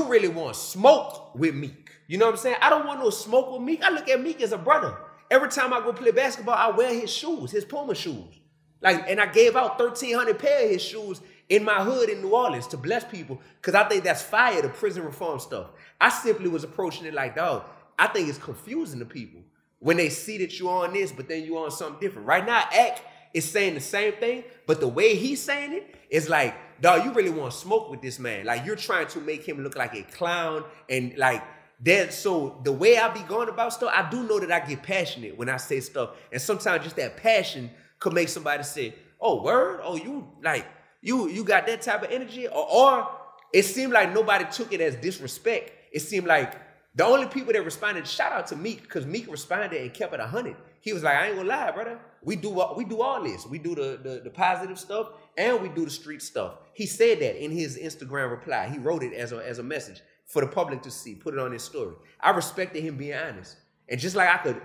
really want smoke with Meek. You know what I'm saying? I don't want no smoke with Meek. I look at Meek as a brother. Every time I go play basketball, I wear his shoes, his Puma shoes. Like, and I gave out 1,300 pair of his shoes in my hood in New Orleans to bless people because I think that's fire, the prison reform stuff. I simply was approaching it like, dog, I think it's confusing to people when they see that you on this, but then you on something different. Right now, Act is saying the same thing, but the way he's saying it is like, dog, you really want to smoke with this man. Like, you're trying to make him look like a clown. And like, so the way I be going about stuff, I do know that I get passionate when I say stuff. And sometimes just that passion could make somebody say, oh, word? Oh, you like, you got that type of energy? Or it seemed like nobody took it as disrespect. It seemed like the only people that responded, shout out to Meek, because Meek responded and kept it 100. He was like, I ain't gonna lie, brother. We do all this. We do the positive stuff and we do the street stuff. He said that in his Instagram reply. He wrote it as a message for the public to see, put it on his story. I respected him being honest. And just like I could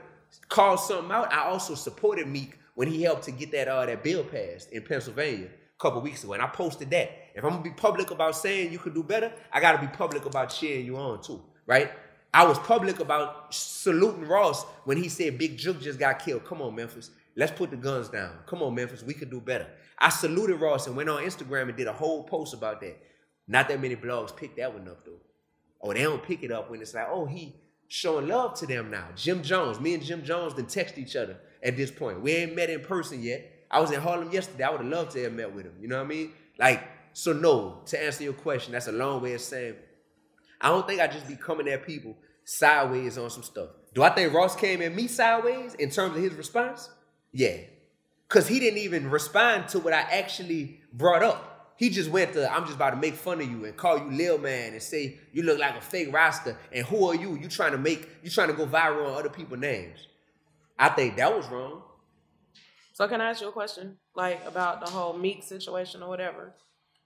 call something out, I also supported Meek when he helped to get that bill passed in Pennsylvania a couple weeks ago. And I posted that. If I'm gonna be public about saying you could do better, I gotta be public about cheering you on too, right? I was public about saluting Ross when he said Big Juke just got killed. Come on, Memphis. Let's put the guns down. Come on, Memphis. We could do better. I saluted Ross and went on Instagram and did a whole post about that. Not that many blogs picked that one up, though. Oh, they don't pick it up when it's like, oh, he showing love to them now. Jim Jones. Me and Jim Jones done text each other at this point. We ain't met in person yet. I was in Harlem yesterday. I would have loved to have met with him. You know what I mean? Like, so no, to answer your question, that's a long way of saying, I don't think I just be coming at people sideways on some stuff. Do I think Ross came at me sideways in terms of his response? Yeah. Because he didn't even respond to what I actually brought up. He just went to, I'm just about to make fun of you and call you Lil Man and say you look like a fake roster. And who are you? You trying to go viral on other people's names. I think that was wrong. So can I ask you a question? Like about the whole Meek situation or whatever.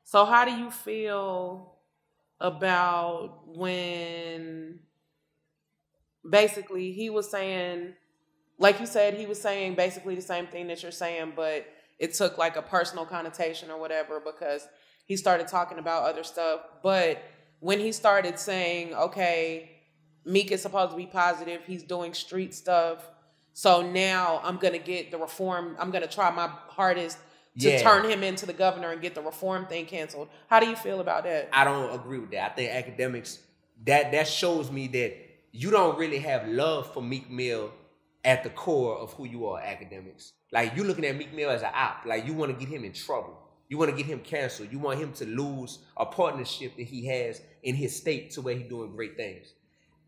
So how do you feel about when basically he was saying, like you said, he was saying basically the same thing that you're saying, but it took like a personal connotation or whatever because he started talking about other stuff. But when he started saying, okay, Meek is supposed to be positive, he's doing street stuff, so now I'm going to get the reform, I'm going to try my hardest to turn him into the governor and get the reform thing canceled. How do you feel about that? I don't agree with that. I think academics, that shows me that you don't really have love for Meek Mill at the core of who you are, academics. Like, you looking at Meek Mill as an op. Like, you want to get him in trouble. You want to get him canceled. You want him to lose a partnership that he has in his state to where he's doing great things.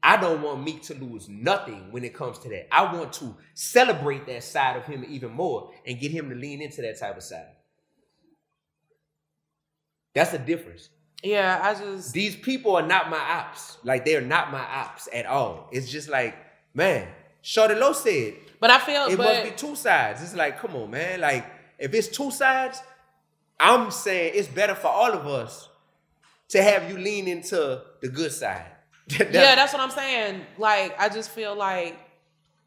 I don't want Meek to lose nothing when it comes to that. I want to celebrate that side of him even more and get him to lean into that type of side. That's the difference. Yeah, These people are not my ops. Like, they're not my ops at all. It's just like, man, Shorty Low said, but I feel it must be two sides. It's like, come on, man. Like, if it's two sides, I'm saying it's better for all of us to have you lean into the good side. Yeah, that's what I'm saying. Like, I just feel like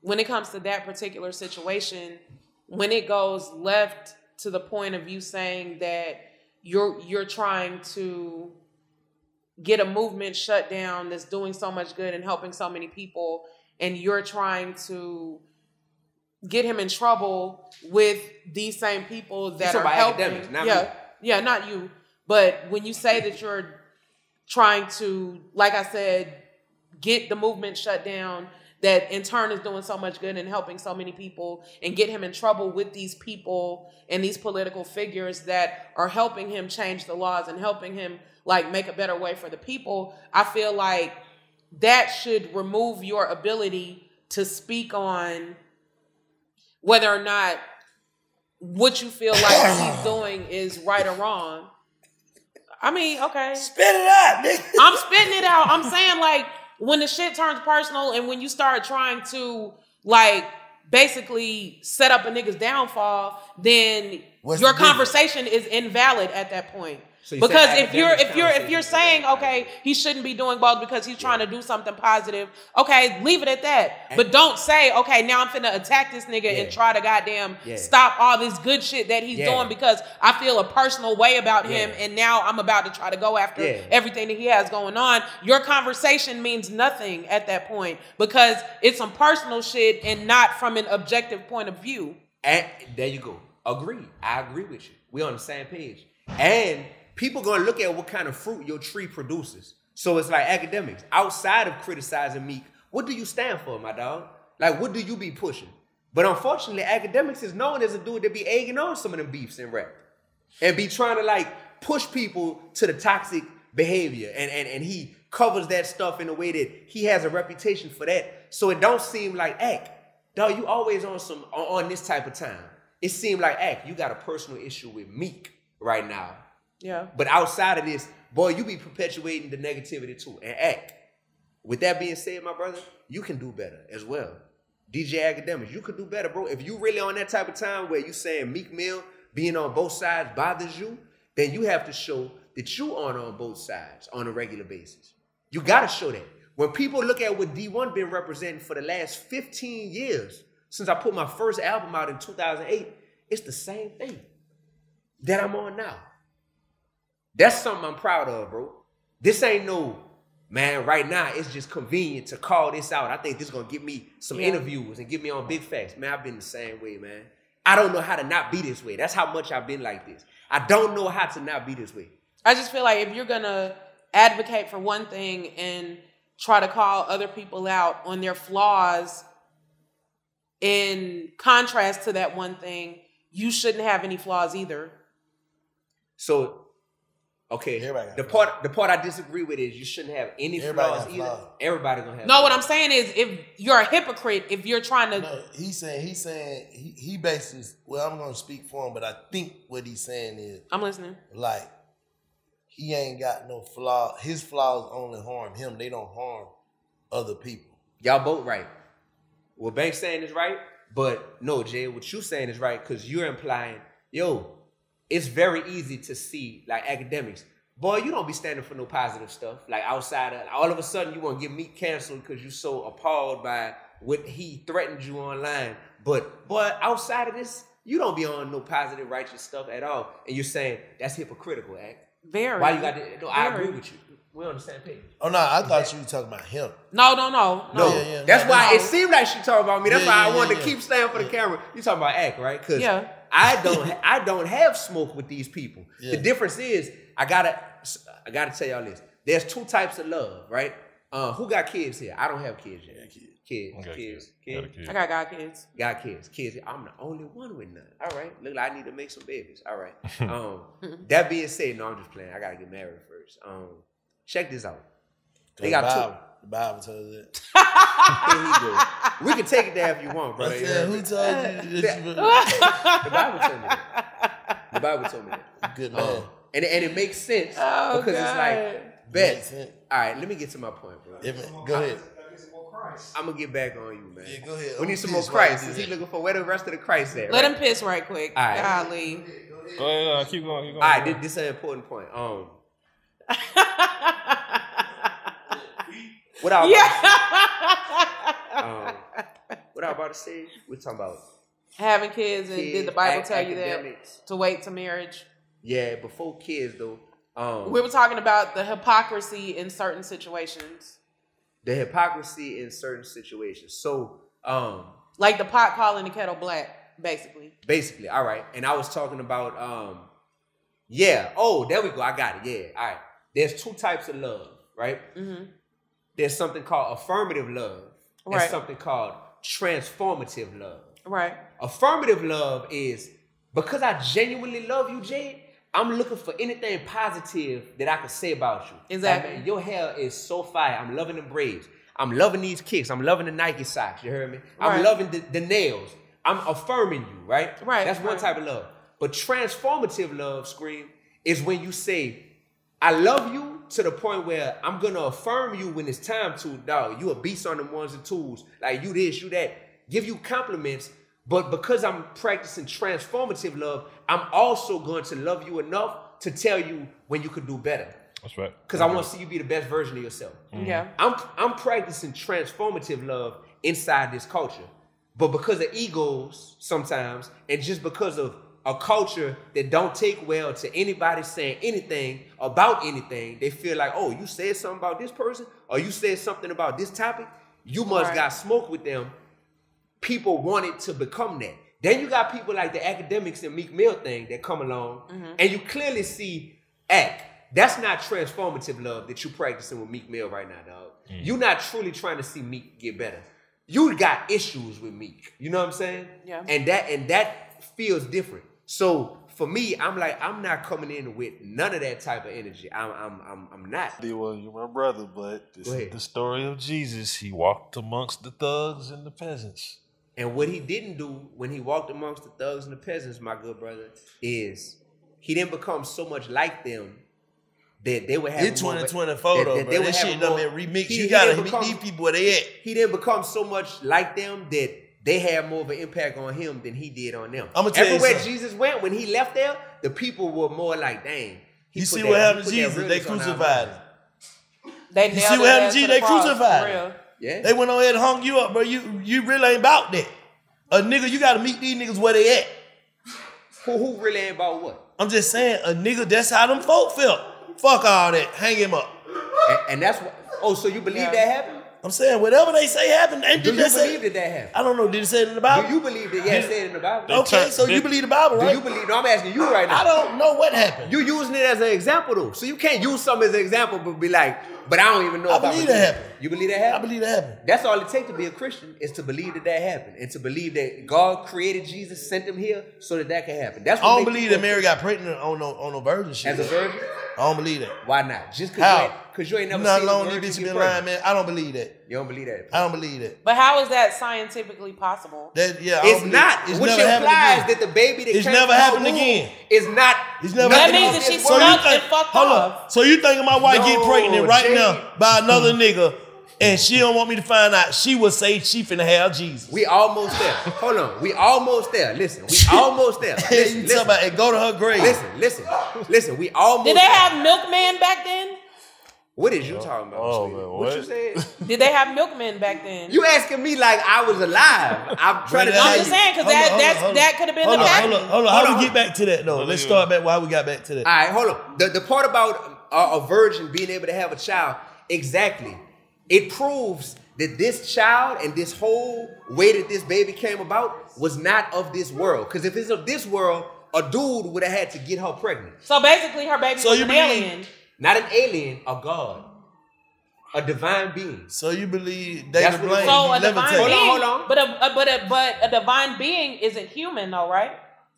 when it comes to that particular situation, when it goes left to the point of you saying that you're trying to get a movement shut down that's doing so much good and helping so many people, and you're trying to get him in trouble with these same people that are helping. Not you. But when you say that you're trying to, like I said, get the movement shut down that in turn is doing so much good and helping so many people, and get him in trouble with these people and these political figures that are helping him change the laws and helping him like make a better way for the people, I feel like that should remove your ability to speak on whether or not what you feel like he's doing is right or wrong. I mean, okay. Spit it out, nigga. I'm spitting it out. I'm saying, like, when the shit turns personal and when you start trying to, like, basically set up a nigga's downfall, then your conversation is invalid at that point. So because if you're saying, okay, he shouldn't be doing both because he's trying to do something positive, okay, leave it at that. But don't say, okay, now I'm finna attack this nigga and try to goddamn stop all this good shit that he's doing because I feel a personal way about him and now I'm about to try to go after everything that he has going on. Your conversation means nothing at that point because it's some personal shit and not from an objective point of view. And there you go. Agreed. I agree with you. We're on the same page. And people gonna look at what kind of fruit your tree produces. So it's like academics. Outside of criticizing Meek, what do you stand for, my dog? Like, what do you be pushing? But unfortunately, Academics is known as a dude that be egging on some of them beefs in rap. And be trying to like push people to the toxic behavior. And he covers that stuff in a way that he has a reputation for that. So it don't seem like, dog, you always on this type of time. It seemed like, you got a personal issue with Meek right now. Yeah. But outside of this, boy, you be perpetuating the negativity too. And with that being said, my brother, you can do better as well. DJ Academics, you could do better, bro. If you really on that type of time where you saying Meek Mill being on both sides bothers you, then you have to show that you aren't on both sides on a regular basis. You got to show that. When people look at what Dee-1 been representing for the last 15 years, since I put my first album out in 2008, it's the same thing that I'm on now. That's something I'm proud of, bro. This ain't no, man, right now it's just convenient to call this out. I think this is going to get me some interviews and get me on big facts. Man, I've been the same way, man. I don't know how to not be this way. That's how much I've been like this. I don't know how to not be this way. I just feel like if you're going to advocate for one thing and try to call other people out on their flaws in contrast to that one thing, you shouldn't have any flaws either. So, okay, the part I disagree with is you shouldn't have any flaws either. Everybody gonna have. No, flaws. what I'm saying is if you're a hypocrite, if you're trying to. No, he's saying he basically. Well, I'm gonna speak for him, but I think what he's saying is. I'm listening. Like, he ain't got no flaw. His flaws only harm him. They don't harm other people. Y'all both right. What Bank's saying is right, but no, Jay, what you saying is right because you're implying, it's very easy to see, like Academics, boy, you don't be standing for no positive stuff. Like outside of, all of a sudden you want to get Meek canceled because you're so appalled by what he threatened you online. But boy, outside of this, you don't be on no positive, righteous stuff at all. And you're saying that's hypocritical, Act. Very. Why you got to, no, I agree with you. We're on the same page. Oh, no, I thought you were talking about him. No. Yeah, that's why it seemed like she talking about me. That's why I wanted to keep staying for the camera. You talking about Act, right? Because I don't have smoke with these people. Yeah. The difference is, I gotta tell y'all this. There's two types of love, right? Who got kids here? I don't have kids yet. Kids. I got godkids. Got kids. I'm the only one with none. All right. Look like I need to make some babies. All right. That being said, no, I'm just playing. I gotta get married first. Check this out. They got the Bible tells it. We can take it there if you want, brother. Who told you? The Bible told me that. The Bible told me that. Good man. And it makes sense because it's like, bet. All right, let me get to my point, bro. Go ahead. I'm gonna get back on you, man. Yeah, go ahead. We need some more Christ. Is he looking for where the rest of the Christ at? Let him piss right quick. All right. Golly. Go ahead, keep going. All right, this is an important point. What I was about to say, we're talking about having kids, and did the Bible tell you that to wait to marriage? Yeah, before kids though. We were talking about the hypocrisy in certain situations. The hypocrisy in certain situations. So, like the pot calling the kettle black, basically. Basically, all right. And I was talking about, Oh, there we go. I got it. Yeah. All right. There's two types of love, right? Mm-hmm. There's something called affirmative love. There's something called transformative love. Right. Affirmative love is because I genuinely love you, Jade. I'm looking for anything positive that I can say about you. Exactly. Like, man, your hair is so fire. I'm loving the braids. I'm loving these kicks. I'm loving the Nike socks. You heard me? I'm loving the nails. I'm affirming you, right? Right. That's one type of love. But transformative love, Scream, is when you say, I love you to the point where I'm going to affirm you when it's time to, dog, you a beast on them ones and twos. Like, you this, you that. Give you compliments. But because I'm practicing transformative love, I'm also going to love you enough to tell you when you could do better. That's right. Because I want to see you be the best version of yourself. Mm-hmm. Yeah. I'm practicing transformative love inside this culture. But because of egos sometimes, and just because of a culture that don't take well to anybody saying anything about anything, they feel like, oh, you said something about this person, or you said something about this topic, you must got smoke with them. People want it to become that. Then you got people like the Academics and Meek Mill thing that come along, and you clearly see, that's not transformative love that you're practicing with Meek Mill right now, dog. You're not truly trying to see Meek get better. you got issues with Meek. You know what I'm saying? Yeah. And that feels different. So for me, I'm like, I'm not coming in with none of that type of energy. I'm not. Well, you're my brother, but this Go is ahead. the story of Jesus. He walked amongst the thugs and the peasants. And what he didn't do when he walked amongst the thugs and the peasants, my good brother, is he didn't become so much like them that they would have. It's 2024 though, bro. This shit done been remixed. You gotta meet these people where they at. He didn't become so much like them that they had more of an impact on him than he did on them. I'm gonna tell you everywhere something. Jesus went, when he left there, the people were more like, dang. You see what happened to Jesus? They crucified him. They You see what happened to Jesus? They crucified him. Yeah. They went on ahead and hung you up, bro. You really ain't about that. A nigga, you gotta meet these niggas where they at. Who really ain't about what? I'm just saying, a nigga, that's how them folk felt. Fuck all that. Hang him up. And that's what. Oh, so you believe that happened? I'm saying, whatever they say happened. Do you believe that happened? I don't know. Did it say it in the Bible? Do you believe that? Yeah, it said in the Bible. Okay, so you believe the Bible, right? Do you believe? No, I'm asking you right now. I don't know what happened. You using it as an example though, so you can't use something as an example, but be like, but I don't even know. I if believe that happened. You believe that I happened? believe that happened. That's all it takes to be a Christian is to believe that happened, and to believe that God created Jesus, sent him here so that can happen. That's what I don't believe that Mary got pregnant on no virgin shit. as a virgin. I don't believe that. Why not? Just How? because you ain't never Not seen a long virgin this bitch get been lying, pregnant. man. I don't believe that. You don't believe that? I don't believe that. But how is that scientifically possible? That yeah, I It's don't believe not. It's Which never happened implies again. that the baby that It's came never from her happened womb again. is not. It's never That happened means again. that she So you snuck think- and fucked Hold off. up. So you thinking my wife get No, pregnant right Jay. now by another nigga and she don't want me to find out she would say she finna have Jesus. We almost there. Hold on. We almost there. Listen. We almost there. And you talking about it go to her grave. Listen. We almost. Did they there. have milkmen back then? What is you talking about? Oh, sweetie? man, What what? you said? Did they have milkmen back then? You asking me like I was alive? I'm trying to Brother, tell I'm you. just saying because Hold on. that could have been the pattern. Hold on. How Hold we on. get back to that though? Let's start back why we got back to that. All right, hold on. The part about a virgin being able to have a child, exactly. It proves that this child and this whole way that this baby came about was not of this world. Because if it's of this world, a dude would have had to get her pregnant. So basically, her baby was you an believe- alien. Not an alien, a god. A divine being. So you believe That's David what- Blaine So a be divine levitating? being, Hold on. but a divine being isn't human though, right?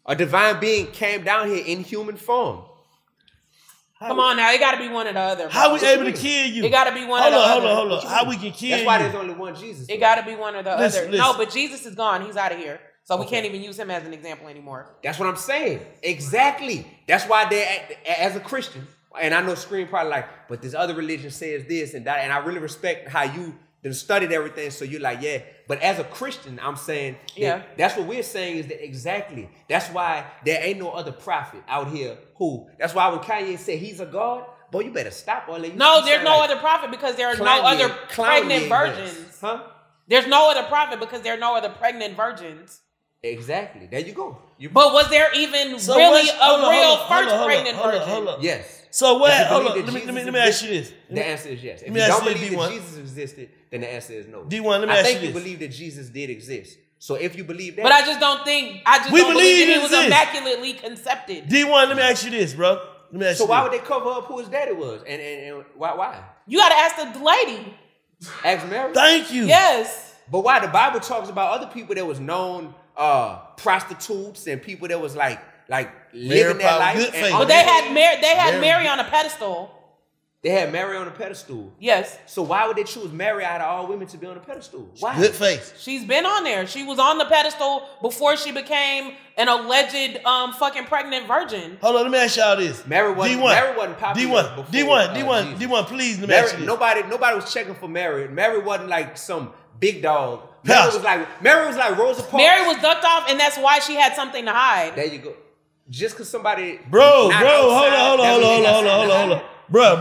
A divine being came down here in human form. Come on now, it got to be one or the other. How we bro. able to kill you? It got to be one or the other. Hold on. How we can kill That's why you? there's only one Jesus. It got to be one or the Listen, other. No, listen. but Jesus is gone. He's out of here. So we can't even use him as an example anymore. That's what I'm saying. Exactly. That's why as a Christian, and I know Scream probably like, but this other religion says this and that, and I really respect how you done studied everything, so you're like, yeah. But as a Christian, I'm saying, that's what we're saying is that exactly. That's why there ain't no other prophet out here that's why when Kanye said he's a God, boy, you better stop all that. No, there's no other prophet because there are no other pregnant virgins. virgins. Huh? There's no other prophet because there are no other pregnant virgins. Exactly. There you go. But was there even So really hold on, first pregnant hold virgin? up. Yes. So what? If you Hold on. believe Let that me Jesus ask you this. The answer is yes. If me you ask don't you this, believe that D-1. Jesus existed, then the answer is no. D-1, let me I ask think you you this. believe that Jesus did exist. So if you believe that, But I just don't think. We don't believe that he in was this. immaculately conceived. D-1, let me ask you this, bro. Let me ask so you why this. would they cover up who his daddy was? And why? You got to ask the lady. Ask Mary. Thank you. Yes. But why the Bible talks about other people that was known prostitutes and people that was like living their probably life. good faith. And But they had Mary on a pedestal. They had Mary on a pedestal. Yes. So why would they choose Mary out of all women to be on a pedestal? Why? Good faith. She's been on there. She was on the pedestal before she became an alleged fucking pregnant virgin. Hold on, let me ask y'all this. Mary wasn't popular before, D1, please, let me ask you this. Nobody was checking for Mary. Mary wasn't like some big dog. Mary was like Rosa Parks. Mary was ducked off, and that's why she had something to hide. There you go. Just because somebody Bro, not hold outside, on. Bro,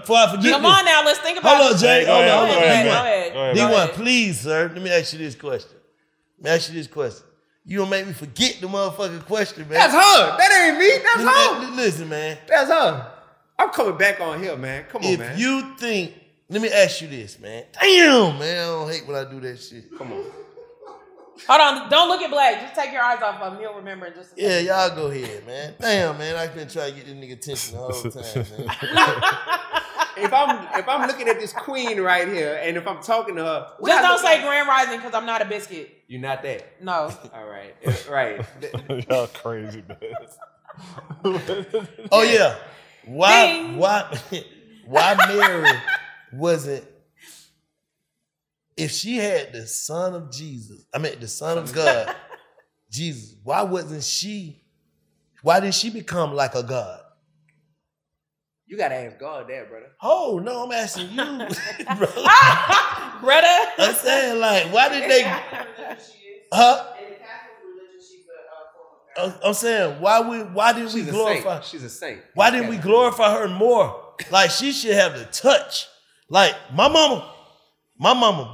before I forget Come this. on now, let's think about Hold on, it. Jay. Go Hold ahead. on. D1, please, sir. Let me ask you this question. You gonna make me forget the motherfucking question, man. That's her. That ain't me. That's her. Listen, man. That's her. I'm coming back on here, man. Come on, man. If you think, let me ask you this, man. Damn, man. I don't hate when I do that shit. Come on. Hold on, don't look at Black. Just take your eyes off of him. He'll remember in just a second. Yeah, y'all go ahead, man. Damn, man. I've been trying to get this nigga attention the whole time, man. if I'm looking at this queen right here, and if I'm talking to her, just don't say Grand Rising because I'm not a biscuit. You're not that. No. All right. Right. Y'all crazy, man. Oh yeah. Why Mary wasn't? If she had the son of Jesus, the son of God, Jesus, why didn't she become like a God? You gotta ask God that, brother. Oh no, I'm asking you, brother. Brother. I'm saying, like, why did they? Huh? I'm saying, why did we glorify? She's a saint. Why didn't we glorify her more? Like, she should have the touch. Like, my mama,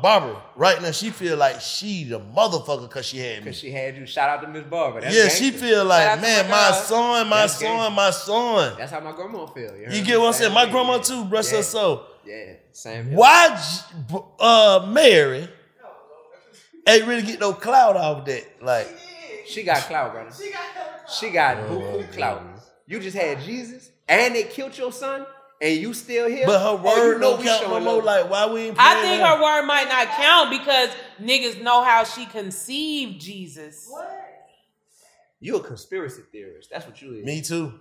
Barbara, right now, she feel like she the motherfucker because she had me. Because she had you. Shout out to Miss Barbara. That's yeah, gangster. she feel like, man, my son. That's how my grandma feel. You get what I'm saying? My grandma too, bless her soul. Yeah, same here. Why Mary ain't really get no clout off that? Like, she got clout, brother. She got buku clout. You just had Jesus, and they killed your son, and you still here. But her word don't count no more. Like, why we ain't I think her word might not count because niggas know how she conceived Jesus. What? You a conspiracy theorist. That's what you is. Me too.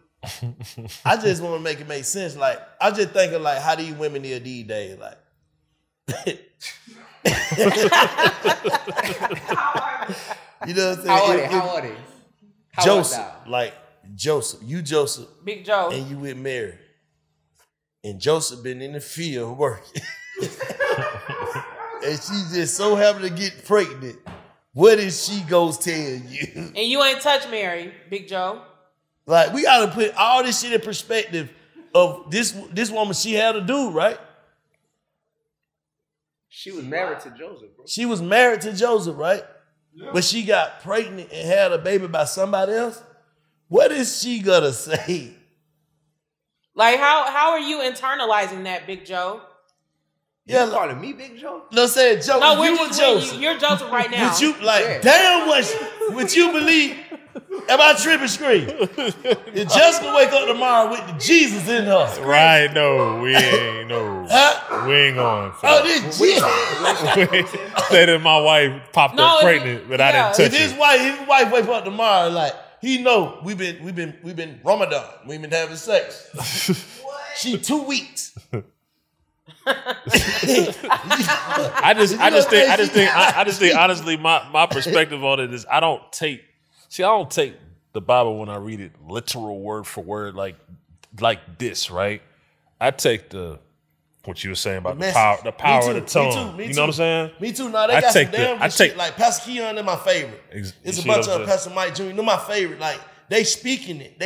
I just want to make it make sense. Like, I just think of, like, how these women need these days. Like, you know what I'm saying? How are they? Joseph, like Joseph, you Joseph, Big Joe, and you with Mary, and Joseph been in the field working, and she just so happened to get pregnant. What did she goes tell you? And you ain't touch Mary, Big Joe. Like, we gotta put all this shit in perspective of this woman. She had a dude, right? She was married to Joseph, bro. She was married to Joseph, right? Yeah. But she got pregnant and had a baby by somebody else. What is she gonna say? Like, how are you internalizing that, Big Joe? Yeah, you calling me Big Joe? No, say Joe. No, you were Joseph. You're Joseph right now. Would you damn what you believe? Am I tripping screen? Did Jessica wake up tomorrow with the Jesus in her? Right, no, we ain't we ain't going for this Jesus. Said that my wife popped up pregnant, but I didn't touch his wife wake up tomorrow, like, he know we've been Ramadan. We've been having sex. She 2 weeks. I just think honestly, my perspective on it is I don't take the Bible when I read it literal word for word like this, right? I take what you were saying about the power of the tongue. You know what I'm saying? Me too. Now they got some damn good shit. Like Pastor Keon, they're my favorite. It's a bunch of Pastor Mike Jr. They're my favorite. Like, they speaking it.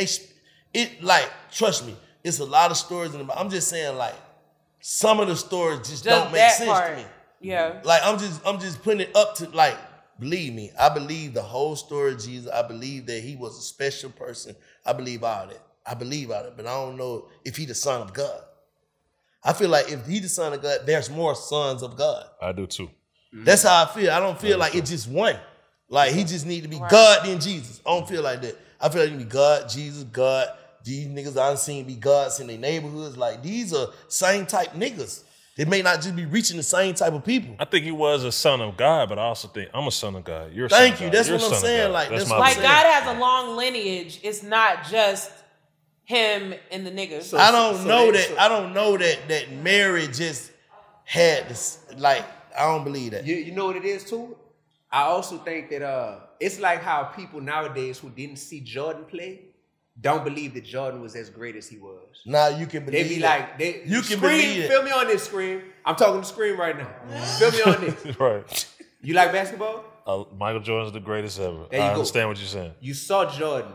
Like, trust me, it's a lot of stories in the Bible. I'm just saying, like, some of the stories just don't make sense to me. Yeah. Like, I'm just putting it up to, like, believe me, I believe the whole story of Jesus. I believe that he was a special person. I believe all that. But I don't know if he the son of God. I feel like if he the son of God, there's more sons of God. I do too. That's how I feel. I don't feel like it's just one. Like, he just need to be God then Jesus. I don't feel like that. I feel like he be God, Jesus, God. These niggas I've seen be gods in their neighborhoods. Like, these are same type niggas. They may not just be reaching the same type of people. I think he was a son of God, but I also think I'm a son of God. You're a son of God. Thank you. That's what I'm saying. Like, that's like, God has a long lineage. It's not just him and the niggas. I don't know that Mary just had this. Like, I don't believe that. You know what it is too? I also think that it's like how people nowadays who didn't see Jordan play don't believe that Jordan was as great as he was. Now you can believe it. They be like, you can believe it. Feel me on this, Scream. I'm talking to Scream right now. Feel me on this. Right. You like basketball? Michael Jordan's the greatest ever. There you I go. understand what you're saying. You saw Jordan.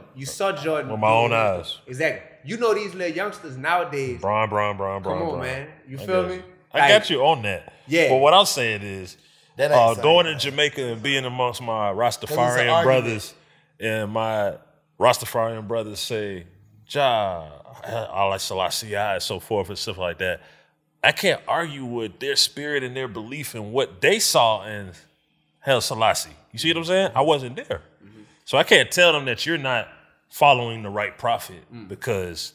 With my own eyes. Exactly. You know these little youngsters nowadays. Bron. Come on, man. You feel me? I got you on that. Yeah. But what I'm saying is, going to Jamaica and being amongst my Rastafarian brothers, and my Rastafarian brothers say, Jah, Allah Selassie, and so forth and stuff like that. I can't argue with their spirit and their belief in what they saw in Haile Selassie. You see what I'm saying? I wasn't there. Mm-hmm. So I can't tell them that you're not following the right prophet because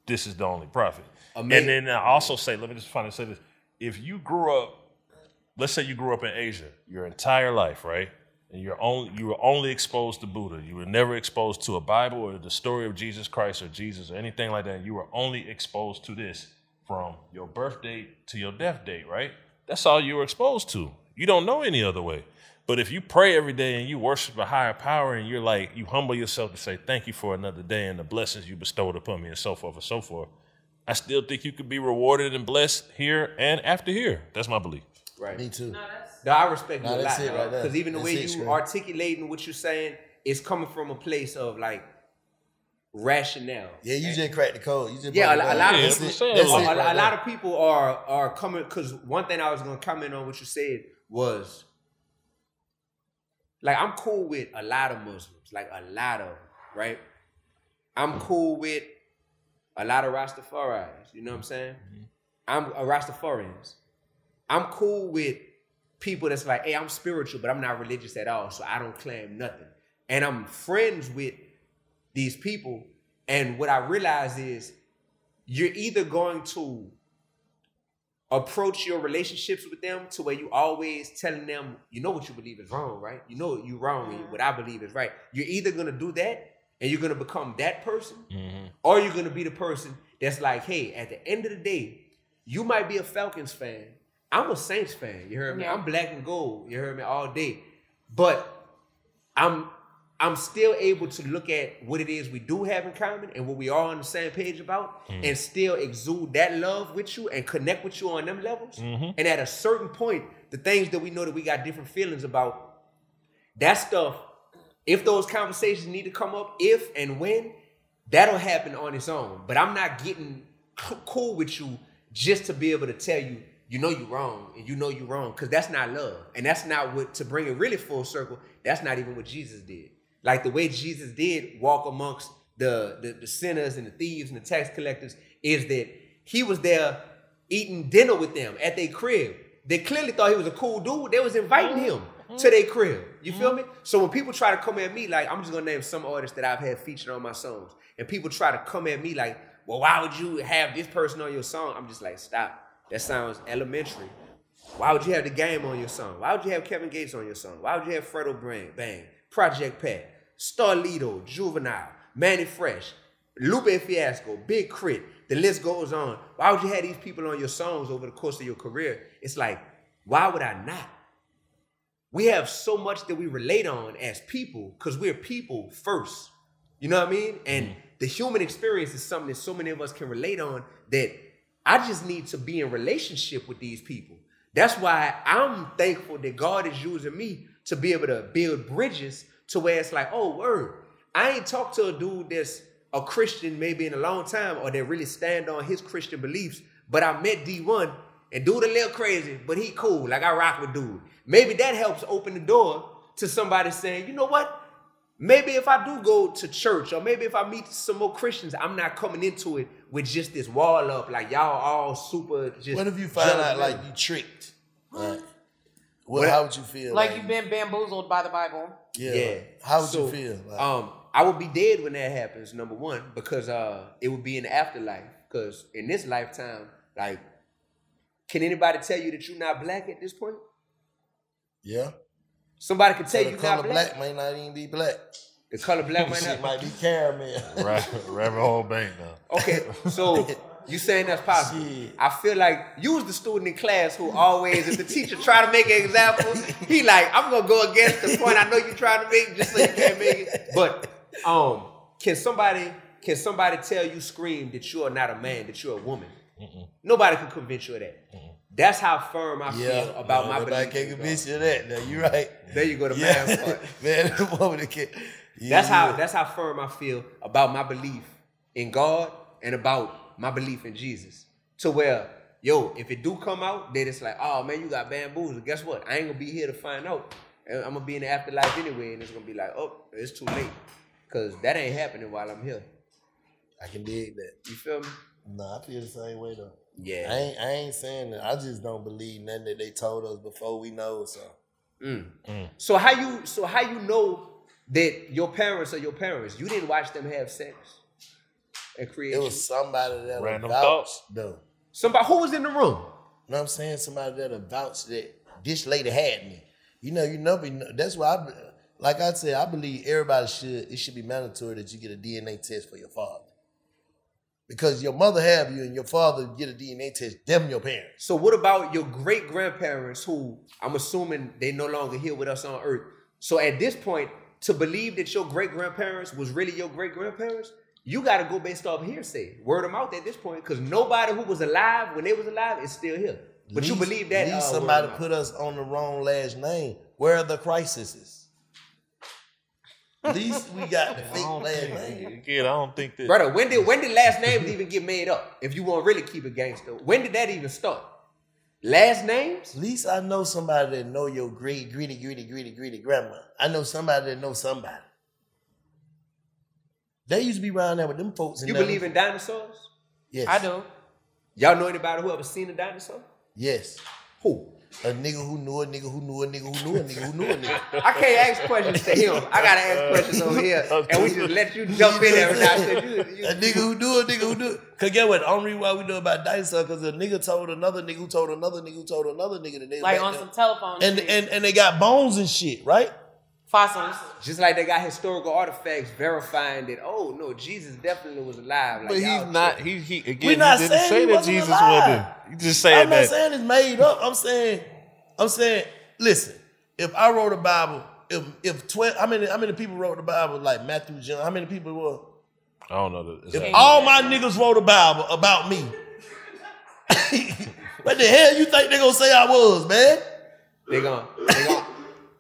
this is the only prophet. Amazing. And then I also say, let me just finally say this. If you grew up, let's say you grew up in Asia your entire life, right? And you were only exposed to Buddha. You were never exposed to a Bible or the story of Jesus Christ or Jesus or anything like that. You were only exposed to this from your birth date to your death date, right? That's all you were exposed to. You don't know any other way. But if you pray every day and you worship a higher power and you're like, you humble yourself to say, thank you for another day and the blessings you bestowed upon me and so forth and so forth, I still think you could be rewarded and blessed here and after here. That's my belief. Right. Me too. No, I respect you a lot. That's it right there. Because even the way you Scream. articulating what you're saying is coming from a place of like rationale. Yeah, you just cracked the code. You just Yeah, a lot lot of people are coming, because one thing I was going to comment on what you said was, like, I'm cool with a lot of Muslims, like a lot of them, right? I'm cool with a lot of Rastafaris, you know what I'm saying? I'm a Rastafarians. I'm cool with people that's like, hey, I'm spiritual, but I'm not religious at all, so I don't claim nothing. And I'm friends with these people, and what I realize is you're either going to approach your relationships with them to where you always telling them, you know what you believe is wrong, right? You know you're wrong and what I believe is right. You're either going to do that and you're going to become that person, or you're going to be the person that's like, hey, at the end of the day, you might be a Falcons fan. I'm a Saints fan, you heard me? I'm black and gold, you heard me, all day. But I'm still able to look at what it is we do have in common and what we are on the same page about, and still exude that love with you and connect with you on them levels. And at a certain point, the things that we know that we got different feelings about, that stuff, if those conversations need to come up, if and when, that'll happen on its own. But I'm not getting cool with you just to be able to tell you, you know you're wrong, and you know you're wrong, because that's not love. And that's not what, to bring it really full circle, that's not even what Jesus did. Like the way Jesus did walk amongst the sinners and the thieves and the tax collectors is that he was there eating dinner with them at their crib. They clearly thought he was a cool dude. They was inviting him to their crib. You feel me? So when people try to come at me, like, I'm just going to name some artists that I've had featured on my songs, and people try to come at me like, well, why would you have this person on your song? I'm just like, stop. That sounds elementary. Why would you have The Game on your song? Why would you have Kevin Gates on your song? Why would you have Fredo Bang, Project Pat, Starlito, Juvenile, Manny Fresh, Lupe Fiasco, Big Crit, the list goes on. Why would you have these people on your songs over the course of your career? It's like, why would I not? We have so much that we relate on as people because we're people first. You know what I mean? And the human experience is something that so many of us can relate on, that I just need to be in relationship with these people. That's why I'm thankful that God is using me to be able to build bridges to where it's like, oh, word, I ain't talked to a dude that's a Christian maybe in a long time, or that really stand on his Christian beliefs, but I met Dee-1, and dude a little crazy, but he cool, like I rock with dude. Maybe that helps open the door to somebody saying, you know what? Maybe if I do go to church, or maybe if I meet some more Christians, I'm not coming into it with just this wall up, like y'all all super just. What if you find out like you tricked? Right. How would you feel? Like you've been bamboozled by the Bible. Yeah. How would you feel? Like, I would be dead when that happens, number one, because it would be in the afterlife. Because in this lifetime, like, can anybody tell you that you're not black at this point? Yeah. Somebody can tell you you're not black. The color black might not even be black. The color black might be caramel. Rabbit hole bank now. Okay, so you saying that's possible. Shit. I feel like you was the student in class who always, if the teacher try to make an example, he like, I'm going to go against the point I know you're trying to make just so you can't make it. But can somebody tell you, Scream, that you are not a man, that you're a woman? Nobody can convince you of that. That's how firm I feel about my belief. Nobody can convince you of that. Now, you're right. There you go, the man part. Man, the woman that can. That's how firm I feel about my belief in God and about my belief in Jesus. To where, yo, if it do come out, then it's like, oh man, you got bamboozled. Guess what? I ain't gonna be here to find out. I'm gonna be in the afterlife anyway, and it's gonna be like, oh, it's too late. Cause that ain't happening while I'm here. I can dig that. You feel me? Nah, I feel the same way though. Yeah. I ain't saying that. I just don't believe nothing that they told us before we know. So how you know that your parents are your parents? You didn't watch them have sex. and create It you? was somebody that Random vouch, thoughts? though. Somebody who was in the room. You know what I'm saying? Somebody that vouched that this lady had me. You know, that's why like I said, I believe it should be mandatory that you get a DNA test for your father. Because your mother have you and your father get a DNA test, them your parents. So what about your great-grandparents who I'm assuming they no longer here with us on earth? So at this point, to believe that your great-grandparents was really your great-grandparents, you got to go based off hearsay, word of mouth at this point, because nobody who was alive when they was alive is still here. But you believe that? At least somebody put us on the wrong last name. Where are the crises? At least we got the fake last name. Again, I don't think that. Brother, when did last names even get made up? If you want to really keep it gangster, when did that even start? Last names? At least I know somebody that know your great grandma. I know somebody that knows somebody. They used to be around there with them folks. You believe in dinosaurs? Yes. I do. Y'all know anybody who ever seen a dinosaur? Yes. Who? A nigga who knew a nigga who knew a nigga who knew a nigga who knew a nigga. I can't ask questions to him. I gotta ask questions over here, and we just let you jump in every now and then. A nigga who knew a nigga who knew. Cause get what? The only reason why we know about dinosaurs because a nigga told another nigga who told another nigga who told another nigga that they Like on some telephone shit. and they got bones and shit, right? Fossils. Just like they got historical artifacts verifying that, oh no, Jesus definitely was alive. Like, But he's not. He again. We not he didn't saying say he that wasn't Jesus alive. wasn't. You just saying I'm not that. saying it's made up. I'm saying, listen, if I wrote a Bible, if 12, how many people wrote the Bible like Matthew, John? How many people were? I don't know. If all my niggas wrote a Bible about me, what the hell you think they gonna say I was, man? They gonna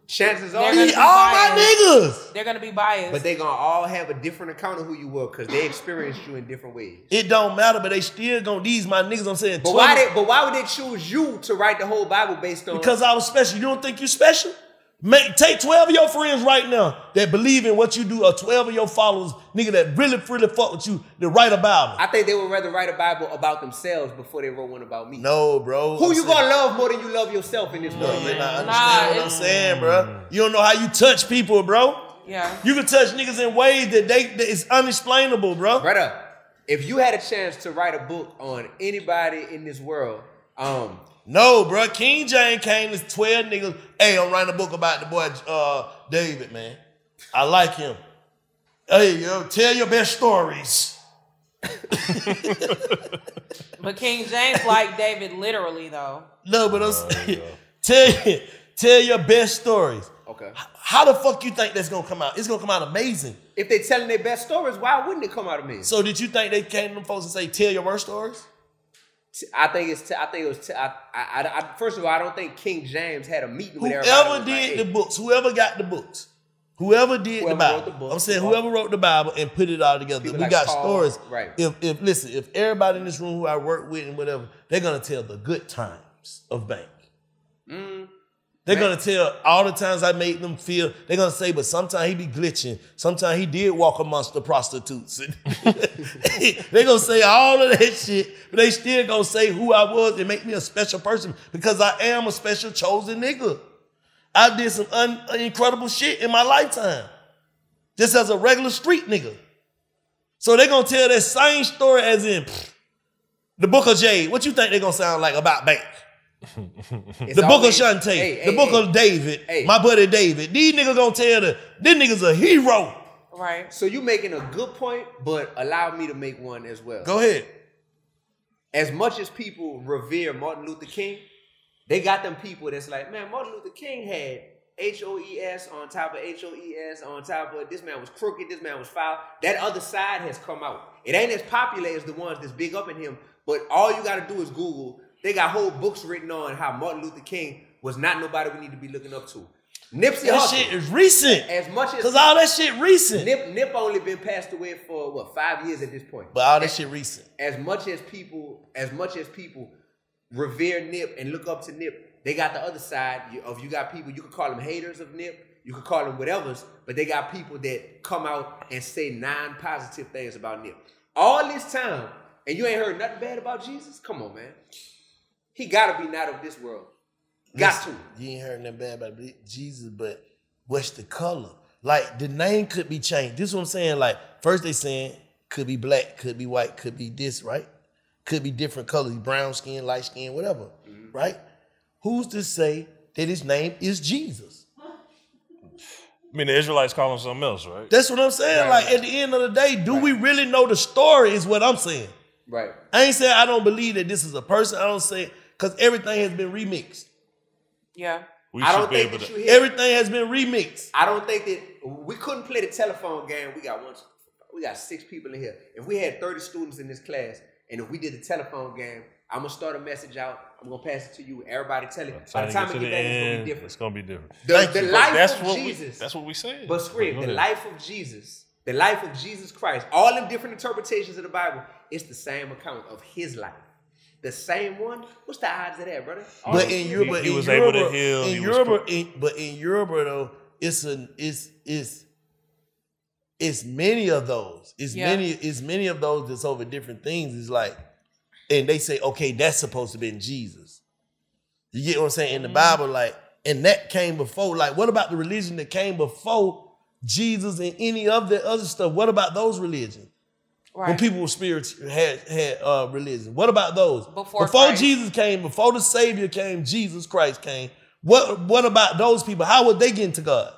chances are They're All gonna be my niggas. They're gonna be biased. but they gonna all have a different account of who you were because they experienced you in different ways. It don't matter, but they still gonna these my niggas. I'm saying, But 12 why would they choose you to write the whole Bible based on? because I was special. You don't think you special? Take 12 of your friends right now that believe in what you do, or 12 of your followers, nigga, that really fuck with you, to write a Bible. I think they would rather write a Bible about themselves before they wrote one about me. No, bro. Who you gonna love more than you love yourself in this No, world? you're not Nah, understanding what I'm saying, bro. You don't know how you touch people, bro. yeah. You can touch niggas in ways that is unexplainable, bro. Brother, if you had a chance to write a book on anybody in this world, No, bro. King James came to 12 niggas. Hey, I'm writing a book about the boy David, man. I like him. Hey, yo, tell your best stories. But King James liked David literally though. No, but I'm saying, tell your best stories. okay. How the fuck you think that's gonna come out? It's gonna come out amazing. If they telling their best stories, why wouldn't it come out of me? So did you think they came to them folks and say, tell your worst stories? First of all, I don't think King James had a meeting with everybody. Whoever did the books, whoever got the books, whoever did the Whoever Bible. wrote the book, I'm saying whoever wrote the Bible and put it all together. People We like got Paul, stories. right. If everybody in this room who I work with and whatever, they're gonna tell the good times of Bank. They're gonna tell all the times I made them feel. They're gonna say, but sometimes he be glitching. Sometimes he did walk amongst the prostitutes. They're gonna say all of that shit, but they still gonna say who I was and make me a special person because I am a special chosen nigga. I did some incredible shit in my lifetime, just as a regular street nigga. So they're gonna tell that same story as in the Book of Jade. What you think they're gonna sound like about Bank? The book of Shantae, the book of David, my buddy David. These niggas gonna tell this nigga's a hero. Right. So you making a good point, but allow me to make one as well. Go ahead. As much as people revere Martin Luther King, they got them people that's like, man, Martin Luther King had HOES on top of HOES on top of this man was crooked, this man was foul. That other side has come out. It ain't as popular as the ones that's big up in him, but all you gotta do is Google. They got whole books written on how Martin Luther King was not nobody we need to be looking up to. Nipsey That Hussle. shit is recent. As much as Cause all that shit recent. Nip only been passed away for what 5 years at this point. But all that shit recent. As much as people revere Nip and look up to Nip, they got the other side of you got people, you could call them haters of Nip, you could call them whatever's, but they got people that come out and say non-positive things about Nip. All this time, and you ain't heard nothing bad about Jesus? Come on, man. He gotta be not of this world. Got to. You ain't heard nothing bad about Jesus, but what's the color? Like the name could be changed. This is what I'm saying. Like first they saying Could be black, could be white, could be this, right? Could be different colors, brown skin, light skin, whatever, right? Who's to say that his name is Jesus? I mean, the Israelites call him something else, right? That's what I'm saying. Right. Like, at the end of the day, do we really know the story is what I'm saying. Right. I ain't saying I don't believe that this is a person. I don't say, because everything has been remixed. Yeah. I don't think that you hear. Everything has been remixed. I don't think that we couldn't play the telephone game. We got 6 people in here. If we had 30 students in this class, and if we did the telephone game, I'm gonna start a message out. I'm gonna pass it to you. Everybody tell it. By the time it get back, it's gonna be different. It's gonna be different. The life of Jesus. That's what we say. But scream, the life of Jesus. The life of Jesus Christ. All them different interpretations of the Bible. It's the same account of his life. The same one. What's the odds of that, brother? But in Europe, he was able to heal. In Europe, but in Europe though, it's many of those. It's many of those that's over different things. It's like, and they say, okay, that's supposed to be Jesus. You get what I'm saying? In the Bible, like, and that came before. Like, what about the religion that came before Jesus and any of the other stuff? What about those religions? Right. When people were spiritual, had religion. What about those? Before Jesus came, before the Savior came, Jesus Christ came. What about those people? How would they get into God?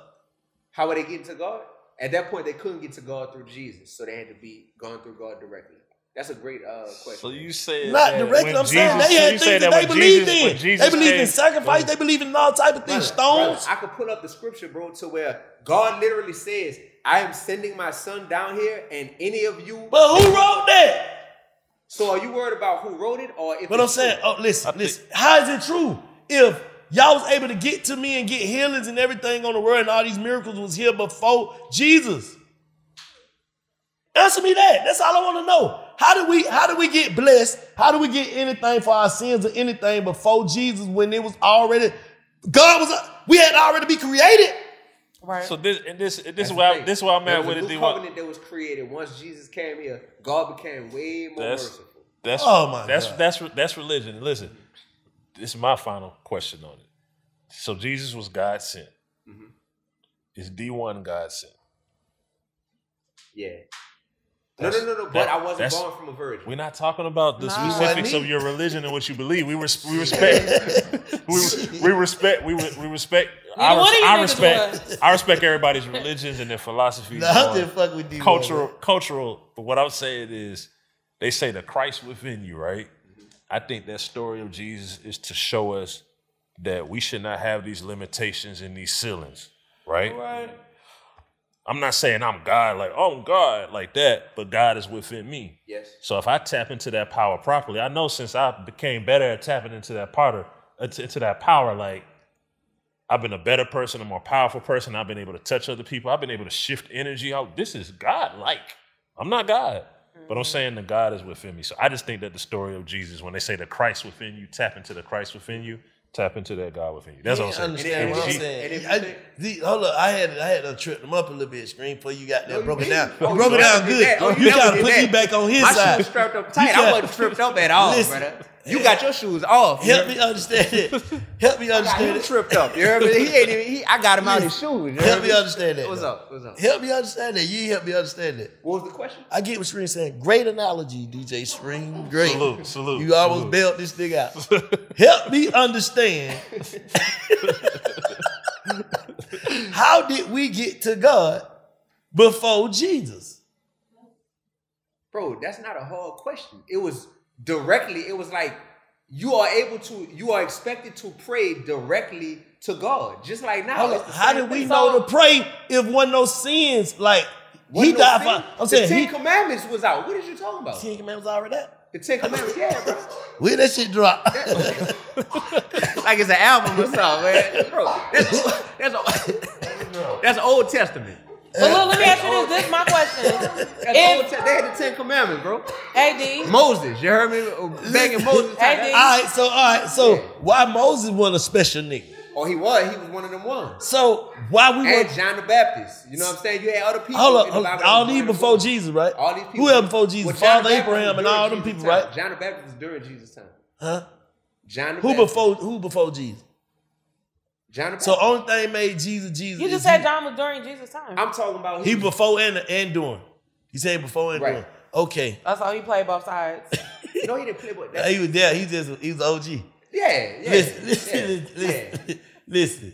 How would they get into God? At that point, they couldn't get to God through Jesus, so they had to be going through God directly. That's a great question. So you say not directly. I'm saying they had things that they believed in. They believed in sacrifice. They believed in all type of things. Stones. I could pull up the scripture, bro, to where God literally says, "I am sending my son down here, and any of you." But who wrote that? So are you worried about who wrote it, or if? But I'm saying, listen. How is it true if y'all was able to get to me and get healings and everything on the world, and all these miracles was here before Jesus? Answer me that. That's all I want to know. How do we get blessed? How do we get anything for our sins or anything before Jesus when it was already we had already be created? Right. So this is why I'm at with it. The covenant that was created once Jesus came here, God became way more merciful. That's religion. Listen, this is my final question on it. So Jesus was God sent. Mm-hmm. Is Dee-1 God sent? Yeah. No. But I wasn't born from a virgin. We're not talking about the specifics of your religion and what you believe. We respect. we respect. I respect everybody's religions and their philosophies. Cultural. But what I'm saying is, they say the Christ within you, right? Mm-hmm. I think that story of Jesus is to show us that we should not have these limitations and these ceilings, right? Right. I'm not saying I'm God, like, oh, God, like that, but God is within me. Yes. So if I tap into that power properly, I know since I became better at tapping into that power, like, I've been a better person, a more powerful person. I've been able to touch other people. I've been able to shift energy out. This is God-like. I'm not God, but I'm saying the God is within me. So I just think that the story of Jesus, when they say the Christ within you, tap into the Christ within you, tap into that God within you. That's what I'm saying. Understand what I'm saying. Hold up, I had to trip them up a little bit, Screen, before you got that broken down. You broke it down good. You got to put me back on his side. My shoes strapped up tight. I wasn't tripped up at all, brother. You got your shoes off. Help me understand it. Help me understand it. Tripped up. You heard me? I got him out his shoes. Help me understand that. What's up? Help me understand that. You help me understand that. What was the question? I get what Screen's saying. Great analogy, DJ Screen. Great. Salute. You almost bailed this thing out. Help me understand. How did we get to God before Jesus? Bro, that's not a hard question. It was directly, it was like you are expected to pray directly to God. Just like now. How did we know to pray if one no sins? Like, he died for, I'm saying, the Ten Commandments was out. What are you talking about? The 10 Commandments already out? The 10 Commandments, yeah, bro. Where that shit drop? Like it's an album or something, man. Bro, that's Old Testament. But look, let me ask you this. This is my question. They had the 10 Commandments, bro. Hey, D. Moses, you heard me begging Moses. Hey, D. All right. So why Moses wasn't a special nigga? Oh, he was one of them ones. So why we and John the Baptist? You know what I'm saying? You had other people. Hold up, all these before Jesus, right? All these people. Who else before Jesus? Father Abraham and all them people, right? John the Baptist was during Jesus' time. Huh? John the Baptist. Who before Jesus? John the Baptist. So only thing made Jesus. You just said John was during Jesus' time. I'm talking about he before and during. He said before and during. Okay. That's how he played both sides. No, he didn't play both. He was there. He was OG. Yeah. Listen.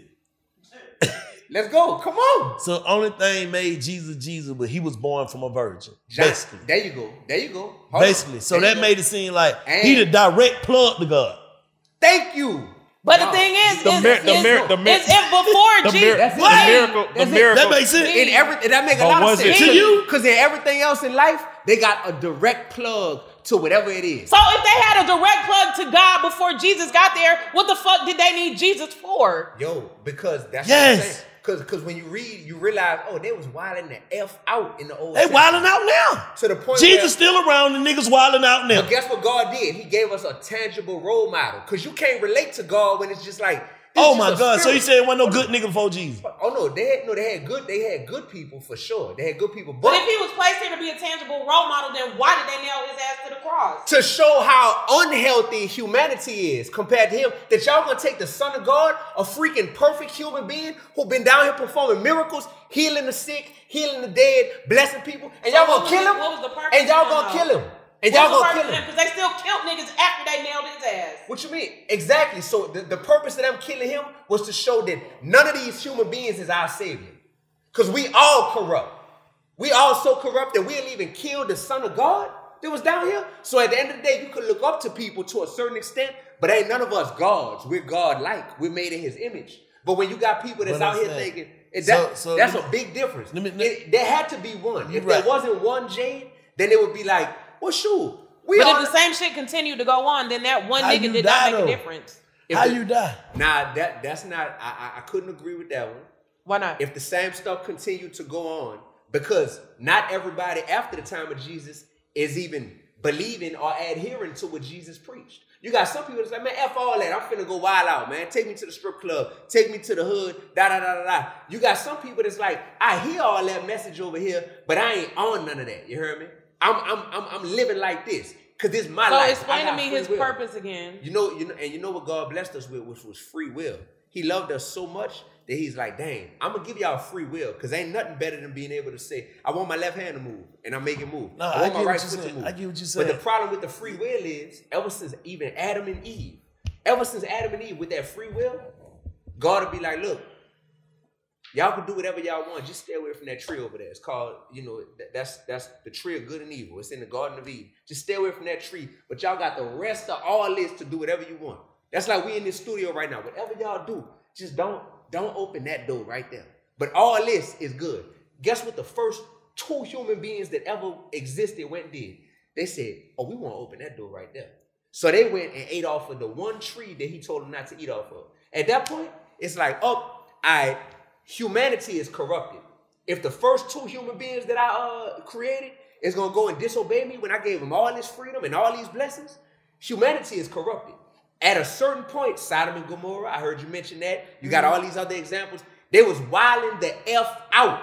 Let's go. Come on. So only thing made Jesus, but he was born from a virgin. Basically. There you go. Hold Basically. on. So there that made it seem like and he the direct plug to God. Thank you. But the thing is, if before Jesus, the miracle. That makes sense. In everything, that make a lot of sense. To you? Because in everything else in life, they got a direct plug to whatever it is. So if they had a direct plug to God before Jesus got there, what the fuck did they need Jesus for? Yo, because that's what I'm saying. Because when you read, you realize, oh, they was wilding the F out in the Old They Testament. wilding out now. To the point Jesus where, still around, the niggas wilding out now. but guess what God did? He gave us a tangible role model. Because you can't relate to God when it's just like, Oh my God! So you said there wasn't no good nigga before Jesus? Oh no, they had good people for sure. They had good people, But if he was placed here to be a tangible role model, then why did they nail his ass to the cross? to show how unhealthy humanity is compared to him, that y'all gonna take the Son of God, a freaking perfect human being who been down here performing miracles, healing the sick, healing the dead, blessing people, and y'all gonna kill him? What was the purpose? And y'all gonna kill him? And y'all gonna kill him? Because they still killed niggas after they nailed his ass. What you mean? Exactly. So the purpose of them killing him was to show that none of these human beings is our savior. Because we all corrupt. We all so corrupt that we'll even kill the Son of God that was down here. So at the end of the day, you could look up to people to a certain extent, but ain't none of us gods. We're God-like. We're made in his image. But when you got people that's out here thinking, that's a big difference. There had to be one. If there wasn't one Jade, then it would be like, well, shoot. But if the same shit continued to go on, then that one nigga did not make a difference. How you die? Nah, that's not, I couldn't agree with that one. Why not? If the same stuff continued to go on, because not everybody after the time of Jesus is even believing or adhering to what Jesus preached. You got some people that's like, man, F all that. I'm finna go wild out, man. Take me to the strip club. Take me to the hood. Da-da-da-da-da. You got some people that's like, I hear all that message over here, but I ain't on none of that. You heard me? I'm living like this because this is my life. So explain to me his purpose again. You know what God blessed us with, which was free will. He loved us so much that he's like, dang, I'm gonna give y'all free will because ain't nothing better than being able to say, I want my left hand to move and I make it move. No, I want my right foot to move. I get what you said. But the problem with the free will is, ever since even Adam and Eve, with that free will, God will be like, look, y'all can do whatever y'all want. Just stay away from that tree over there. It's called, that's the tree of good and evil. It's in the Garden of Eden. Just stay away from that tree. But y'all got the rest of all this to do whatever you want. That's like we in this studio right now. Whatever y'all do, just don't open that door right there. But all this is good. Guess what the first two human beings that ever existed went and did? They said, oh, we want to open that door right there. So they went and ate off of the one tree that he told them not to eat off of. At that point, it's like, humanity is corrupted. If the first two human beings that I created is going to go and disobey me when I gave them all this freedom and all these blessings, humanity is corrupted. At a certain point, Sodom and Gomorrah, I heard you mention that. You got all these other examples. They was wilding the F out.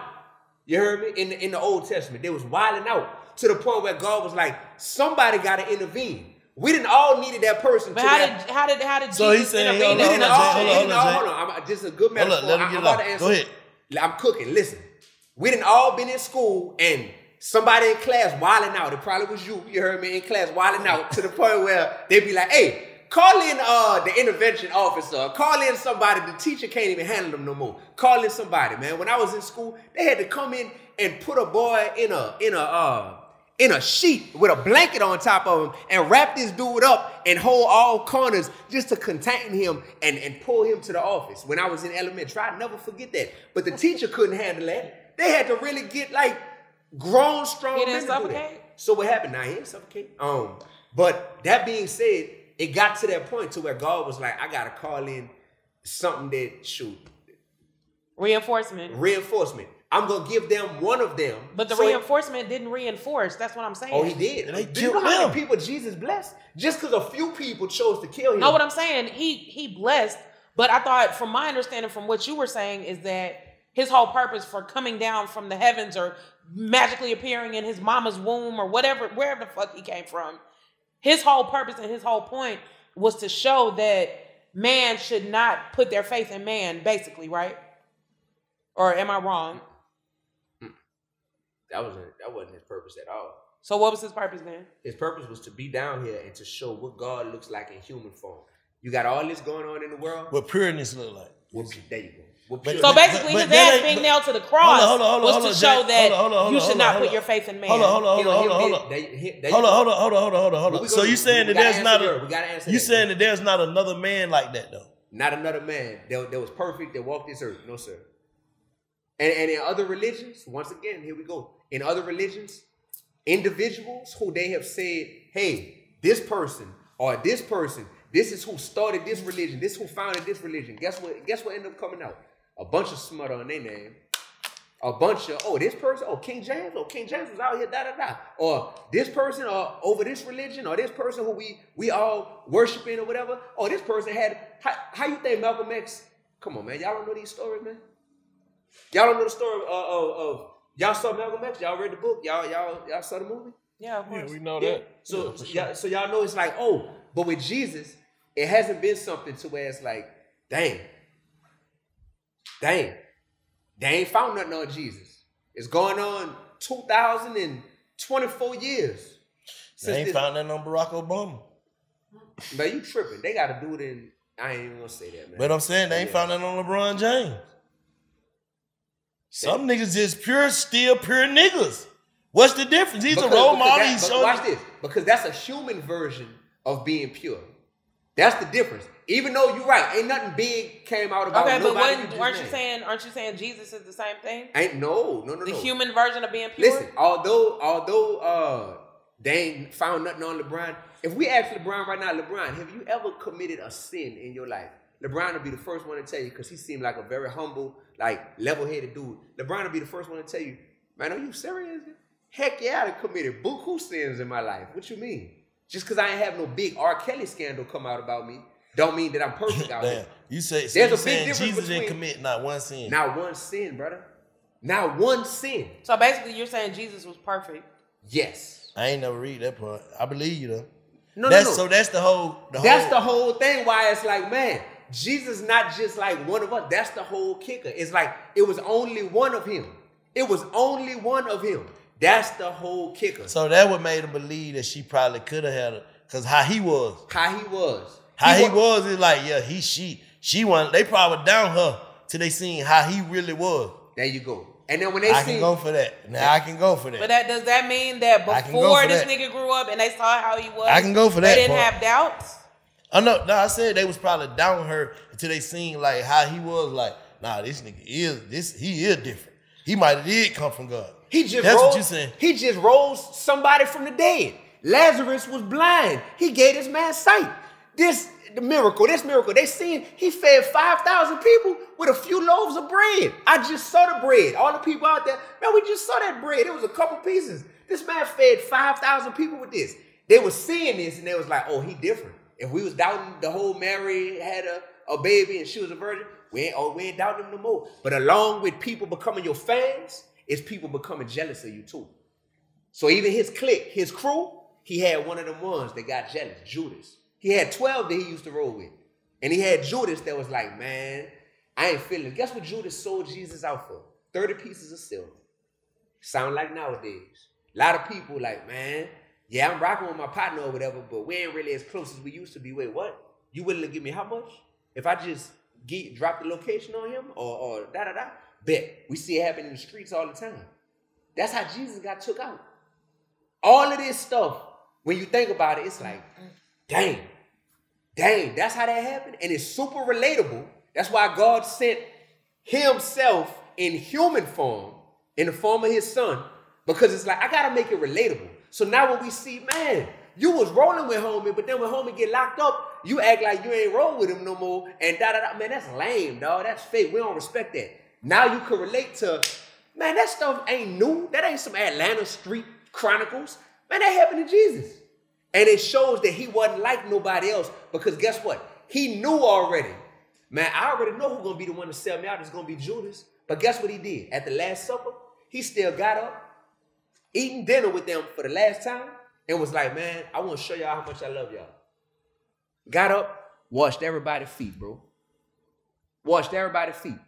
You heard me? In the Old Testament, they was wilding out to the point where God was like, somebody got to intervene. We didn't all needed that person. But how did Jesus so he's saying, intervene? Hold on. Just a good metaphor. I'm about to answer. Go ahead. I'm cooking. Listen, we didn't all been in school and somebody in class wilding out. It probably was you. You heard me, in class wilding out to the point where they'd be like, hey, call in the intervention officer. Call in somebody. The teacher can't even handle them no more. Call in somebody, man. When I was in school, they had to come in and put a boy in a sheet with a blanket on top of him and wrap this dude up and hold all corners just to contain him and pull him to the office. When I was in elementary, I'd never forget that. But the teacher couldn't handle that. They had to really get like grown, strong men to do that. So what happened? Now he didn't suffocate. But that being said, it got to that point to where God was like, I gotta call in something that reinforcement. I'm going to give them one of them. But the reinforcement didn't reinforce. That's what I'm saying. Oh, he did. Do you know how many people Jesus blessed? Just because a few people chose to kill him. No, what I'm saying, he blessed. But I thought, from my understanding, from what you were saying, is that his whole purpose for coming down from the heavens or magically appearing in his mama's womb or whatever, wherever the fuck he came from, his whole purpose and his whole point was to show that man should not put their faith in man, basically, right? Or am I wrong? That wasn't his purpose at all. So what was his purpose then? His purpose was to be down here and to show what God looks like in human form. You got all this going on in the world. What pureness look like? There you go. So basically, his ass being nailed to the cross was to show that you should not put your faith in man. Hold on. So you saying that there's not you saying that there's not another man like that though? Not another man that was perfect that walked this earth. No, sir. And in other religions, once again, here we go. In other religions, individuals who they have said, hey, this person or this person, this is who started this religion, this is who founded this religion. Guess what ended up coming out? A bunch of smut on their name. A bunch of, this person, King James was out here, da-da-da. Or this person, or over this religion, or this person who we all worshiping or whatever. Or this person had, how you think Malcolm X, come on, man, y'all don't know these stories, man? Y'all don't know the story of y'all saw Malcolm X? Y'all read the book? Y'all saw the movie? Yeah, of course. Yeah, we know that. So y'all know it's like, but with Jesus, it hasn't been something to where it's like, dang. They ain't found nothing on Jesus. It's going on 2,024 years. They ain't found nothing on Barack Obama. Man, you tripping. They got to do it in, I ain't even going to say that, man. But I'm saying they ain't found nothing on LeBron James. Some niggas just still pure niggas. What's the difference? He's a role model. Watch this. Because that's a human version of being pure. That's the difference. Even though you're right, ain't nothing big came out about nobody. Okay, but aren't you saying Jesus is the same thing? No. The human version of being pure? Listen, although they ain't found nothing on LeBron, if we ask LeBron right now, LeBron, have you ever committed a sin in your life? LeBron will be the first one to tell you, because he seemed like a very humble, like level-headed dude. LeBron will be the first one to tell you, man, are you serious? Heck yeah, I done committed buku sins in my life. What you mean? Just because I ain't have no big R. Kelly scandal come out about me, don't mean that I'm perfect out here. You say there's a big difference Jesus between, didn't commit not one sin. Not one sin, brother. Not one sin. So basically, you're saying Jesus was perfect. Yes. I ain't never read that part. I believe you though. No. So that's the whole. That's the whole thing. Why it's like, man, Jesus not just like one of us. That's the whole kicker. It's like it was only one of him. It was only one of him. That's the whole kicker. So that what made him believe that she probably could have had her, because how he was is like, yeah, she wanted. They probably down her till they seen how he really was. There you go. And then when I can go for that. Now I can go for that. But does that mean that before this nigga grew up and they saw how he was, I can go for that. They didn't have doubts? Oh no, I said they was probably down her until they seen like how he was. Like, nah, this nigga he is different. He might have did come from God. What you saying. He just rose somebody from the dead. Lazarus was blind. He gave this man sight. This miracle. They seen he fed 5,000 people with a few loaves of bread. I just saw the bread. All the people out there, man, we just saw that bread. It was a couple pieces. This man fed 5,000 people with this. They were seeing this and they was like, oh, he different. If we was doubting the whole Mary had a baby and she was a virgin, we ain't doubting him no more. But along with people becoming your fans, it's people becoming jealous of you too. So even his clique, his crew, he had one of them ones that got jealous, Judas. He had 12 that he used to roll with. And he had Judas that was like, man, I ain't feeling it. Guess what Judas sold Jesus out for? 30 pieces of silver. Sound like nowadays. A lot of people like, man, yeah, I'm rocking with my partner or whatever, but we ain't really as close as we used to be. Wait, what? You willing to give me how much? If I just drop the location on him or da-da-da? Bet. We see it happen in the streets all the time. That's how Jesus got took out. All of this stuff, when you think about it, it's like, dang, that's how that happened. And it's super relatable. That's why God sent himself in human form, in the form of his son, because it's like, I got to make it relatable. So now when we see, man, you was rolling with homie, but then when homie get locked up, you act like you ain't roll with him no more, and da-da-da. Man, that's lame, dog. That's fake. We don't respect that. Now you can relate to, man, that stuff ain't new. That ain't some Atlanta Street Chronicles. Man, that happened to Jesus. And it shows that he wasn't like nobody else, because guess what? He knew already. Man, I already know who's going to be the one to sell me out. It's going to be Judas. But guess what he did? At the Last Supper, he still got up, eating dinner with them for the last time, and was like, man, I want to show y'all how much I love y'all. Got up, washed everybody's feet, bro. Washed everybody's feet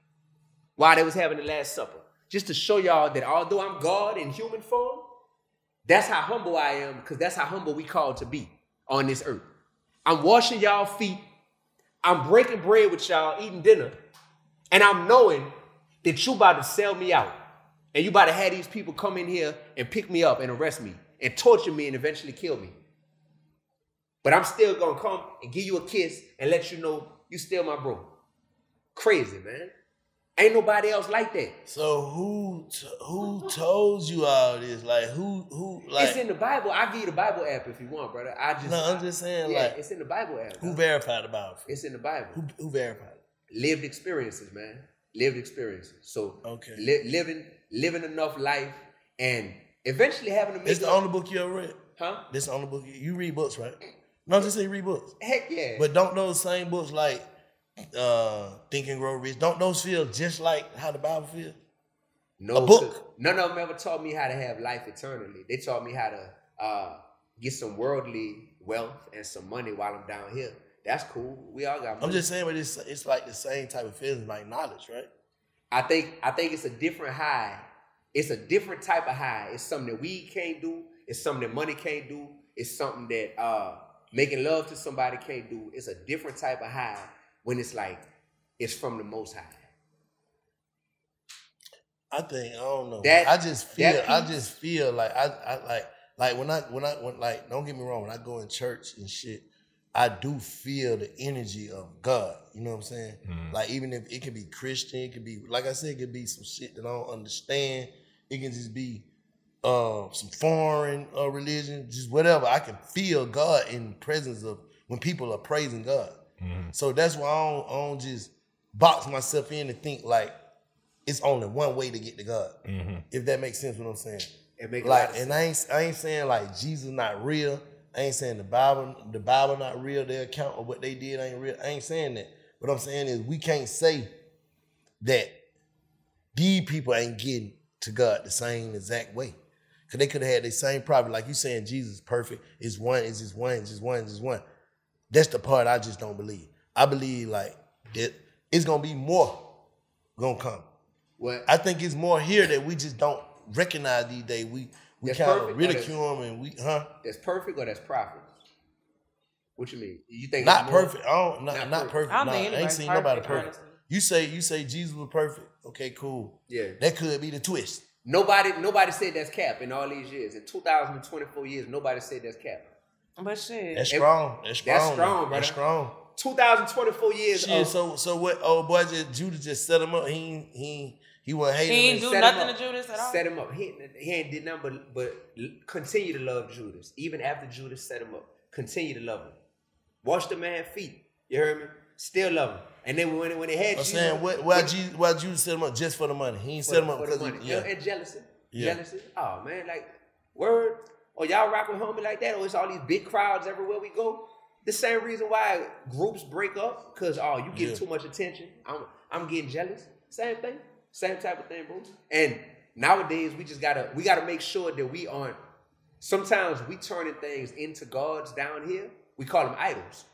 while they was having the Last Supper. Just to show y'all that although I'm God in human form, That's how humble I am, because that's how humble we called to be on this earth. I'm washing y'all feet. I'm breaking bread with y'all, eating dinner. And I'm knowing that you about to sell me out. And you about to have these people come in here and pick me up and arrest me and torture me and eventually kill me. But I'm still going to come and give you a kiss and let you know you still my bro. Crazy, man. Ain't nobody else like that. So who told you all this? Like who like it's in the Bible. I'll give you the Bible app if you want, brother. I'm just saying, yeah, like it's in the Bible app. Who verified the Bible? It's in the Bible. Who verified it? Lived experiences, man. Lived experiences. So okay. Living enough life and eventually having to make It's the only book you ever read? Huh? This the only book you read books, right? No, just say you read books. Heck yeah. But don't those same books like Think and Grow Rich, don't those feel just like how the Bible feels? No, a book. None of them ever taught me how to have life eternally. They taught me how to get some worldly wealth and some money while I'm down here. That's cool. We all got money. I'm just saying, but it's like the same type of feeling, like knowledge, right? I think it's a different high. It's a different type of high. It's something that weed can't do. It's something that money can't do. It's something that making love to somebody can't do. It's a different type of high when it's like it's from the Most High. I don't know. I just feel like I when like don't get me wrong, when I go in church and shit, I do feel the energy of God. You know what I'm saying? Mm-hmm. Like even if it can be Christian, it can be, like I said, it can be some shit that I don't understand. It can just be some foreign religion, just whatever. I can feel God in the presence of when people are praising God. Mm-hmm. So that's why I don't just box myself in and think like it's only one way to get to God. Mm-hmm. If that makes sense, what I'm saying. It makes like, and I ain't saying like Jesus not real. I ain't saying the Bible not real. Their account of what they did ain't real. I ain't saying that. What I'm saying is we can't say that these people ain't getting to God the same exact way. Because they could have had the same problem. Like you saying Jesus is perfect. It's one, it's just one, it's just one, it's just one. That's the part I just don't believe. I believe like that it's going to be more going to come. What? I think it's more here that we just don't recognize these days. We kind of ridicule them and That's perfect or that's profit? What you mean? You think not perfect? Not perfect. I ain't seen nobody perfect. You say Jesus was perfect. Okay, cool. Yeah, that could be the twist. Nobody said that's cap in all these years. In 2024 years, nobody said that's cap. But shit, that's strong. That's strong, brother. That's strong. 2024 years. Shit, so what? Old boy, Judah just set him up. He wasn't hating. He ain't do nothing to Judas at all. Set him up. He ain't did nothing but continue to love Judas. Even after Judas set him up, continue to love him. Wash the man's feet. You heard me? Still love him. And then when they had I'm saying, why Judas set him up just for the money? He ain't set him up because of money. And jealousy. Yeah. Jealousy. Oh man, like word. Or y'all rock with homie like that? Or it's all these big crowds everywhere we go? The same reason why groups break up, because you get too much attention. I'm getting jealous. Same thing. Same type of thing, bro. And nowadays we gotta make sure that we aren't. Sometimes we turning things into gods down here. We call them idols.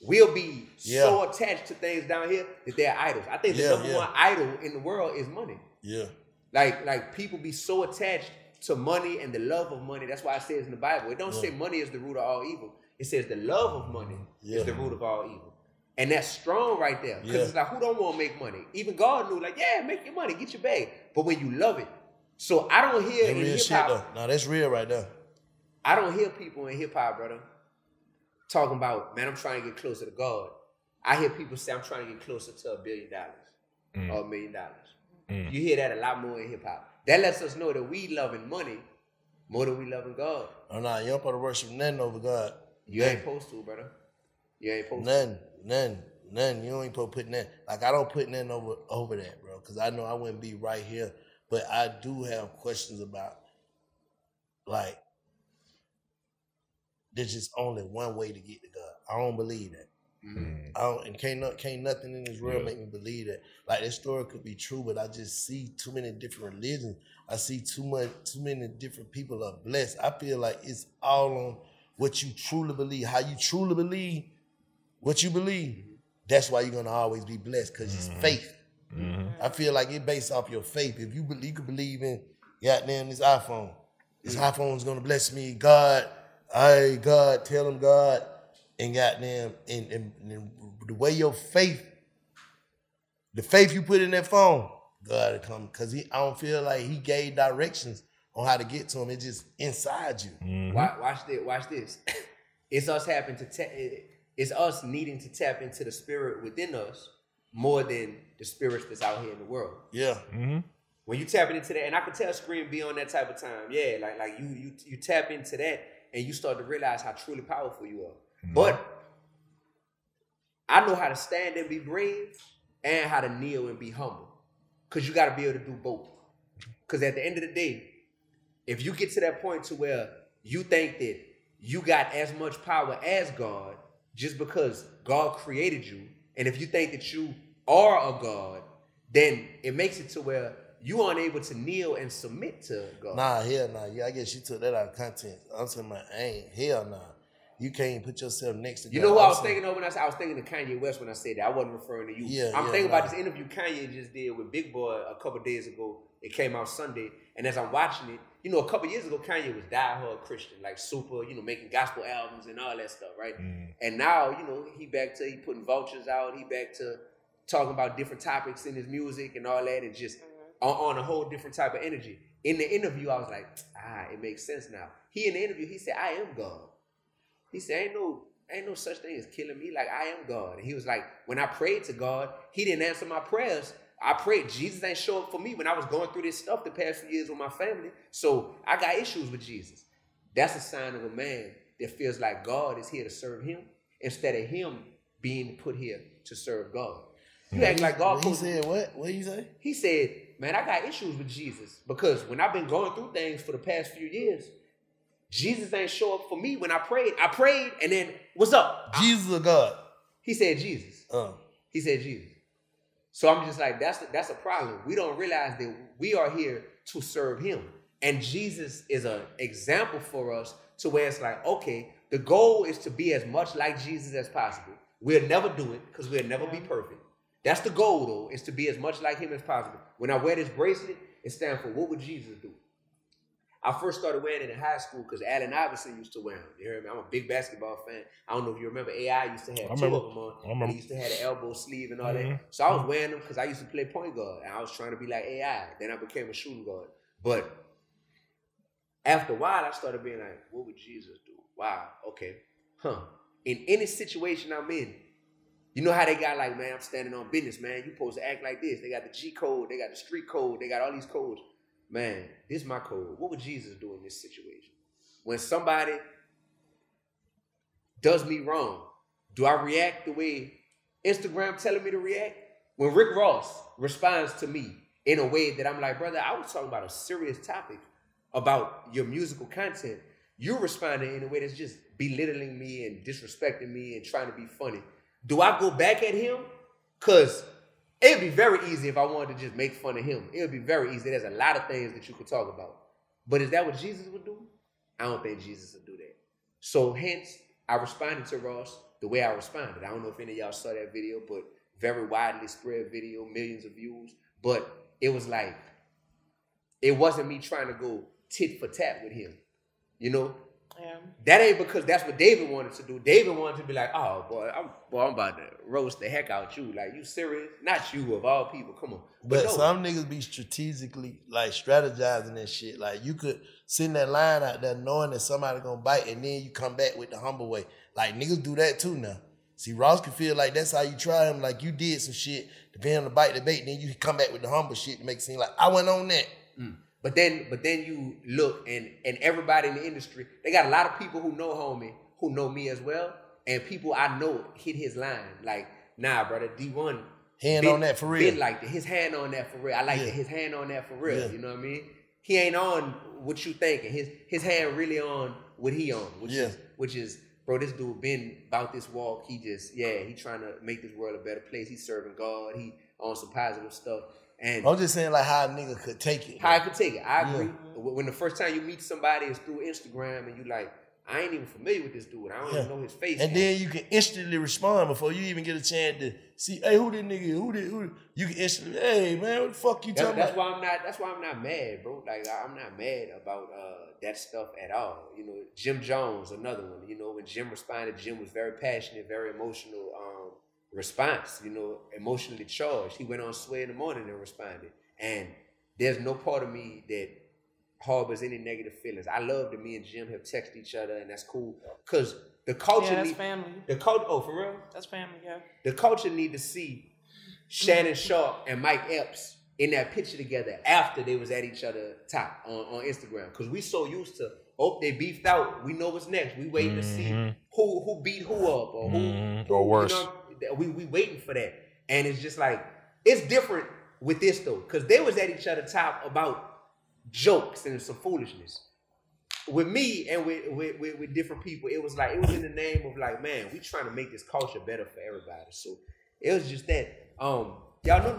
We'll be so attached to things down here that they're idols. I think the number one idol in the world is money. Yeah. Like people be so attached to money and the love of money. That's why it says in the Bible. It don't say money is the root of all evil. It says the love of money is the root of all evil. And that's strong right there. Because it's like, who don't want to make money? Even God knew, like, make your money, get your bag. But when you love it. So I don't hear in hip-hop. No, that's real right there. I don't hear people in hip-hop, brother, talking about, man, I'm trying to get closer to God. I hear people say, I'm trying to get closer to $1 billion or $1 million. You hear that a lot more in hip-hop. That lets us know that we loving money more than we loving God. Oh, no, you don't supposed to worship nothing over God. You ain't supposed to, brother. You ain't supposed to. None. You ain't supposed to put nothing. Like, I don't put nothing over that, bro, because I know I wouldn't be right here. But I do have questions about, like, there's just only one way to get to God. I don't believe that. Mm-hmm. And can't nothing in this world make me believe that. Like, this story could be true, but I just see too many different religions. I see too many different people are blessed. I feel like it's all on what you truly believe, how you truly believe what you believe. That's why you're gonna always be blessed, because it's faith. Mm-hmm. I feel like it's based off your faith. If you could believe in goddamn this iPhone, This iPhone's gonna bless me. God, tell him God, and goddamn, and the way your faith, the faith you put in that phone, God will come, because I don't feel like he gave directions on how to get to him. It's just inside you. Mm-hmm. Watch this. It's us it's us needing to tap into the spirit within us more than the spirits that's out here in the world. Yeah. Mm-hmm. When you tap into that, and I can tell Scream be on that type of time. Yeah, like you tap into that and you start to realize how truly powerful you are. Mm-hmm. But I know how to stand and be brave and how to kneel and be humble. Because you got to be able to do both. Because at the end of the day, if you get to that point to where you think that you got as much power as God just because God created you, and if you think that you are a God, then it makes it to where you aren't able to kneel and submit to God. Nah, hell nah. Yeah, I guess you took that out of context. I'm saying, hell nah. You can't put yourself next to God. You know who I was thinking of when I said, I was thinking of Kanye West when I said that. I wasn't referring to you. Yeah, I'm thinking about this interview Kanye just did with Big Boy a couple days ago. It came out Sunday. And as I'm watching it, you know, a couple years ago, Kanye was diehard Christian, like super, you know, making gospel albums and all that stuff, right? Mm. And now, you know, he putting vultures out. He back to talking about different topics in his music and all that, and just on a whole different type of energy. In the interview, I was like, it makes sense now. In the interview, he said, I am God. He said, ain't no such thing as killing me. Like, I am God. And he was like, when I prayed to God, he didn't answer my prayers. I prayed. Jesus ain't show up for me when I was going through this stuff the past few years with my family. So I got issues with Jesus. That's a sign of a man that feels like God is here to serve him instead of him being put here to serve God. You act like God. He said what? What did he say? He said, man, I got issues with Jesus because when I've been going through things for the past few years, Jesus ain't show up for me when I prayed. I prayed, and then, what's up? Jesus or God? He said Jesus. He said Jesus. So I'm just like, that's a problem. We don't realize that we are here to serve him. And Jesus is an example for us to where it's like, okay, the goal is to be as much like Jesus as possible. We'll never do it because we'll never be perfect. That's the goal, though, is to be as much like him as possible. When I wear this bracelet, it stands for what would Jesus do? I first started wearing it in high school because Allen Iverson used to wear them. You heard me? I'm a big basketball fan. I don't know if you remember, AI used to have two of them on. And he used to have the elbow sleeve and all that. So I was wearing them because I used to play point guard. And I was trying to be like AI. Then I became a shooting guard. But after a while, I started being like, what would Jesus do? Wow, okay. In any situation I'm in, you know how they got like, man, I'm standing on business, man. You supposed to act like this. They got the G code. They got the street code. They got all these codes. Man, this is my code. What would Jesus do in this situation? When somebody does me wrong, do I react the way Instagram telling me to react? When Rick Ross responds to me in a way that I'm like, brother, I was talking about a serious topic about your musical content. You're responding in a way that's just belittling me and disrespecting me and trying to be funny. Do I go back at him? Because it'd be very easy if I wanted to just make fun of him. It would be very easy. There's a lot of things that you could talk about. But is that what Jesus would do? I don't think Jesus would do that. So hence, I responded to Ross the way I responded. I don't know if any of y'all saw that video, but very widely spread video, millions of views. But it was like, it wasn't me trying to go tit for tat with him. You know? Yeah. That ain't because that's what David wanted to do. David wanted to be like, oh, boy, I'm about to roast the heck out you. Like, you serious? Not you, of all people. Come on. But no. Some niggas be strategically, like, strategizing that shit. Like, you could send that line out there knowing that somebody gonna bite, and then you come back with the humble way. Like, niggas do that too now. See, Ross can feel like that's how you try him. Like, you did some shit, depending on the bite, the bait, and then you come back with the humble shit to make it seem like, I went on that. But then you look, and everybody in the industry, they got a lot of people who know homie, who know me as well, and people I know hit his line. Like, nah, brother, Dee-1. Hand on that for real. Been like that. His hand on that for real. I like that. His hand on that for real. Yeah. You know what I mean? He ain't on what you thinking. His hand really on what he on. Which is, bro, this dude been about this walk. He just, he trying to make this world a better place. He's serving God. He on some positive stuff. And I'm just saying, like, how a nigga could take it. How I could take it. I agree. When the first time you meet somebody is through Instagram and you like, I ain't even familiar with this dude. I don't even know his face. And then you can instantly respond before you even get a chance to see, hey, who this nigga? Who? You can instantly, hey man, what the fuck you talking about? That's why I'm not mad, bro. Like I'm not mad about that stuff at all. You know, Jim Jones, another one. You know, when Jim responded, Jim was very passionate, very emotional response. You know, emotionally charged. He went on Sway in the Morning and responded. And there's no part of me that harbors any negative feelings. I love that me and Jim have texted each other, and that's cool. Cause the culture, that's family. The culture, oh, for real? That's family, yeah. The culture need to see Shannon Sharp and Mike Epps in that picture together after they was at each other top on Instagram. Cause we so used to, they beefed out. We know what's next. We waiting to see who beat who up or who or worse. You know, we waiting for that, and it's just like it's different with this though, cause they was at each other top about jokes and some foolishness. With me and with different people, it was in the name of like, man, we trying to make this culture better for everybody. So it was just that. Y'all know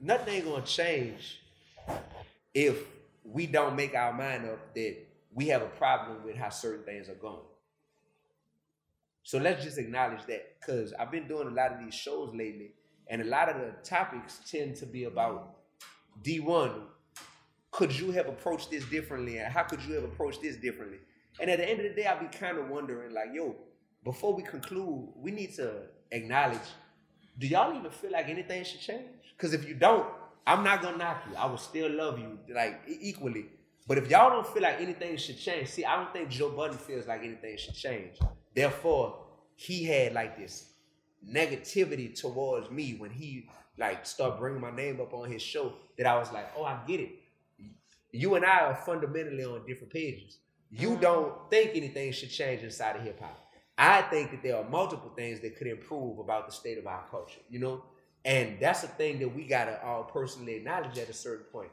nothing ain't gonna change if we don't make our mind up that we have a problem with how certain things are going. So let's just acknowledge that, because I've been doing a lot of these shows lately, and a lot of the topics tend to be about Dee-1. Could you have approached this differently? And how could you have approached this differently? And at the end of the day, I'll be kind of wondering, like, yo, before we conclude, we need to acknowledge, do y'all even feel like anything should change? Because if you don't, I'm not going to knock you. I will still love you, like, equally. But if y'all don't feel like anything should change, see, I don't think Joe Budden feels like anything should change. Therefore, he had, like, this negativity towards me when he, like, started bringing my name up on his show that I was like, oh, I get it. You and I are fundamentally on different pages. You don't think anything should change inside of hip hop. I think that there are multiple things that could improve about the state of our culture, you know? And that's a thing that we gotta all personally acknowledge at a certain point.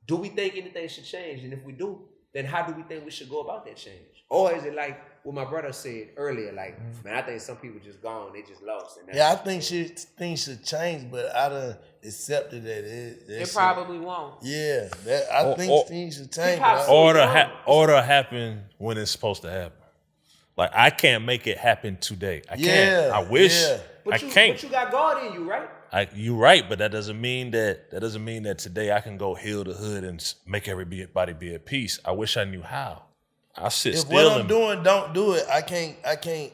Do we think anything should change? And if we do, then how do we think we should go about that change? Or is it like what my brother said earlier, like, man, I think some people just gone, they just lost. And I think things should change, but I done accepted that it probably won't. Yeah, I think things should change. Order happen when it's supposed to happen. Like, I can't make it happen today. I can't. I wish. Yeah. I can't. But you got God in you, right? You're right, but that doesn't mean that today I can go heal the hood and make everybody be at peace. I wish I knew how. I sit if still. If what I'm doing don't do it, I can't.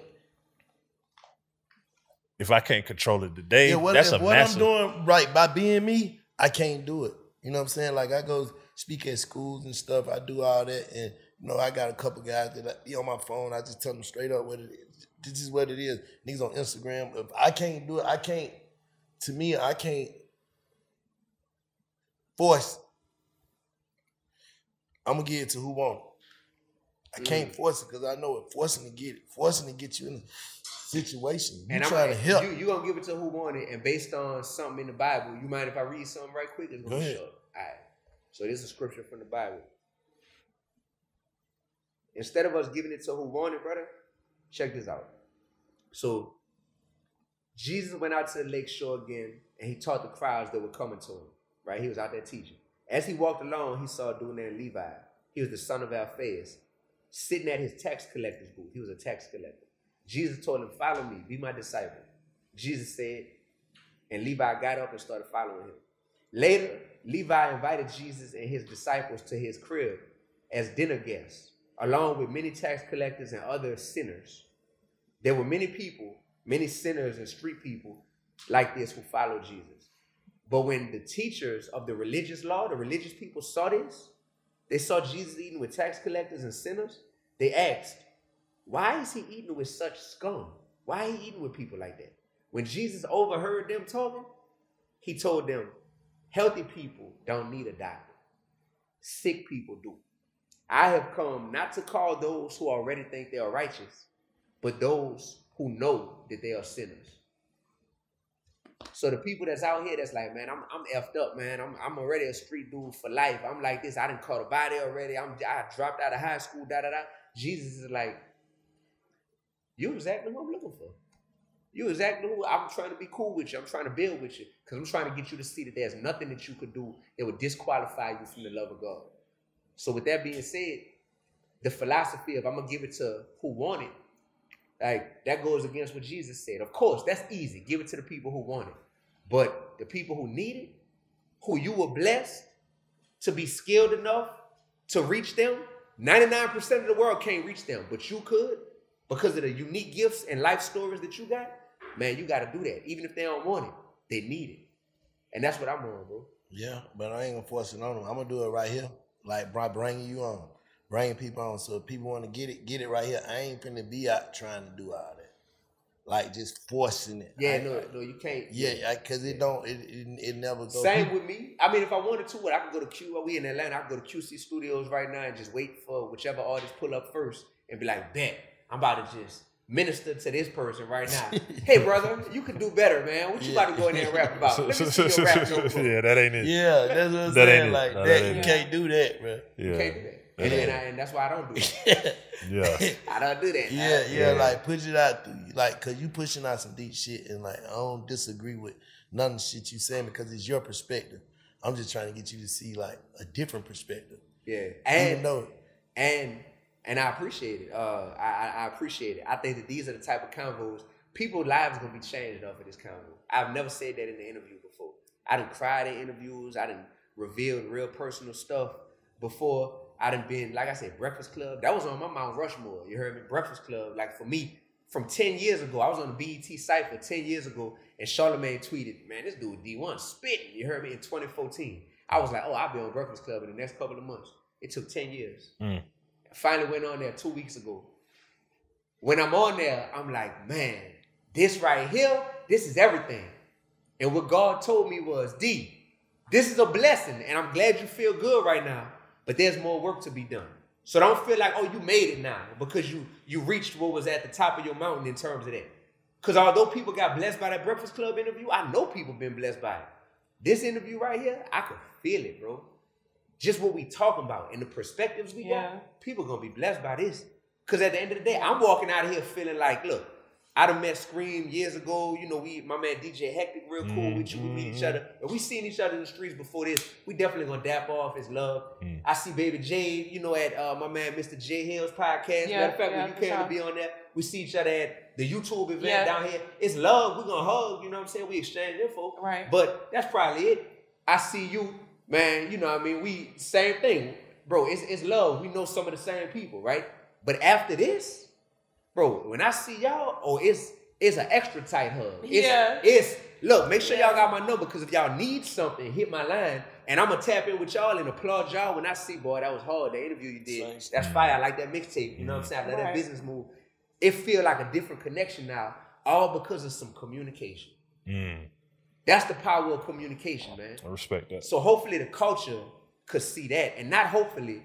If I can't control it today, that's a massive. What I'm doing right by being me, I can't do it. You know what I'm saying? Like, I go speak at schools and stuff. I do all that, and you know, I got a couple guys that be on my phone. I just tell them straight up what it is. This is what it is. Niggas on Instagram. If I can't do it, I can't. To me, I can't force. I'm gonna give it to who want it. I can't force it because I know it. Forcing to get you in a situation. You trying to help. You gonna give it to who want it, and based on something in the Bible, you mind if I read something right quick? It's gonna be short. All right. So this is a scripture from the Bible. Instead of us giving it to who want it, brother, check this out. So Jesus went out to the lake shore again, and he taught the crowds that were coming to him, right? He was out there teaching. As he walked along, he saw a dude named Levi. He was the son of Alphaeus, sitting at his tax collector's booth. He was a tax collector. Jesus told him, follow me, be my disciple. Jesus said, and Levi got up and started following him. Later, Levi invited Jesus and his disciples to his crib as dinner guests, along with many tax collectors and other sinners. There were many people, many sinners and street people like this who followed Jesus. But when the teachers of the religious law, the religious people saw this, they saw Jesus eating with tax collectors and sinners, they asked, why is he eating with such scum? Why is he eating with people like that? When Jesus overheard them talking, he told them, healthy people don't need a doctor. Sick people do. I have come not to call those who already think they are righteous, but those who know that they are sinners. So the people that's out here that's like, man, I'm effed up, man. I'm already a street dude for life. I'm like this. I done caught a body already. I dropped out of high school, da-da-da. Jesus is like, you exactly who I'm looking for. You exactly who I'm trying to be cool with you. I'm trying to build with you because I'm trying to get you to see that there's nothing that you could do that would disqualify you from the love of God. So with that being said, the philosophy of I'm gonna give it to who want it, like that goes against what Jesus said. Of course, that's easy. Give it to the people who want it. But the people who need it, who you were blessed to be skilled enough to reach them, 99% of the world can't reach them, but you could because of the unique gifts and life stories that you got. Man, you got to do that. Even if they don't want it, they need it. And that's what I'm on, bro. Yeah, but I ain't going to force it on them. I'm going to do it right here. Like, bringing you on. Bringing people on. So if people want to get it right here. I ain't finna be out trying to do all that. Like, just forcing it. Yeah, no, you can't. Yeah, because it never goes. Same with me. I mean, if I wanted to, I could go to Q. We in Atlanta. I could go to QC Studios right now and just wait for whichever artist pull up first and be like, bet, I'm about to just minister to this person right now. Hey, brother, you could do better, man. What you about to go in there and rap about? Let me see your rap notebook. Yeah, that ain't it. Yeah, that's what I'm saying. Like, you can't do that, bro. Yeah. You can't do that. And that's why I don't do it. Yeah. I don't do that. Yeah, like push it out through you. Like, cause you pushing out some deep shit and like I don't disagree with none of the shit you saying because it's your perspective. I'm just trying to get you to see like a different perspective. Yeah. And I appreciate it. I appreciate it. I think that these are the type of convos, people's lives gonna be changed off of this convo. I've never said that in the interview before. I done cried in interviews, I done revealed real personal stuff before. I done been, like I said, Breakfast Club. That was on my Mount Rushmore. You heard me? Breakfast Club. Like for me, from 10 years ago, I was on the BET Cypher 10 years ago, and Charlamagne tweeted, man, this dude Dee-1 spitting. You heard me? In 2014. I was like, oh, I'll be on Breakfast Club in the next couple of months. It took 10 years. I finally went on there 2 weeks ago. When I'm on there, I'm like, man, this right here, this is everything. And what God told me was, D, this is a blessing, and I'm glad you feel good right now. But there's more work to be done. So don't feel like, oh, you made it now because you reached what was at the top of your mountain in terms of that. Because although people got blessed by that Breakfast Club interview, I know people been blessed by it. This interview right here, I could feel it, bro. Just what we talking about and the perspectives we got, people going to be blessed by this. Because at the end of the day, I'm walking out of here feeling like, look, I done met Scream years ago. You know, my man DJ Hectic, real cool with you. We meet each other. And we seen each other in the streets before this. We definitely gonna dap off. It's love. I see Baby Jade, you know, at my man Mr. J Hill's podcast. Matter of fact, when you came to be on there, we see each other at the YouTube event down here. It's love. We gonna hug, you know what I'm saying? We exchange info. Right. But that's probably it. I see you, man, you know what I mean? We, same thing. Bro, it's love. We know some of the same people, right? But after this, bro, when I see y'all, it's an extra tight hug. It's look, make sure y'all got my number because if y'all need something, hit my line. And I'm going to tap in with y'all and applaud y'all when I see, boy, that was hard. The interview you did, that's fire. I like that mixtape. You know what I'm saying? I like that business move. It feel like a different connection now, all because of some communication. That's the power of communication, man. I respect that. So hopefully the culture could see that. And not hopefully,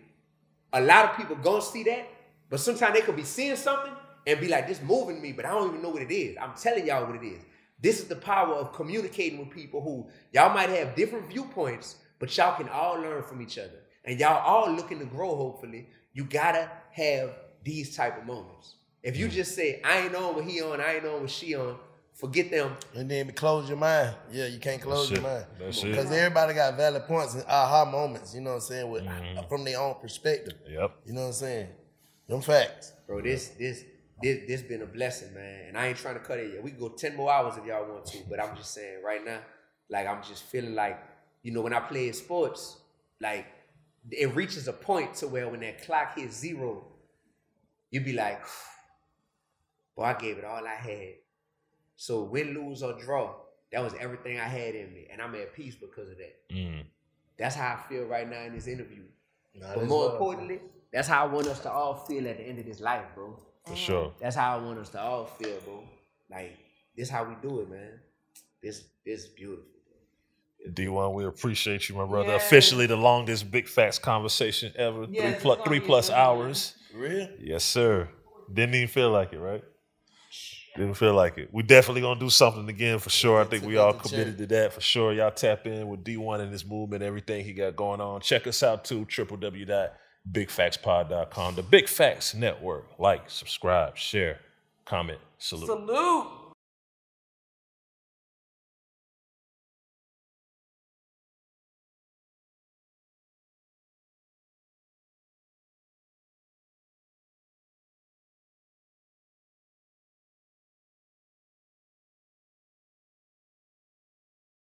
a lot of people going to see that, but sometimes they could be seeing something and be like, this moving me, but I don't even know what it is. I'm telling y'all what it is. This is the power of communicating with people who y'all might have different viewpoints, but y'all can all learn from each other. And y'all all looking to grow, hopefully. You gotta have these type of moments. If you just say, I ain't on what he on, I ain't on what she on, forget them. And then close your mind. Yeah, you can't close your mind. That's it. Because everybody got valid points and aha moments, you know what I'm saying, with from their own perspective. Yep. You know what I'm saying? Them facts. Bro, this been a blessing, man. And I ain't trying to cut it yet. We can go 10 more hours if y'all want to, but I'm just saying right now, like I'm just feeling like, you know, when I play sports, like it reaches a point to where when that clock hits 0, you be like, boy, I gave it all I had. So win, lose, or draw, that was everything I had in me. And I'm at peace because of that. That's how I feel right now in this interview. But more importantly, that's how I want us to all feel at the end of this life, bro. For sure. That's how I want us to all feel, bro. Like, this how we do it, man. This is beautiful. D-1, we appreciate you, my brother. Yes. Officially the longest Big Facts conversation ever. Yes, 3+ hours. Really? Yes, sir. Didn't even feel like it, right? Didn't feel like it. We definitely gonna do something again for sure. I think we all committed to that for sure. Y'all tap in with D-1 and his movement, everything he got going on. Check us out too, www.bigfactspod.com. The Big Facts Network. Like, subscribe, share, comment, salute. Salute.